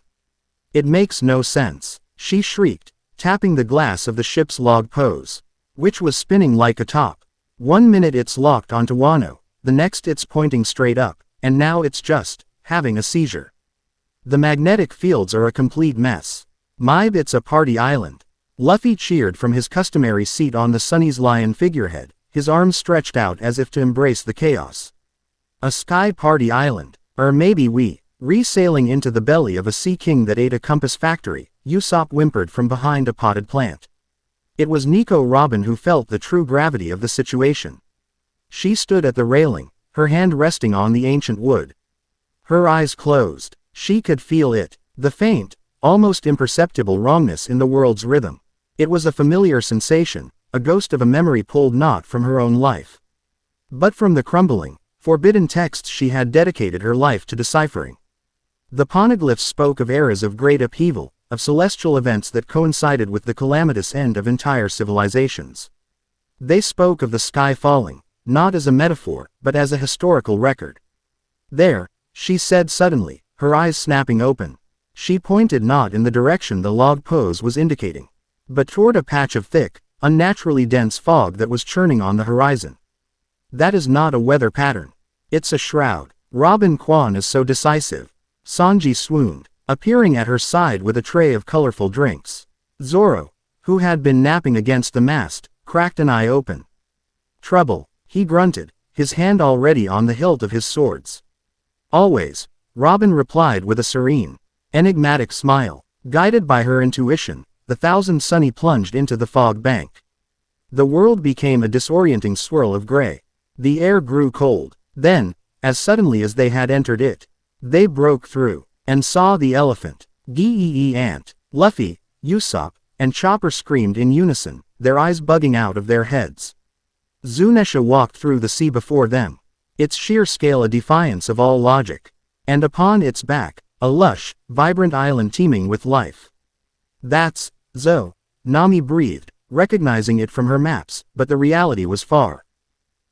"It makes no sense," she shrieked, tapping the glass of the ship's log pose, which was spinning like a top. One minute it's locked onto Wano, the next it's pointing straight up, and now it's just having a seizure. The magnetic fields are a complete mess. "Mybe, it's a party island." Luffy cheered from his customary seat on the Sunny's lion figurehead, his arms stretched out as if to embrace the chaos. "A sky party island, or maybe we re-sailing into the belly of a sea king that ate a compass factory," Usopp whimpered from behind a potted plant. It was Nico Robin who felt the true gravity of the situation. She stood at the railing, her hand resting on the ancient wood. Her eyes closed. She could feel it, the faint, almost imperceptible wrongness in the world's rhythm. It was a familiar sensation, a ghost of a memory pulled not from her own life, but from the crumbling, forbidden texts she had dedicated her life to deciphering. The poneglyphs spoke of eras of great upheaval, of celestial events that coincided with the calamitous end of entire civilizations. They spoke of the sky falling, not as a metaphor, but as a historical record. "There," she said suddenly, her eyes snapping open. She pointed not in the direction the log pose was indicating, but toward a patch of thick, unnaturally dense fog that was churning on the horizon. "That is not a weather pattern. It's a shroud." Robin Kwan is so decisive. Sanji swooned, appearing at her side with a tray of colorful drinks. Zoro, who had been napping against the mast, cracked an eye open. Trouble, he grunted, his hand already on the hilt of his swords. Always, Robin replied with a serene, enigmatic smile. Guided by her intuition, the Thousand Sunny plunged into the fog bank. The world became a disorienting swirl of gray. The air grew cold. Then, as suddenly as they had entered it, they broke through, and saw the elephant, Gee Ant, Luffy, Usopp, and Chopper screamed in unison, their eyes bugging out of their heads. Zunisha walked through the sea before them, its sheer scale a defiance of all logic, and upon its back, a lush, vibrant island teeming with life. That's Zo, Nami breathed, recognizing it from her maps, but the reality was far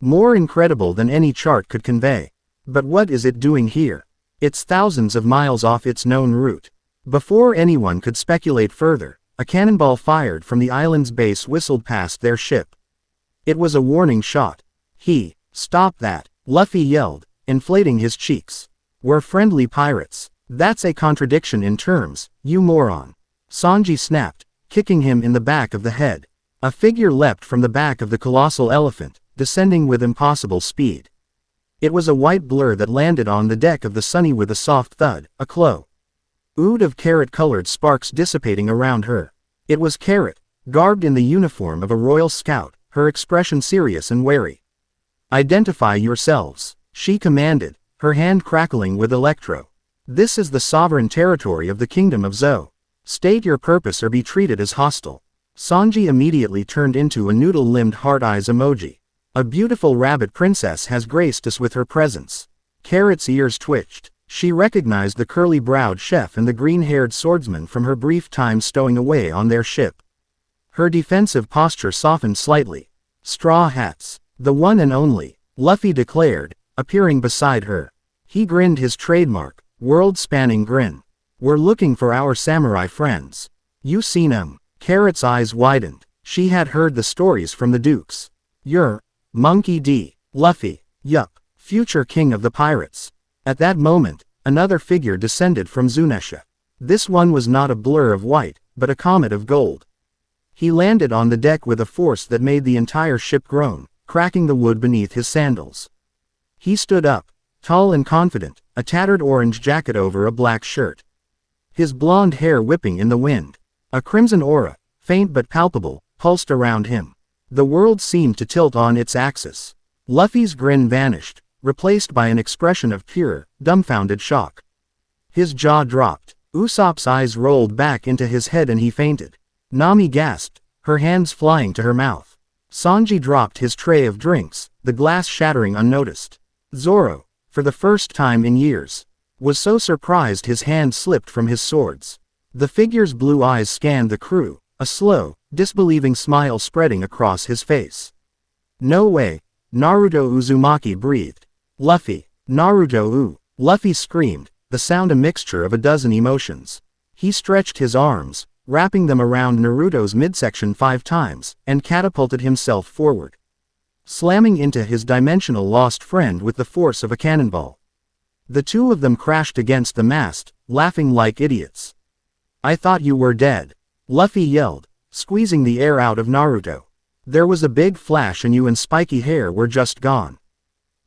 more incredible than any chart could convey. But what is it doing here? It's thousands of miles off its known route. Before anyone could speculate further, a cannonball fired from the island's base whistled past their ship. It was a warning shot. Stop that, Luffy yelled, inflating his cheeks. We're friendly pirates. That's a contradiction in terms, you moron. Sanji snapped, kicking him in the back of the head. A figure leapt from the back of the colossal elephant, descending with impossible speed. It was a white blur that landed on the deck of the Sunny with a soft thud, a cloud of carrot-colored sparks dissipating around her. It was Carrot, garbed in the uniform of a royal scout, her expression serious and wary. Identify yourselves, she commanded, her hand crackling with electro. This is the sovereign territory of the Kingdom of Zo. State your purpose or be treated as hostile. Sanji immediately turned into a noodle-limbed heart eyes emoji. A beautiful rabbit princess has graced us with her presence. Carrot's ears twitched. She recognized the curly-browed chef and the green-haired swordsman from her brief time stowing away on their ship. Her defensive posture softened slightly. Straw Hats, the one and only, Luffy declared, appearing beside her. He grinned his trademark, world-spanning grin. We're looking for our samurai friends. You seen 'em? Carrot's eyes widened. She had heard the stories from the dukes. You're Monkey D. Luffy. Yup, future king of the pirates. At that moment, another figure descended from Zunisha. This one was not a blur of white, but a comet of gold. He landed on the deck with a force that made the entire ship groan, cracking the wood beneath his sandals. He stood up, tall and confident, a tattered orange jacket over a black shirt. His blonde hair whipping in the wind. A crimson aura, faint but palpable, pulsed around him. The world seemed to tilt on its axis. Luffy's grin vanished, replaced by an expression of pure, dumbfounded shock. His jaw dropped. Usopp's eyes rolled back into his head and he fainted. Nami gasped, her hands flying to her mouth. Sanji dropped his tray of drinks, the glass shattering unnoticed. Zoro, for the first time in years, was so surprised his hand slipped from his swords. The figure's blue eyes scanned the crew, a slow, disbelieving smile spreading across his face. No way, Naruto Uzumaki breathed. Luffy, Naruto Luffy screamed, the sound a mixture of a dozen emotions. He stretched his arms, wrapping them around Naruto's midsection 5 times, and catapulted himself forward, slamming into his dimensional lost friend with the force of a cannonball. The two of them crashed against the mast, laughing like idiots. I thought you were dead, Luffy yelled, squeezing the air out of Naruto. There was a big flash and you and spiky hair were just gone.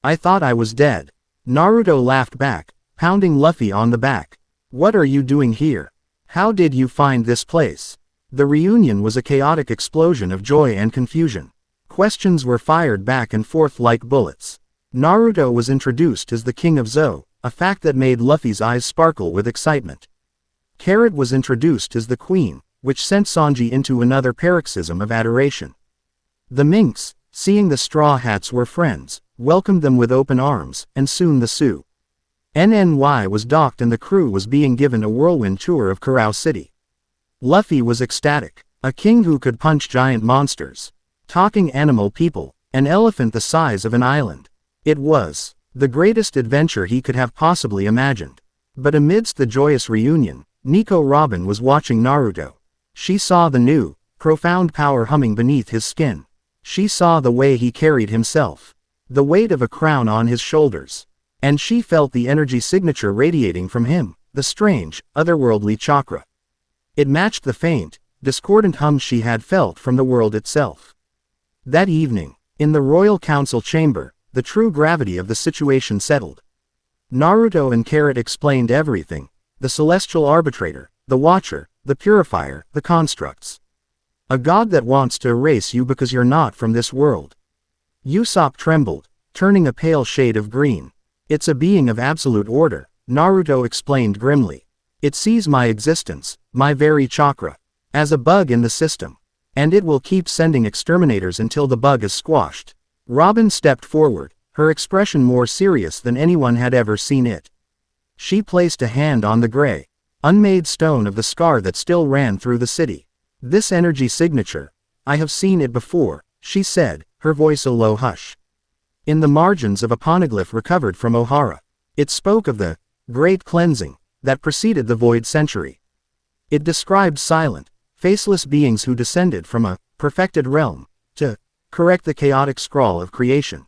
I thought I was dead. Naruto laughed back, pounding Luffy on the back. What are you doing here? How did you find this place? The reunion was a chaotic explosion of joy and confusion. Questions were fired back and forth like bullets. Naruto was introduced as the King of Zo, a fact that made Luffy's eyes sparkle with excitement. Carrot was introduced as the Queen, which sent Sanji into another paroxysm of adoration. The Minks, seeing the Straw Hats were friends, welcomed them with open arms, and soon the NNY was docked and the crew was being given a whirlwind tour of Kurao City. Luffy was ecstatic. A king who could punch giant monsters. Talking animal people, an elephant the size of an island. It was the greatest adventure he could have possibly imagined. But amidst the joyous reunion, Nico Robin was watching Naruto. She saw the new, profound power humming beneath his skin. She saw the way he carried himself. The weight of a crown on his shoulders. And she felt the energy signature radiating from him, the strange, otherworldly chakra. It matched the faint, discordant hum she had felt from the world itself. That evening, In the Royal Council chamber, the true gravity of the situation settled. Naruto and Carrot explained everything: the celestial arbitrator, the watcher, the purifier, the constructs. A god that wants to erase you because you're not from this world. Usopp trembled, turning a pale shade of green. It's a being of absolute order, Naruto explained grimly. It sees my existence, my very chakra, as a bug in the system. And it will keep sending exterminators until the bug is squashed. Robin stepped forward, her expression more serious than anyone had ever seen it. She placed a hand on the gray, unmade stone of the scar that still ran through the city. This energy signature, I have seen it before, she said, her voice a low hush. In the margins of a poneglyph recovered from Ohara. It spoke of the great cleansing that preceded the void century. It described silent, faceless beings who descended from a perfected realm to correct the chaotic scrawl of creation.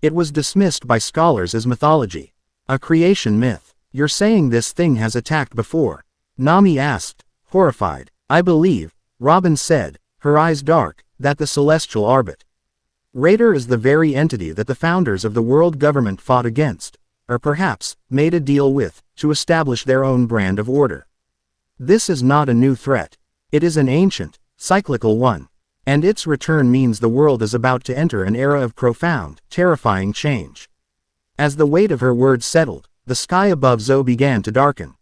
It was dismissed by scholars as mythology, a creation myth. You're saying this thing has attacked before? Nami asked, horrified. I believe, Robin said, her eyes dark, that the celestial arbitrator is the very entity that the founders of the world government fought against, or perhaps, made a deal with, to establish their own brand of order. This is not a new threat. It is an ancient, cyclical one. And its return means the world is about to enter an era of profound, terrifying change. As the weight of her words settled, the sky above Zou began to darken.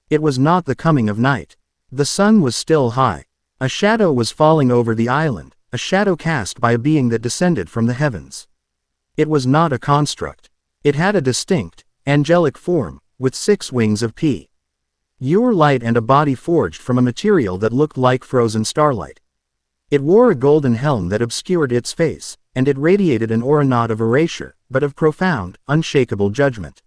It was not the coming of night. The sun was still high. A shadow was falling over the island, a shadow cast by a being that descended from the heavens. It was not a construct. It had a distinct, angelic form, with 6 wings of pure light and a body forged from a material that looked like frozen starlight. It wore a golden helm that obscured its face, and it radiated an aura not of erasure, but of profound, unshakable judgment.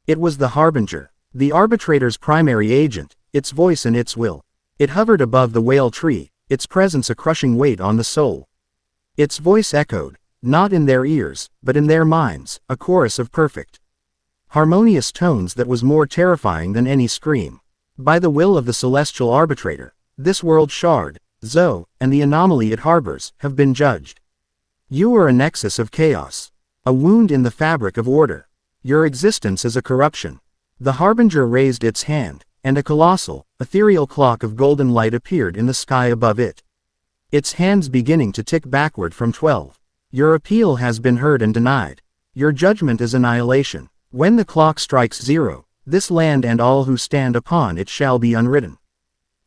It was the Harbinger, the arbitrator's primary agent, its voice and its will. It hovered above the whale tree, its presence a crushing weight on the soul. Its voice echoed, not in their ears, but in their minds, a chorus of perfect, harmonious tones that was more terrifying than any scream. By the will of the celestial arbitrator, this world shard, Zou, and the anomaly it harbors, have been judged. You are a nexus of chaos, a wound in the fabric of order. Your existence is a corruption. The Harbinger raised its hand, and a colossal, ethereal clock of golden light appeared in the sky above it. Its hands beginning to tick backward from 12. Your appeal has been heard and denied. Your judgment is annihilation. When the clock strikes 0, this land and all who stand upon it shall be unwritten.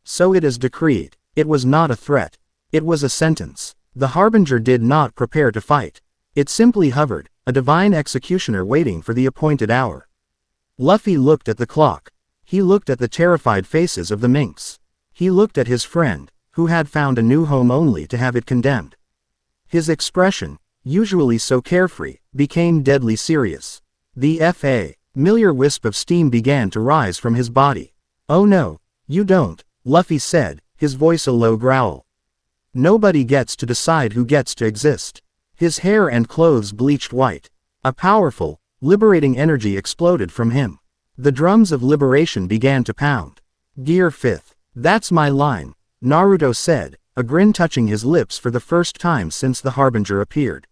So it is decreed. It was not a threat. It was a sentence. The Harbinger did not prepare to fight. It simply hovered, a divine executioner waiting for the appointed hour. Luffy looked at the clock. He looked at the terrified faces of the minks. He looked at his friend, who had found a new home only to have it condemned. His expression, usually so carefree, became deadly serious. The familiar wisp of steam began to rise from his body. Oh no, you don't, Luffy said, his voice a low growl. Nobody gets to decide who gets to exist. His hair and clothes bleached white. A powerful, liberating energy exploded from him. The drums of liberation began to pound. Gear 5th. That's my line, Naruto said, a grin touching his lips for the first time since the Harbinger appeared.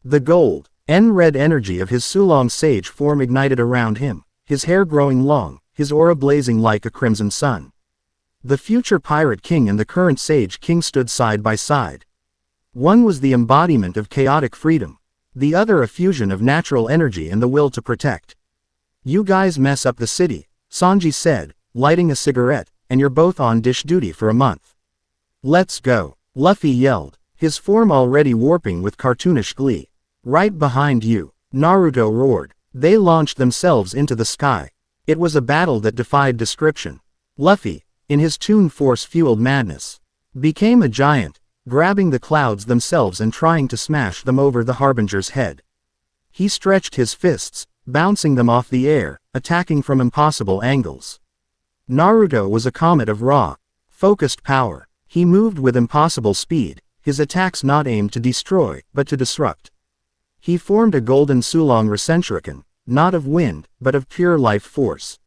The gold, red energy of his Sulong sage form ignited around him, his hair growing long, his aura blazing like a crimson sun. The future Pirate King and the current Sage King stood side by side. One was the embodiment of chaotic freedom, the other a fusion of natural energy and the will to protect. You guys mess up the city, Sanji said, lighting a cigarette, and you're both on dish duty for a month. Let's go, Luffy yelled, his form already warping with cartoonish glee. Right behind you, Naruto roared. They launched themselves into the sky. It was a battle that defied description. Luffy, in his Toon Force-fueled madness, became a giant, grabbing the clouds themselves and trying to smash them over the Harbinger's head. He stretched his fists, bouncing them off the air, attacking from impossible angles. Naruto was a comet of raw, focused power. He moved with impossible speed, his attacks not aimed to destroy, but to disrupt. He formed a golden Sulong Recentrican, not of wind, but of pure life force,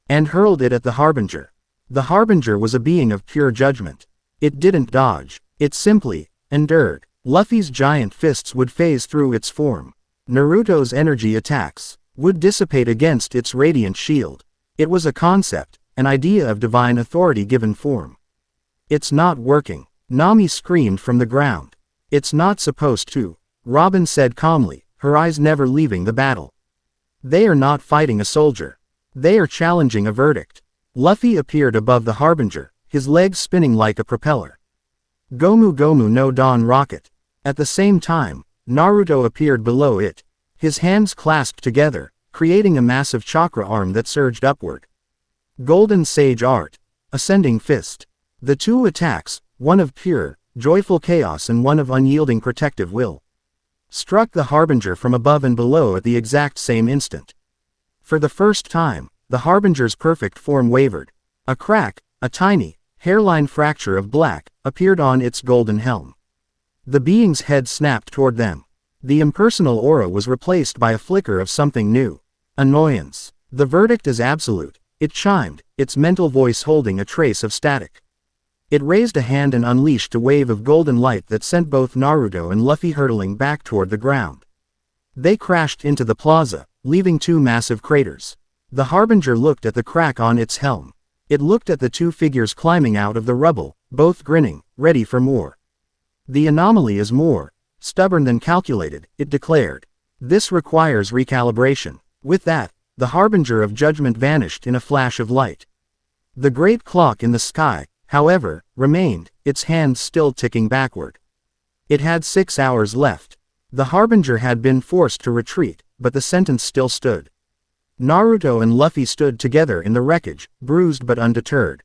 and hurled it at the Harbinger. The Harbinger was a being of pure judgment. It didn't dodge. It simply endured. Luffy's giant fists would phase through its form. Naruto's energy attacks would dissipate against its radiant shield. It was a concept, an idea of divine authority given form. It's not working, Nami screamed from the ground. It's not supposed to, Robin said calmly, her eyes never leaving the battle. They are not fighting a soldier. They are challenging a verdict. Luffy appeared above the Harbinger, his legs spinning like a propeller. Gomu Gomu no Dawn Rocket. At the same time, Naruto appeared below it, his hands clasped together, creating a massive chakra arm that surged upward. Golden Sage Art. Ascending Fist. The two attacks, one of pure, joyful chaos and one of unyielding protective will, struck the Harbinger from above and below at the exact same instant. For the first time, the Harbinger's perfect form wavered. A crack, a tiny, hairline fracture of black, appeared on its golden helm. The being's head snapped toward them. The impersonal aura was replaced by a flicker of something new. Annoyance. The verdict is absolute, it chimed, its mental voice holding a trace of static. It raised a hand and unleashed a wave of golden light that sent both Naruto and Luffy hurtling back toward the ground. They crashed into the plaza, leaving two massive craters. The Harbinger looked at the crack on its helm. It looked at the two figures climbing out of the rubble, both grinning, ready for more. The anomaly is more stubborn than calculated, it declared. This requires recalibration. With that, the Harbinger of Judgment vanished in a flash of light. The great clock in the sky, however, remained, its hands still ticking backward. It had 6 hours left. The Harbinger had been forced to retreat, but the sentence still stood. Naruto and Luffy stood together in the wreckage, bruised but undeterred.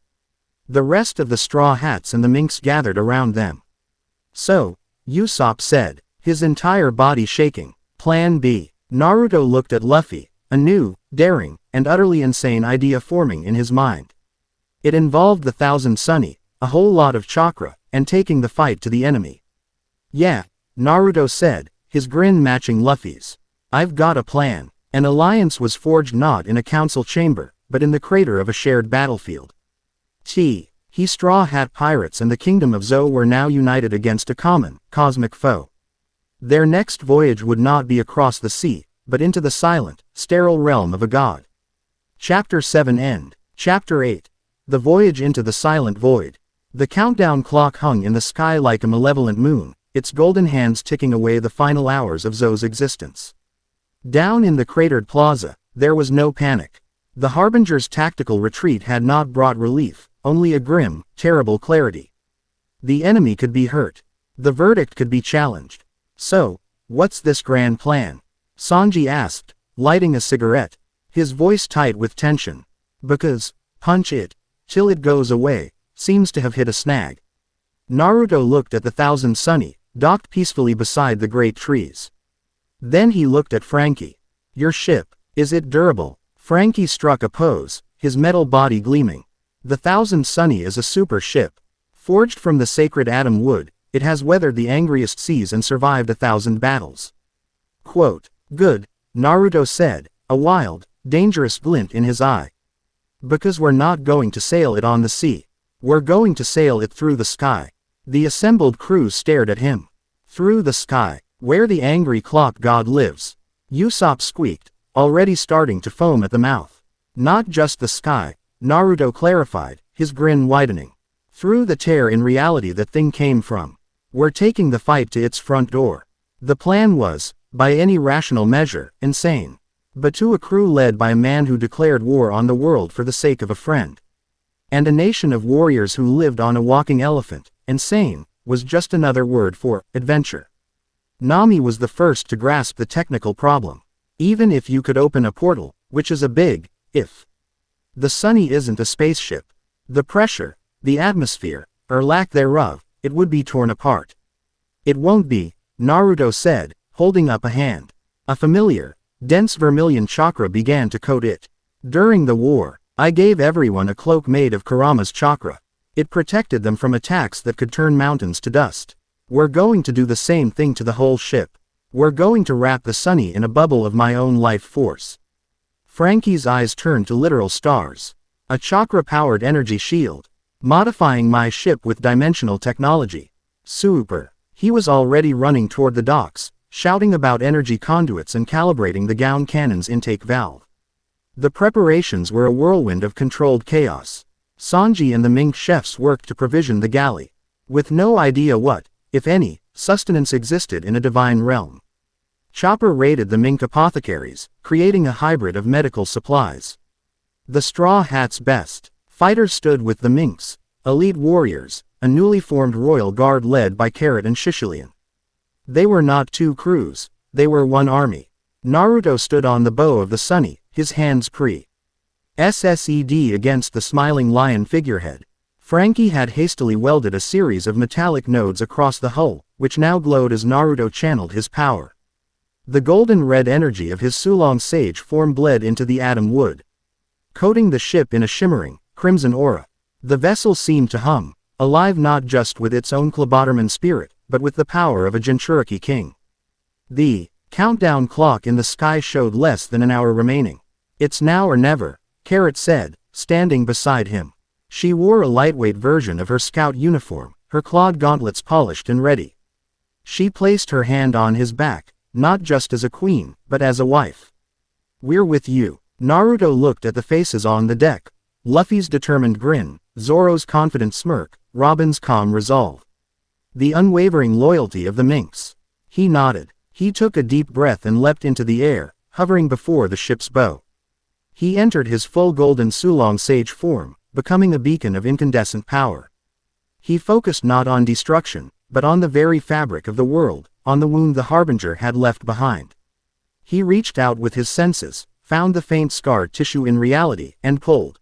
The rest of the Straw Hats and the Minks gathered around them. So, Usopp said, his entire body shaking, Plan B. Naruto looked at Luffy, a new, daring, and utterly insane idea forming in his mind. It involved the Thousand Sunny, a whole lot of chakra, and taking the fight to the enemy. Yeah, Naruto said, his grin matching Luffy's. I've got a plan. An alliance was forged not in a council chamber, but in the crater of a shared battlefield. He Straw Hat Pirates and the Kingdom of Zou were now united against a common, cosmic foe. Their next voyage would not be across the sea, but into the silent, sterile realm of a god. Chapter 7 End. Chapter 8. The Voyage into the Silent Void. The countdown clock hung in the sky like a malevolent moon, its golden hands ticking away the final hours of Zou's existence. Down in the cratered plaza, there was no panic. The Harbinger's tactical retreat had not brought relief, only a grim, terrible clarity. The enemy could be hurt. The verdict could be challenged. So, what's this grand plan? Sanji asked, lighting a cigarette, his voice tight with tension. Because, punch it, till it goes away, seems to have hit a snag. Naruto looked at the Thousand Sunny, docked peacefully beside the great trees. Then he looked at Frankie. Your ship, is it durable? Frankie struck a pose, his metal body gleaming. The Thousand Sunny is a super ship. Forged from the sacred atom wood, it has weathered the angriest seas and survived 1,000 battles. Quote, good, Naruto said, a wild, dangerous glint in his eye. Because we're not going to sail it on the sea. We're going to sail it through the sky. The assembled crew stared at him. Through the sky. Where the angry clock god lives. Usopp squeaked, already starting to foam at the mouth. Not just the sky, Naruto clarified, his grin widening. Through the tear in reality that thing came from. We're taking the fight to its front door. The plan was, by any rational measure, insane. But to a crew led by a man who declared war on the world for the sake of a friend. And a nation of warriors who lived on a walking elephant, insane, was just another word for adventure. Nami was the first to grasp the technical problem. Even if you could open a portal, which is a big if. The Sunny isn't a spaceship. The pressure, the atmosphere, or lack thereof, it would be torn apart. It won't be, Naruto said, holding up a hand. A familiar, dense vermilion chakra began to coat it. During the war, I gave everyone a cloak made of Kurama's chakra. It protected them from attacks that could turn mountains to dust. We're going to do the same thing to the whole ship. We're going to wrap the Sunny in a bubble of my own life force. Frankie's eyes turned to literal stars. A chakra-powered energy shield. Modifying my ship with dimensional technology. Super. He was already running toward the docks, shouting about energy conduits and calibrating the gown cannon's intake valve. The preparations were a whirlwind of controlled chaos. Sanji and the Mink chefs worked to provision the galley, with no idea what, if any, sustenance existed in a divine realm. Chopper raided the Mink apothecaries, creating a hybrid of medical supplies. The Straw Hat's best fighters stood with the Minks, elite warriors, a newly formed royal guard led by Carrot and Shishilian. They were not two crews, they were one army. Naruto stood on the bow of the Sunny, his hands pre-SSED against the smiling lion figurehead. Frankie had hastily welded a series of metallic nodes across the hull, which now glowed as Naruto channeled his power. The golden-red energy of his Sulong sage form bled into the atom wood, coating the ship in a shimmering, crimson aura. The vessel seemed to hum, alive not just with its own Cloboterman spirit, but with the power of a Jinchuriki king. The countdown clock in the sky showed less than an hour remaining. "It's now or never," Carrot said, standing beside him. She wore a lightweight version of her scout uniform, her clawed gauntlets polished and ready. She placed her hand on his back, not just as a queen, but as a wife. "We're with you." Naruto looked at the faces on the deck. Luffy's determined grin, Zoro's confident smirk, Robin's calm resolve. The unwavering loyalty of the Minks. He nodded. He took a deep breath and leapt into the air, hovering before the ship's bow. He entered his full golden Sulong sage form, becoming a beacon of incandescent power. He focused not on destruction, but on the very fabric of the world, on the wound the Harbinger had left behind. He reached out with his senses, found the faint scar tissue in reality, and pulled.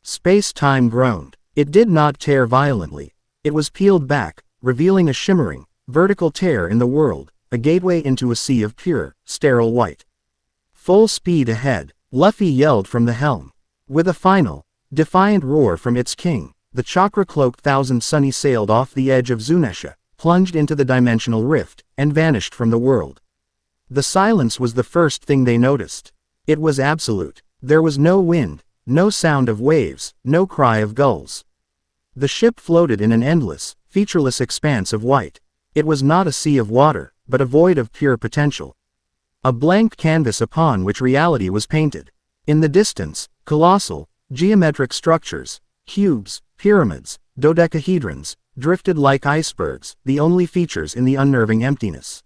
Space-time groaned. It did not tear violently. It was peeled back, revealing a shimmering, vertical tear in the world, a gateway into a sea of pure, sterile white. Full speed ahead, Luffy yelled from the helm. With a final, defiant roar from its king, the chakra-cloaked Thousand Sunny sailed off the edge of Zunesha, plunged into the dimensional rift, and vanished from the world. The silence was the first thing they noticed. It was absolute. There was no wind, no sound of waves, no cry of gulls. The ship floated in an endless, featureless expanse of white. It was not a sea of water, but a void of pure potential. A blank canvas upon which reality was painted. In the distance, colossal, geometric structures, cubes, pyramids, dodecahedrons, drifted like icebergs, the only features in the unnerving emptiness.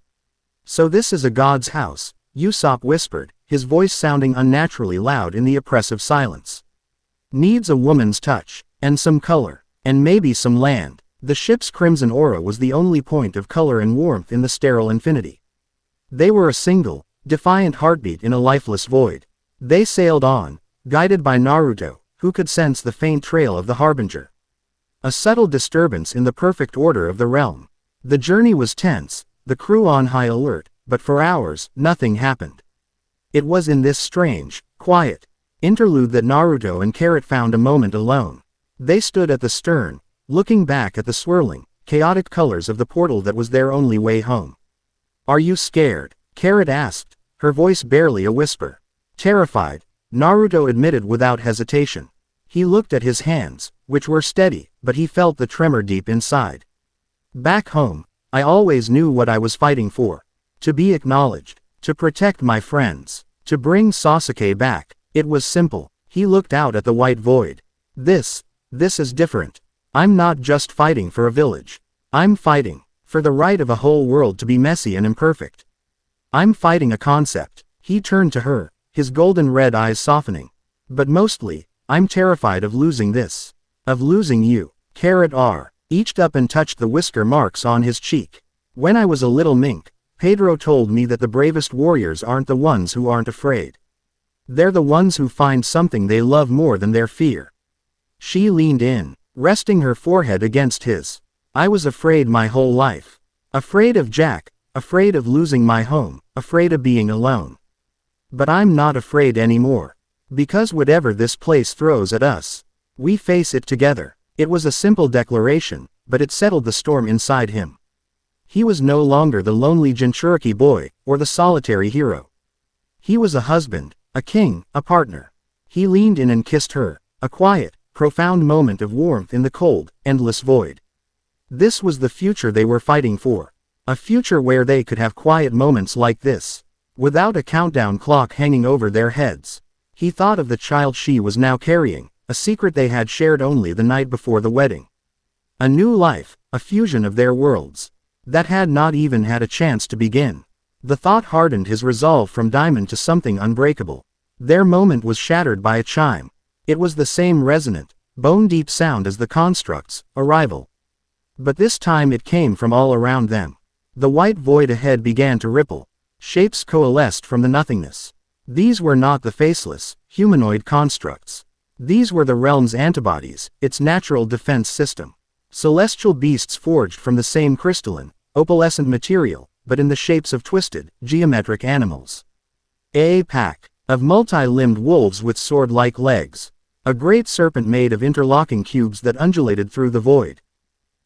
"So this is a god's house," Usopp whispered, his voice sounding unnaturally loud in the oppressive silence. "Needs a woman's touch, and some color, and maybe some land." The ship's crimson aura was the only point of color and warmth in the sterile infinity. They were a single, defiant heartbeat in a lifeless void. They sailed on, guided by Naruto, who could sense the faint trail of the Harbinger. A subtle disturbance in the perfect order of the realm. The journey was tense, the crew on high alert, but for hours, nothing happened. It was in this strange, quiet interlude that Naruto and Carrot found a moment alone. They stood at the stern, looking back at the swirling, chaotic colors of the portal that was their only way home. "Are you scared?" Carrot asked, her voice barely a whisper. "Terrified," Naruto admitted without hesitation. He looked at his hands, which were steady, but he felt the tremor deep inside. "Back home, I always knew what I was fighting for. To be acknowledged, to protect my friends, to bring Sasuke back. It was simple." He looked out at the white void. This is different. I'm not just fighting for a village. I'm fighting for the right of a whole world to be messy and imperfect. I'm fighting a concept." He turned to her, his golden red eyes softening. "But mostly, I'm terrified of losing this. Of losing you." Carrot reached up and touched the whisker marks on his cheek. "When I was a little mink, Pedro told me that the bravest warriors aren't the ones who aren't afraid. They're the ones who find something they love more than their fear." She leaned in, resting her forehead against his. "I was afraid my whole life. Afraid of Jack, afraid of losing my home, afraid of being alone. But I'm not afraid anymore. Because whatever this place throws at us, we face it together." It was a simple declaration, but it settled the storm inside him. He was no longer the lonely Jinchuriki boy, or the solitary hero. He was a husband, a king, a partner. He leaned in and kissed her, a quiet, profound moment of warmth in the cold, endless void. This was the future they were fighting for. A future where they could have quiet moments like this, without a countdown clock hanging over their heads. He thought of the child she was now carrying, a secret they had shared only the night before the wedding. A new life, a fusion of their worlds, that had not even had a chance to begin. The thought hardened his resolve from diamond to something unbreakable. Their moment was shattered by a chime. It was the same resonant, bone-deep sound as the construct's arrival. But this time it came from all around them. The white void ahead began to ripple. Shapes coalesced from the nothingness. These were not the faceless, humanoid constructs. These were the realm's antibodies, its natural defense system. Celestial beasts forged from the same crystalline, opalescent material, but in the shapes of twisted, geometric animals. A pack of multi-limbed wolves with sword-like legs. A great serpent made of interlocking cubes that undulated through the void.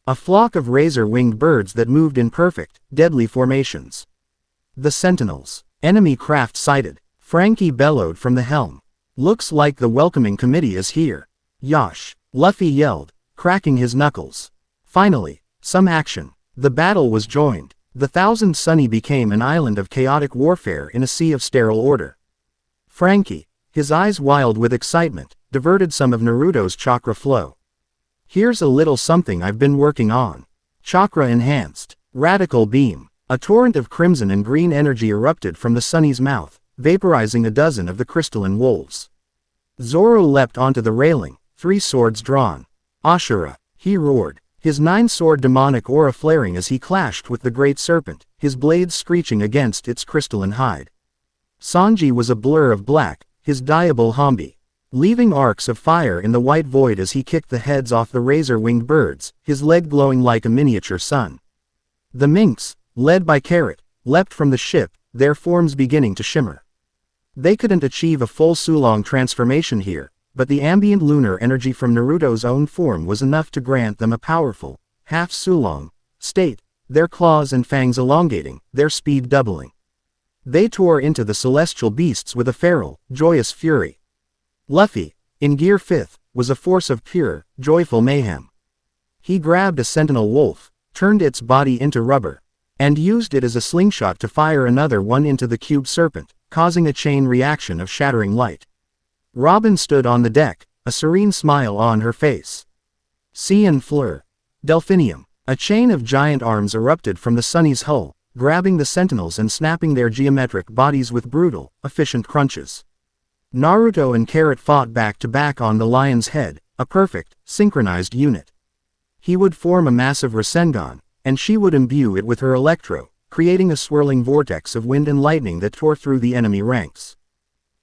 A flock of razor-winged birds that moved in perfect, deadly formations. The sentinels. Enemy craft sighted. Frankie bellowed from the helm. Looks like the welcoming committee is here. Yosh. Luffy yelled, cracking his knuckles. Finally, some action. The battle was joined. The Thousand Sunny became an island of chaotic warfare in a sea of sterile order. Frankie, his eyes wild with excitement, diverted some of Naruto's chakra flow. Here's a little something I've been working on. Chakra enhanced. Radical beam. A torrent of crimson and green energy erupted from the Sunny's mouth, vaporizing a dozen of the crystalline wolves. Zoro leapt onto the railing, 3 swords drawn. Ashura, he roared, his 9-sword demonic aura flaring as he clashed with the great serpent, his blades screeching against its crystalline hide. Sanji was a blur of black, his diable Hambi, leaving arcs of fire in the white void as he kicked the heads off the razor-winged birds, his leg glowing like a miniature sun. The minks, led by Carrot, leapt from the ship, their forms beginning to shimmer. They couldn't achieve a full Sulong transformation here, but the ambient lunar energy from Naruto's own form was enough to grant them a powerful, half-Sulong, state, their claws and fangs elongating, their speed doubling. They tore into the celestial beasts with a feral, joyous fury. Luffy, in Gear 5th, was a force of pure, joyful mayhem. He grabbed a sentinel wolf, turned its body into rubber, and used it as a slingshot to fire another one into the cube serpent, causing a chain reaction of shattering light. Robin stood on the deck, a serene smile on her face. Cian Fleur. Delphinium. A chain of giant arms erupted from the Sunny's hull, grabbing the sentinels and snapping their geometric bodies with brutal, efficient crunches. Naruto and Carrot fought back to back on the lion's head, a perfect, synchronized unit. He would form a massive Rasengan, and she would imbue it with her electro, creating a swirling vortex of wind and lightning that tore through the enemy ranks.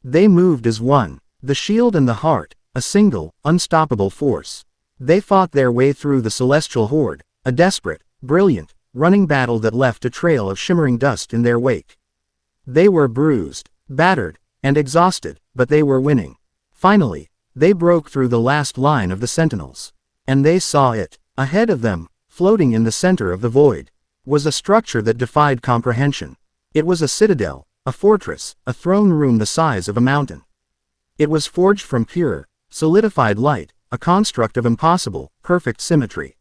They moved as one, the shield and the heart, a single, unstoppable force. They fought their way through the celestial horde, a desperate, brilliant, running battle that left a trail of shimmering dust in their wake. They were bruised, battered, and exhausted, but they were winning. Finally, they broke through the last line of the sentinels. And they saw it. Ahead of them, floating in the center of the void, was a structure that defied comprehension. It was a citadel, a fortress, a throne room the size of a mountain. It was forged from pure, solidified light, a construct of impossible, perfect symmetry.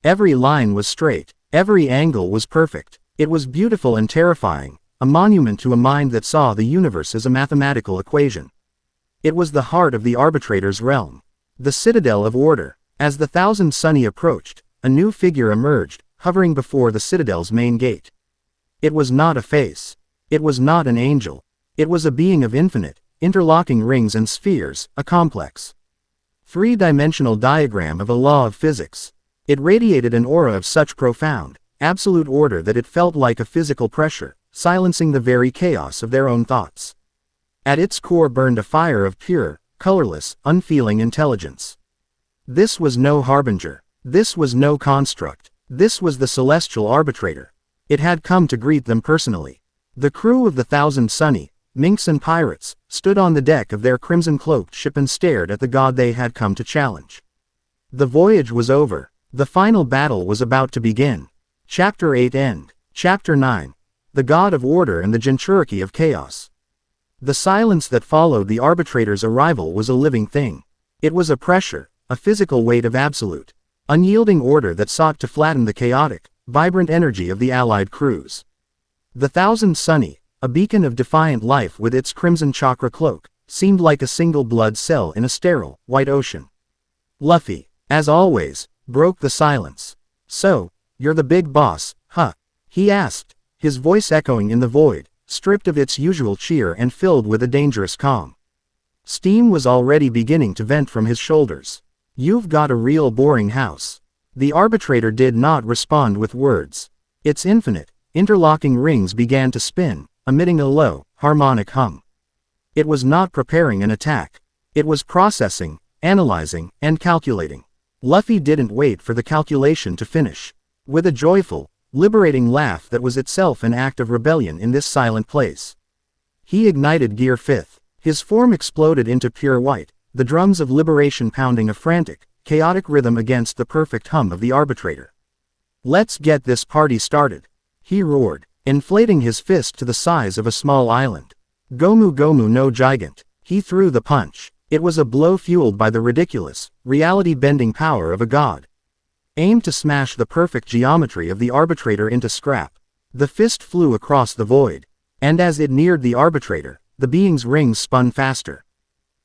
Every line was straight, every angle was perfect. It was beautiful and terrifying, a monument to a mind that saw the universe as a mathematical equation. It was the heart of the arbitrator's realm, the citadel of order. As the Thousand Sunny approached, a new figure emerged, hovering before the citadel's main gate. It was not a face. It was not an angel. It was a being of infinite, interlocking rings and spheres, a complex, three-dimensional diagram of a law of physics. It radiated an aura of such profound, absolute order that it felt like a physical pressure, silencing the very chaos of their own thoughts. At its core burned a fire of pure, colorless, unfeeling intelligence. This was no harbinger. This was no construct. This was the celestial arbitrator. It had come to greet them personally. The crew of the Thousand Sunny, minks and pirates, stood on the deck of their crimson-cloaked ship and stared at the god they had come to challenge. The voyage was over. The final battle was about to begin. Chapter 8 End. Chapter 9. The God of Order and the Jinchuriki of Chaos. The silence that followed the arbitrator's arrival was a living thing. It was a pressure, a physical weight of absolute, unyielding order that sought to flatten the chaotic, vibrant energy of the Allied crews. The Thousand Sunny, a beacon of defiant life with its crimson chakra cloak, seemed like a single blood cell in a sterile, white ocean. Luffy, as always, broke the silence. "So, you're the big boss, huh?" he asked, his voice echoing in the void, stripped of its usual cheer and filled with a dangerous calm. Steam was already beginning to vent from his shoulders. "You've got a real boring house." The arbitrator did not respond with words. Its infinite, interlocking rings began to spin, emitting a low, harmonic hum. It was not preparing an attack. It was processing, analyzing, and calculating. Luffy didn't wait for the calculation to finish. With a joyful, liberating laugh that was itself an act of rebellion in this silent place, he ignited Gear 5th. His form exploded into pure white, the drums of liberation pounding a frantic, chaotic rhythm against the perfect hum of the arbitrator. "Let's get this party started," he roared, inflating his fist to the size of a small island. "Gomu Gomu no Gigant." He threw the punch. It was a blow fueled by the ridiculous, reality-bending power of a god, aimed to smash the perfect geometry of the arbitrator into scrap. The fist flew across the void, and as it neared the arbitrator, the being's rings spun faster.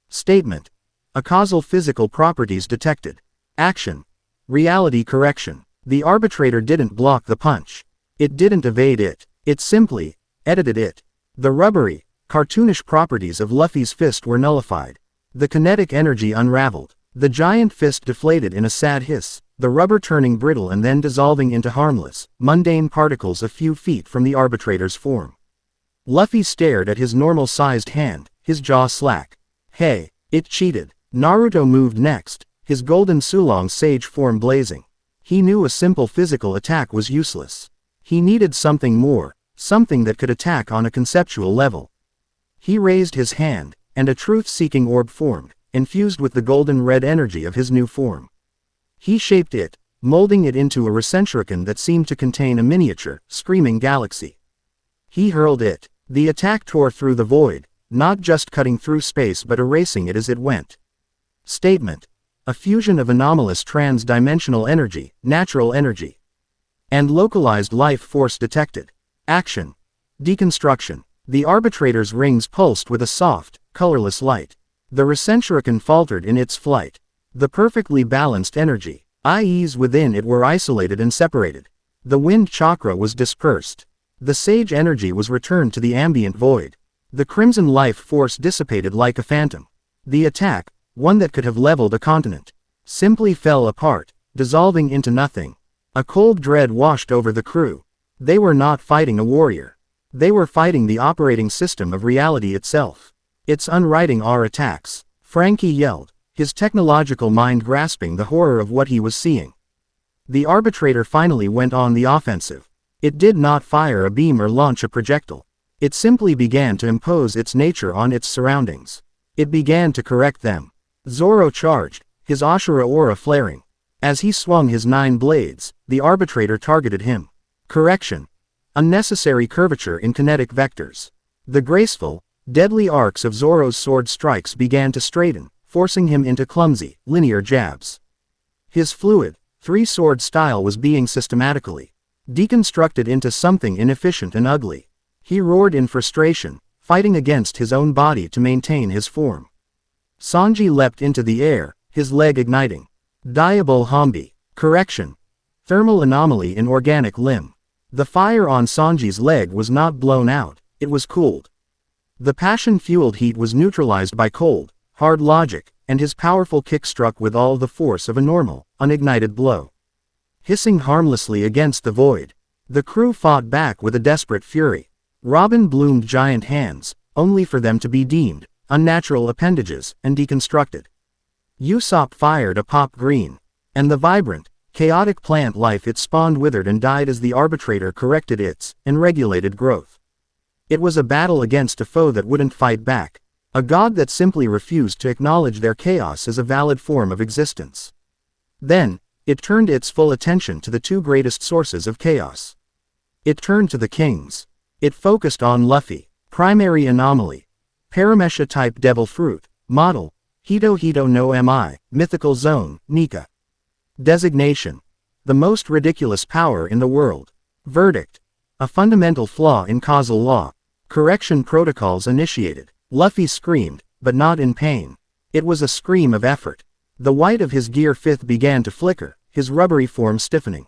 Statement: a causal physical properties detected. Action: reality correction. The arbitrator didn't block the punch. It didn't evade it. It simply edited it. The rubbery, cartoonish properties of Luffy's fist were nullified. The kinetic energy unraveled. The giant fist deflated in a sad hiss, the rubber turning brittle and then dissolving into harmless, mundane particles a few feet from the arbitrator's form. Luffy stared at his normal-sized hand, his jaw slack. Hey, it cheated. Naruto moved next, his golden Sulong sage form blazing. He knew a simple physical attack was useless. He needed something more, something that could attack on a conceptual level. He raised his hand, and a truth-seeking orb formed, infused with the golden red energy of his new form. He shaped it, molding it into a recentricon that seemed to contain a miniature, screaming galaxy. He hurled it. The attack tore through the void, not just cutting through space but erasing it as it went. Statement: a fusion of anomalous trans-dimensional energy, natural energy, and localized life force detected. Action: deconstruction. The arbitrator's rings pulsed with a soft, colorless light. The recentricon faltered in its flight. The perfectly balanced energy, i.e.s within it were isolated and separated. The wind chakra was dispersed. The sage energy was returned to the ambient void. The crimson life force dissipated like a phantom. The attack, one that could have leveled a continent, simply fell apart, dissolving into nothing. A cold dread washed over the crew. They were not fighting a warrior. They were fighting the operating system of reality itself. It's unwriting our attacks, Frankie yelled, his technological mind grasping the horror of what he was seeing. The arbitrator finally went on the offensive. It did not fire a beam or launch a projectile. It simply began to impose its nature on its surroundings. It began to correct them. Zoro charged, his Ashura aura flaring. As he swung his 9 blades, the arbitrator targeted him. Correction: unnecessary curvature in kinetic vectors. The graceful, deadly arcs of Zoro's sword strikes began to straighten, forcing him into clumsy, linear jabs. His fluid, 3-sword style was being systematically deconstructed into something inefficient and ugly. He roared in frustration, fighting against his own body to maintain his form. Sanji leapt into the air, his leg igniting. Diabol Hambi. Correction: thermal anomaly in organic limb. The fire on Sanji's leg was not blown out, it was cooled. The passion-fueled heat was neutralized by cold, hard logic, and his powerful kick struck with all the force of a normal, unignited blow. Hissing harmlessly against the void, the crew fought back with a desperate fury. Robin bloomed giant hands, only for them to be deemed unnatural appendages and deconstructed. Usopp fired a pop green, and the vibrant, chaotic plant life it spawned withered and died as the arbitrator corrected its and regulated growth. It was a battle against a foe that wouldn't fight back, a god that simply refused to acknowledge their chaos as a valid form of existence. Then, it turned its full attention to the 2 greatest sources of chaos. It turned to the kings. It focused on Luffy, primary anomaly, Paramesha-type devil fruit, model, Hito Hito no Mi, mythical zone, Nika. Designation: The most ridiculous power in the world. Verdict. A fundamental flaw in causal law. Correction protocols initiated. Luffy screamed, but not in pain. It was a scream of effort. The white of his gear fifth began to flicker, his rubbery form stiffening.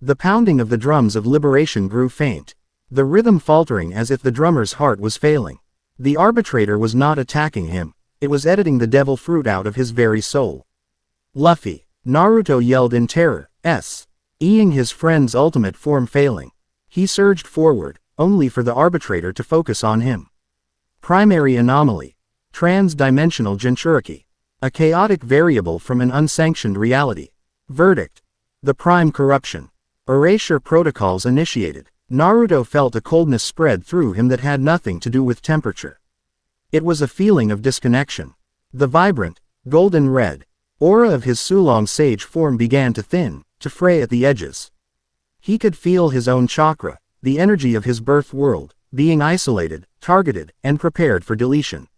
The pounding of the drums of liberation grew faint, the rhythm faltering as if the drummer's heart was failing. The arbitrator was not attacking him, it was editing the devil fruit out of his very soul. Luffy, Naruto yelled in terror, eyeing his friend's ultimate form failing. He surged forward, only for the arbitrator to focus on him. Primary anomaly. Trans-dimensional Jinchuriki. A chaotic variable from an unsanctioned reality. Verdict. The prime corruption. Erasure protocols initiated. Naruto felt a coldness spread through him that had nothing to do with temperature. It was a feeling of disconnection. The vibrant, golden red aura of his Sulong sage form began to thin, to fray at the edges. He could feel his own chakra, the energy of his birth world, being isolated, targeted, and prepared for deletion.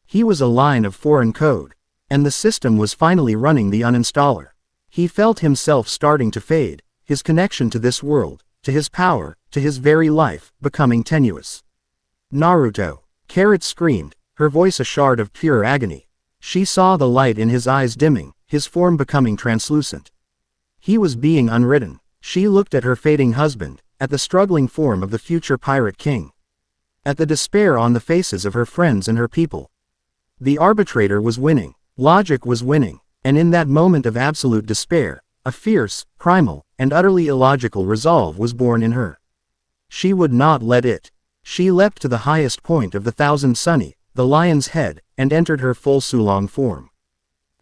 He was a line of foreign code, and the system was finally running the uninstaller. He felt himself starting to fade, his connection to this world, to his power, to his very life, becoming tenuous. Naruto. Carrot screamed, her voice a shard of pure agony. She saw the light in his eyes dimming, his form becoming translucent. He was being unwritten. She looked at her fading husband, at the struggling form of the future pirate king. At the despair on the faces of her friends and her people. The arbitrator was winning, logic was winning, and in that moment of absolute despair, a fierce, primal, and utterly illogical resolve was born in her. She would not let it. She leapt to the highest point of the thousand sunny, the lion's head, and entered her full Sulong form.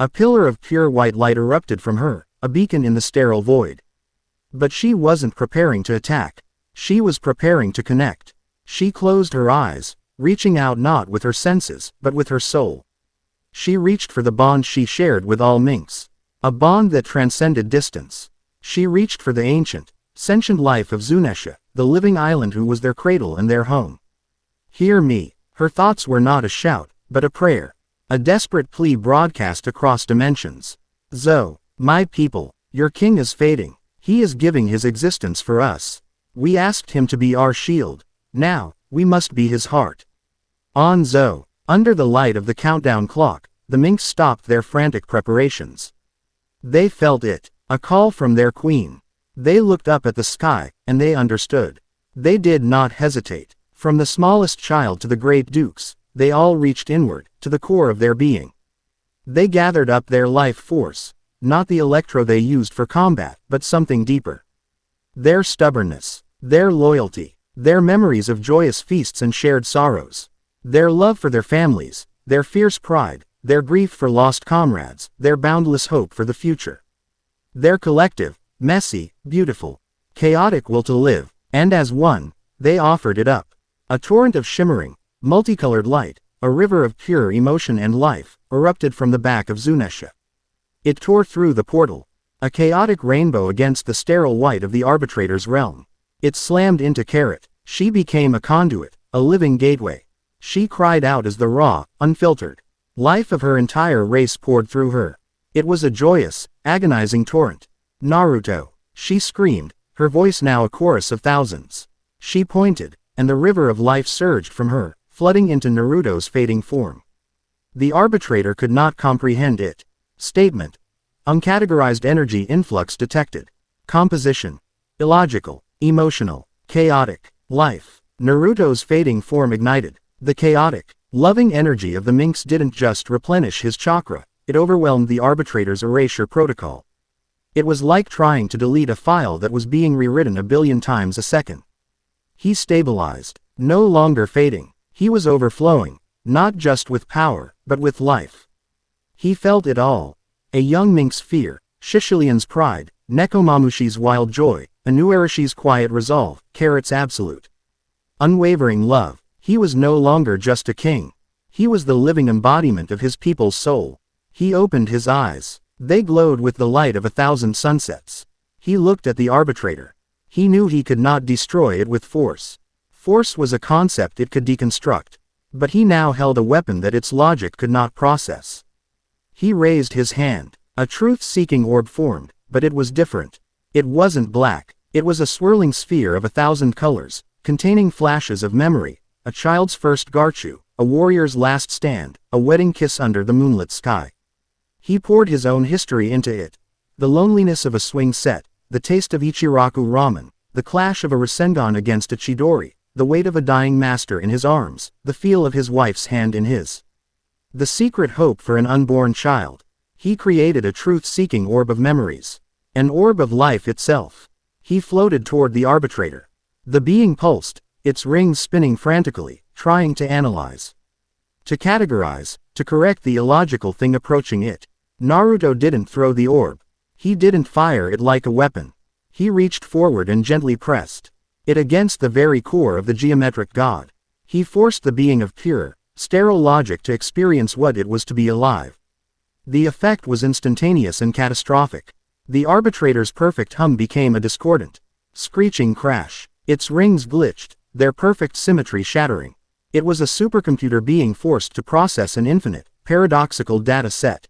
A pillar of pure white light erupted from her, a beacon in the sterile void. But she wasn't preparing to attack. She was preparing to connect. She closed her eyes, reaching out not with her senses, but with her soul. She reached for the bond she shared with all minks. A bond that transcended distance. She reached for the ancient, sentient life of Zunesha, the living island who was their cradle and their home. Hear me. Her thoughts were not a shout, but a prayer. A desperate plea broadcast across dimensions. Zo, my people, your king is fading. He is giving his existence for us. We asked him to be our shield. Now, we must be his heart. On Zo. Under the light of the countdown clock, the minks stopped their frantic preparations. They felt it, a call from their queen. They looked up at the sky, and they understood. They did not hesitate. From the smallest child to the great dukes, they all reached inward, to the core of their being. They gathered up their life force, not the electro they used for combat, but something deeper. Their stubbornness, their loyalty, their memories of joyous feasts and shared sorrows, their love for their families, their fierce pride, their grief for lost comrades, their boundless hope for the future. Their collective, messy, beautiful, chaotic will to live, and as one, they offered it up. A torrent of shimmering, multicolored light, a river of pure emotion and life, erupted from the back of Zunesha. It tore through the portal, a chaotic rainbow against the sterile white of the arbitrator's realm. It slammed into Carrot. She became a conduit, a living gateway. She cried out as the raw, unfiltered life of her entire race poured through her. It was a joyous, agonizing torrent. Naruto. She screamed, her voice now a chorus of thousands. She pointed, and the river of life surged from her, flooding into Naruto's fading form. The arbitrator could not comprehend it. Statement. Uncategorized energy influx detected. Composition. Illogical, emotional, chaotic, life. Naruto's fading form ignited. The chaotic, loving energy of the minks didn't just replenish his chakra, it overwhelmed the arbitrator's erasure protocol. It was like trying to delete a file that was being rewritten a billion times a second. He stabilized, no longer fading. He was overflowing, not just with power, but with life. He felt it all. A young mink's fear, Shishilian's pride, Nekomamushi's wild joy, Inuarashi's quiet resolve, Carrot's absolute, unwavering love. He was no longer just a king. He was the living embodiment of his people's soul. He opened his eyes. They glowed with the light of 1,000 sunsets. He looked at the arbitrator. He knew he could not destroy it with force. Force was a concept it could deconstruct. But he now held a weapon that its logic could not process. He raised his hand. A truth-seeking orb formed, but it was different. It wasn't black. It was a swirling sphere of 1,000 colors, containing flashes of memory, a child's first Garchu, a warrior's last stand, a wedding kiss under the moonlit sky. He poured his own history into it. The loneliness of a swing set, the taste of Ichiraku ramen, the clash of a Rasengan against a Chidori, the weight of a dying master in his arms, the feel of his wife's hand in his. The secret hope for an unborn child. He created a truth-seeking orb of memories. An orb of life itself. He floated toward the arbitrator. The being pulsed, its rings spinning frantically, trying to analyze. To categorize, to correct the illogical thing approaching it. Naruto didn't throw the orb. He didn't fire it like a weapon. He reached forward and gently pressed it against the very core of the geometric god. He forced the being of pure, sterile logic to experience what it was to be alive. The effect was instantaneous and catastrophic. The arbitrator's perfect hum became a discordant, screeching crash. Its rings glitched, their perfect symmetry shattering. It was a supercomputer being forced to process an infinite, paradoxical data set.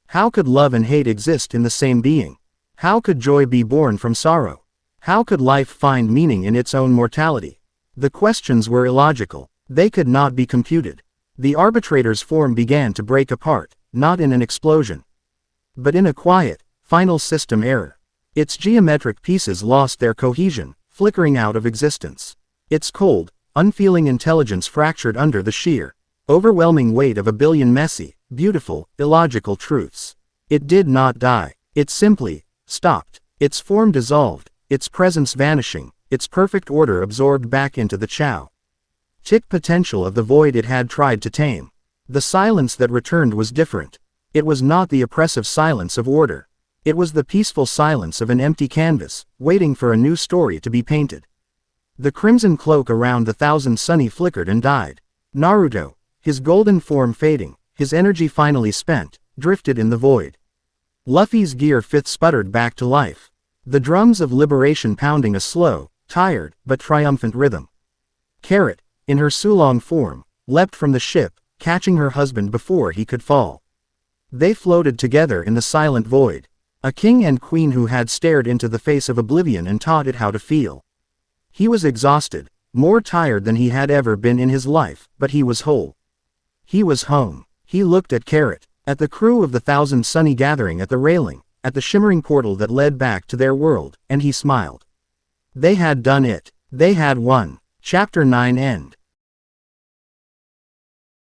How could love and hate exist in the same being? How could joy be born from sorrow? How could life find meaning in its own mortality? The questions were illogical. They could not be computed. The arbitrator's form began to break apart, not in an explosion, but in a quiet, final system error. Its geometric pieces lost their cohesion, flickering out of existence. Its cold, unfeeling intelligence fractured under the sheer, overwhelming weight of a billion messy, beautiful, illogical truths. It did not die. It simply stopped. Its form dissolved, its presence vanishing, its perfect order absorbed back into the chaotic potential of the void it had tried to tame. The silence that returned was different. It was not the oppressive silence of order. It was the peaceful silence of an empty canvas, waiting for a new story to be painted. The crimson cloak around the thousand sunny flickered and died. Naruto, his golden form fading, his energy finally spent, drifted in the void. Luffy's gear fifth sputtered back to life. The drums of liberation pounding a slow, tired, but triumphant rhythm. Carrot, in her Sulong form, leapt from the ship, catching her husband before he could fall. They floated together in the silent void. A king and queen who had stared into the face of oblivion and taught it how to feel. He was exhausted, more tired than he had ever been in his life, but he was whole. He was home. He looked at Carrot, at the crew of the thousand sunny gathering at the railing, at the shimmering portal that led back to their world, and he smiled. They had done it. They had won. Chapter 9 End.